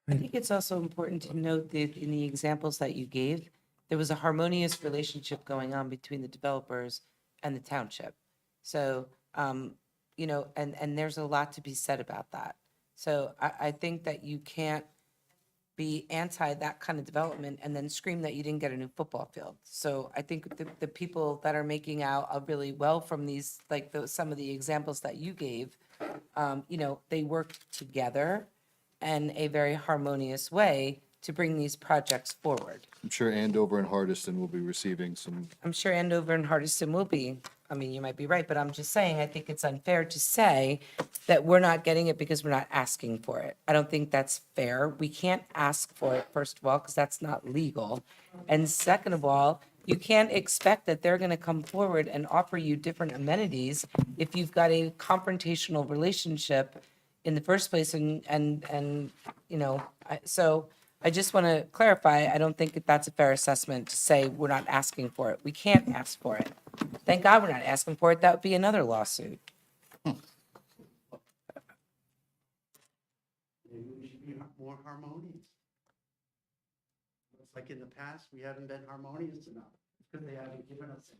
think it's also important to note that in the examples that you gave, there was a harmonious relationship going on between the developers and the township. So, and there's a lot to be said about that. So I think that you can't be anti that kind of development and then scream that you didn't get a new football field. So I think the people that are making out really well from these, like some of the examples that you gave, they work together in a very harmonious way to bring these projects forward. I'm sure Andover and Hardiston will be receiving some. I'm sure Andover and Hardiston will be. I mean, you might be right, but I'm just saying, I think it's unfair to say that we're not getting it because we're not asking for it. I don't think that's fair. We can't ask for it, first of all, because that's not legal. And second of all, you can't expect that they're going to come forward and offer you different amenities if you've got a confrontational relationship in the first place. So I just want to clarify, I don't think that that's a fair assessment to say we're not asking for it. We can't ask for it. Thank God we're not asking for it. That would be another lawsuit. Maybe we should be more harmonious. It's like in the past, we haven't been harmonious enough, because they haven't given us any.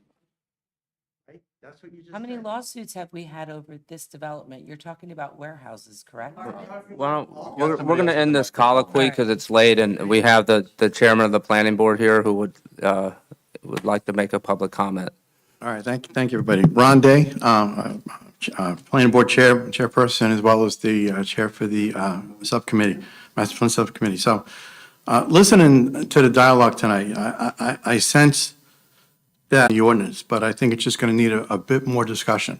Right? That's what you just How many said. lawsuits have we had over this development? You're talking about warehouses, correct? Well, we're going to end this colloquy because it's late, and we have the chairman of the planning board here who would like to make a public comment. All right, thank you, everybody. Ron Day, Planning Board Chairperson, as well as the Chair for the Subcommittee, Master Plan Subcommittee. So, listening to the dialogue tonight, I sense that in the ordinance, but I think it's just going to need a bit more discussion.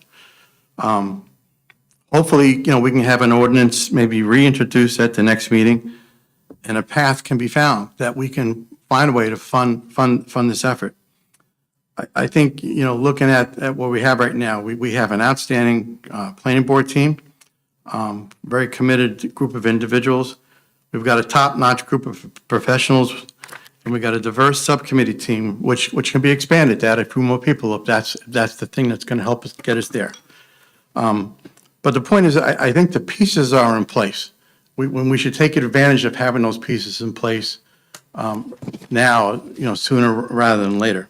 Hopefully, we can have an ordinance maybe reintroduced at the next meeting, and a path can be found that we can find a way to fund this effort. I think, looking at what we have right now, we have an outstanding planning board team, very committed group of individuals. We've got a top-notch group of professionals, and we've got a diverse subcommittee team, which can be expanded to add a few more people if that's the thing that's going to help us get us there. But the point is, I think the pieces are in place. When we should take advantage of having those pieces in place now, sooner rather than later.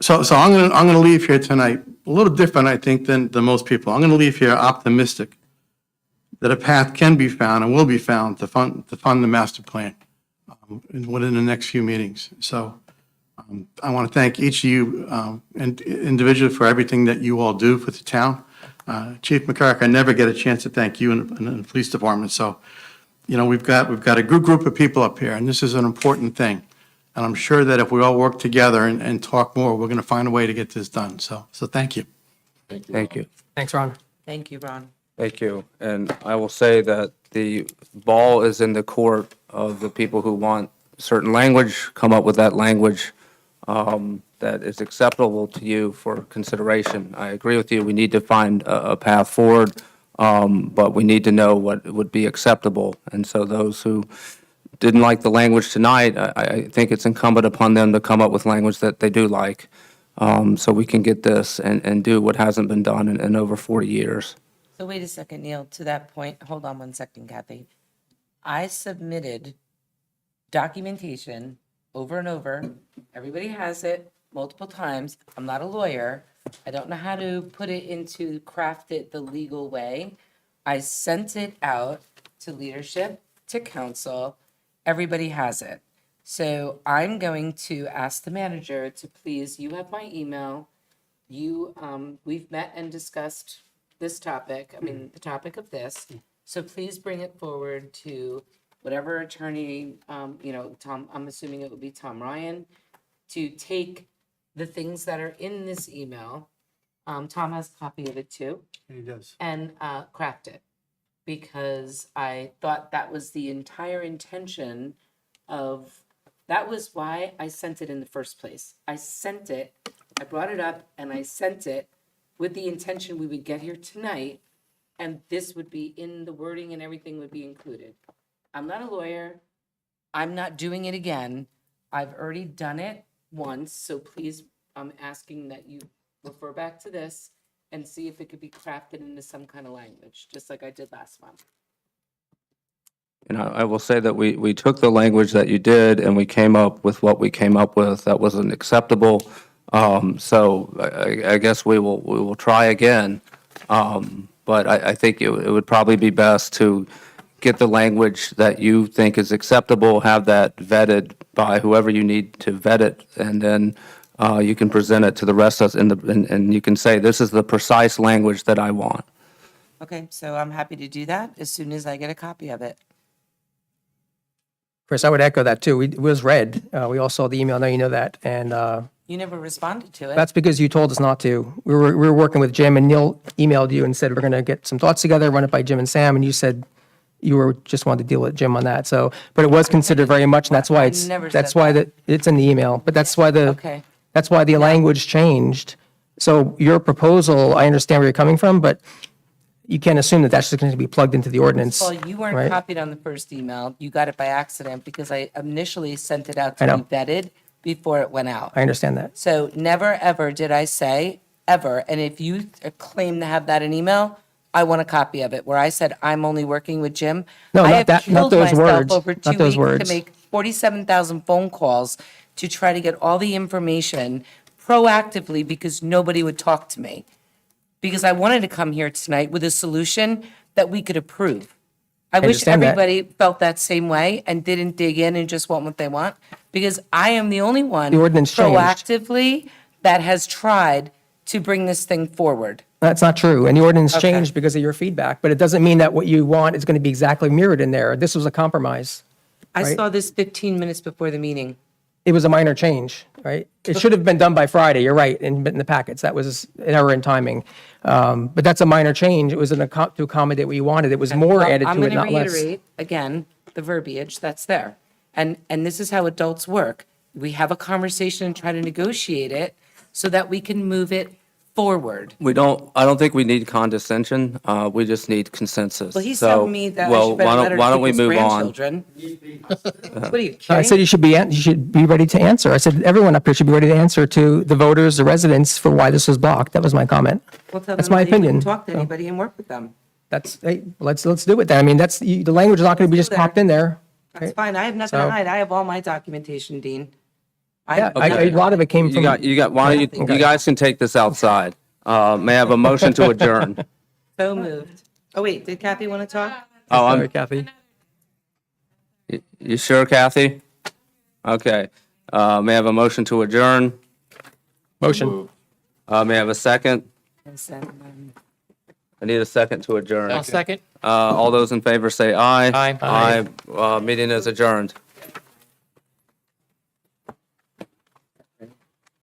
So I'm going to leave here tonight a little different, I think, than most people. I'm going to leave here optimistic that a path can be found and will be found to fund the master plan within the next few meetings. So I want to thank each of you and individually for everything that you all do for the town. Chief McCarrick, I never get a chance to thank you and the police department. So, we've got a good group of people up here, and this is an important thing. And I'm sure that if we all work together and talk more, we're going to find a way to get this done. So thank you. Thank you. Thanks, Ron. Thank you, Ron. Thank you. And I will say that the ball is in the court of the people who want certain language, come up with that language that is acceptable to you for consideration. I agree with you. We need to find a path forward, but we need to know what would be acceptable. And so those who didn't like the language tonight, I think it's incumbent upon them to come up with language that they do like, so we can get this and do what hasn't been done in over 40 years. So wait a second, Neil, to that point, hold on one second, Kathy. I submitted documentation over and over. Everybody has it multiple times. I'm not a lawyer. I don't know how to craft it the legal way. I sent it out to leadership, to council. Everybody has it. So I'm going to ask the manager to please, you have my email. We've met and discussed this topic, the topic of this. So please bring it forward to whatever attorney, Tom, I'm assuming it would be Tom Ryan, to take the things that are in this email. Tom has a copy of it too. He does. And craft it. Because I thought that was the entire intention that was why I sent it in the first place. I brought it up and I sent it with the intention we would get here tonight, and this would be in the wording and everything would be included. I'm not a lawyer. I'm not doing it again. I've already done it once, so please, I'm asking that you refer back to this and see if it could be crafted into some kind of language, just like I did last month. And I will say that we took the language that you did and we came up with what we came up with that wasn't acceptable. So I guess we will try again. But I think it would probably be best to get the language that you think is acceptable, have that vetted by whoever you need to vet it, and then you can present it to the rest of us and you can say, this is the precise language that I want. Okay, so I'm happy to do that as soon as I get a copy of it. Chris, I would echo that too. It was read. We all saw the email. Now you know that. And You never responded to it. that's because you told us not to. We were working with Jim, and Neil emailed you and said, we're going to get some thoughts together, run it by Jim and Sam. And you said you just wanted to deal with Jim on that. So, but it was considered very much, and that's why it's in the email. But that's why Okay. that's why the language changed. So your proposal, I understand where you're coming from, but you can't assume that that's just going to be plugged into the ordinance. Well, you weren't right? copied on the first email. You got it by accident because I initially sent it out I to know. be vetted before it went out. I understand that. So never, ever did I say, ever, and if you claim to have that in email, I want a copy of it, where I said, I'm only working with Jim. No, I not have that- not killed those myself words. over Not 2 those weeks words. to make 47,000 phone calls to try to get all the information proactively because nobody would talk to me. Because I wanted to come here tonight with a solution that we could approve. I wish understand that. everybody felt that same way and didn't dig in and just want what they want, because I am the only one The ordinance changed. proactively that has tried to bring this thing forward. That's not true. And the ordinance Okay. changed because of your feedback, but it doesn't mean that what you want is going to be exactly mirrored in there. This was a compromise. I Right. saw this 15 minutes before the meeting. It was a minor change, right? It should have been done by Friday, you're right, and been in the packets. That was an error in timing. But that's a minor change. It was to accommodate what you wanted. It was more Well, added I'm to it, gonna not less. reiterate, again, the verbiage that's there. And this is how adults work. We have a conversation and try to negotiate it so that we can move it forward. I don't think we need condescension. We just need consensus. Well, he's So, telling me that I well, should better letter why to don't we people's move on? grandchildren. What are you I said kidding? you should be ready to answer. I said everyone up here should be ready to answer to the voters, the residents for why this was blocked. That was my comment. Well, tell That's them my that you wouldn't opinion. Talk to anybody and work with them. That's, hey, let's do it then. I mean, the language is not going to be just popped in there. That's fine. I have nothing So- to hide. I have all my documentation, Dean. Yeah, a lot of it came from. Why don't you guys can take this outside. May I have a motion to adjourn? So moved. Oh, wait, did Kathy want to talk? Oh, Sorry, Kathy. You sure, Kathy? Okay. May I have a motion to adjourn? Motion. May I have a second? I need a second to adjourn. I'll second. All those in favor say aye. Aye. Aye. Meeting is adjourned.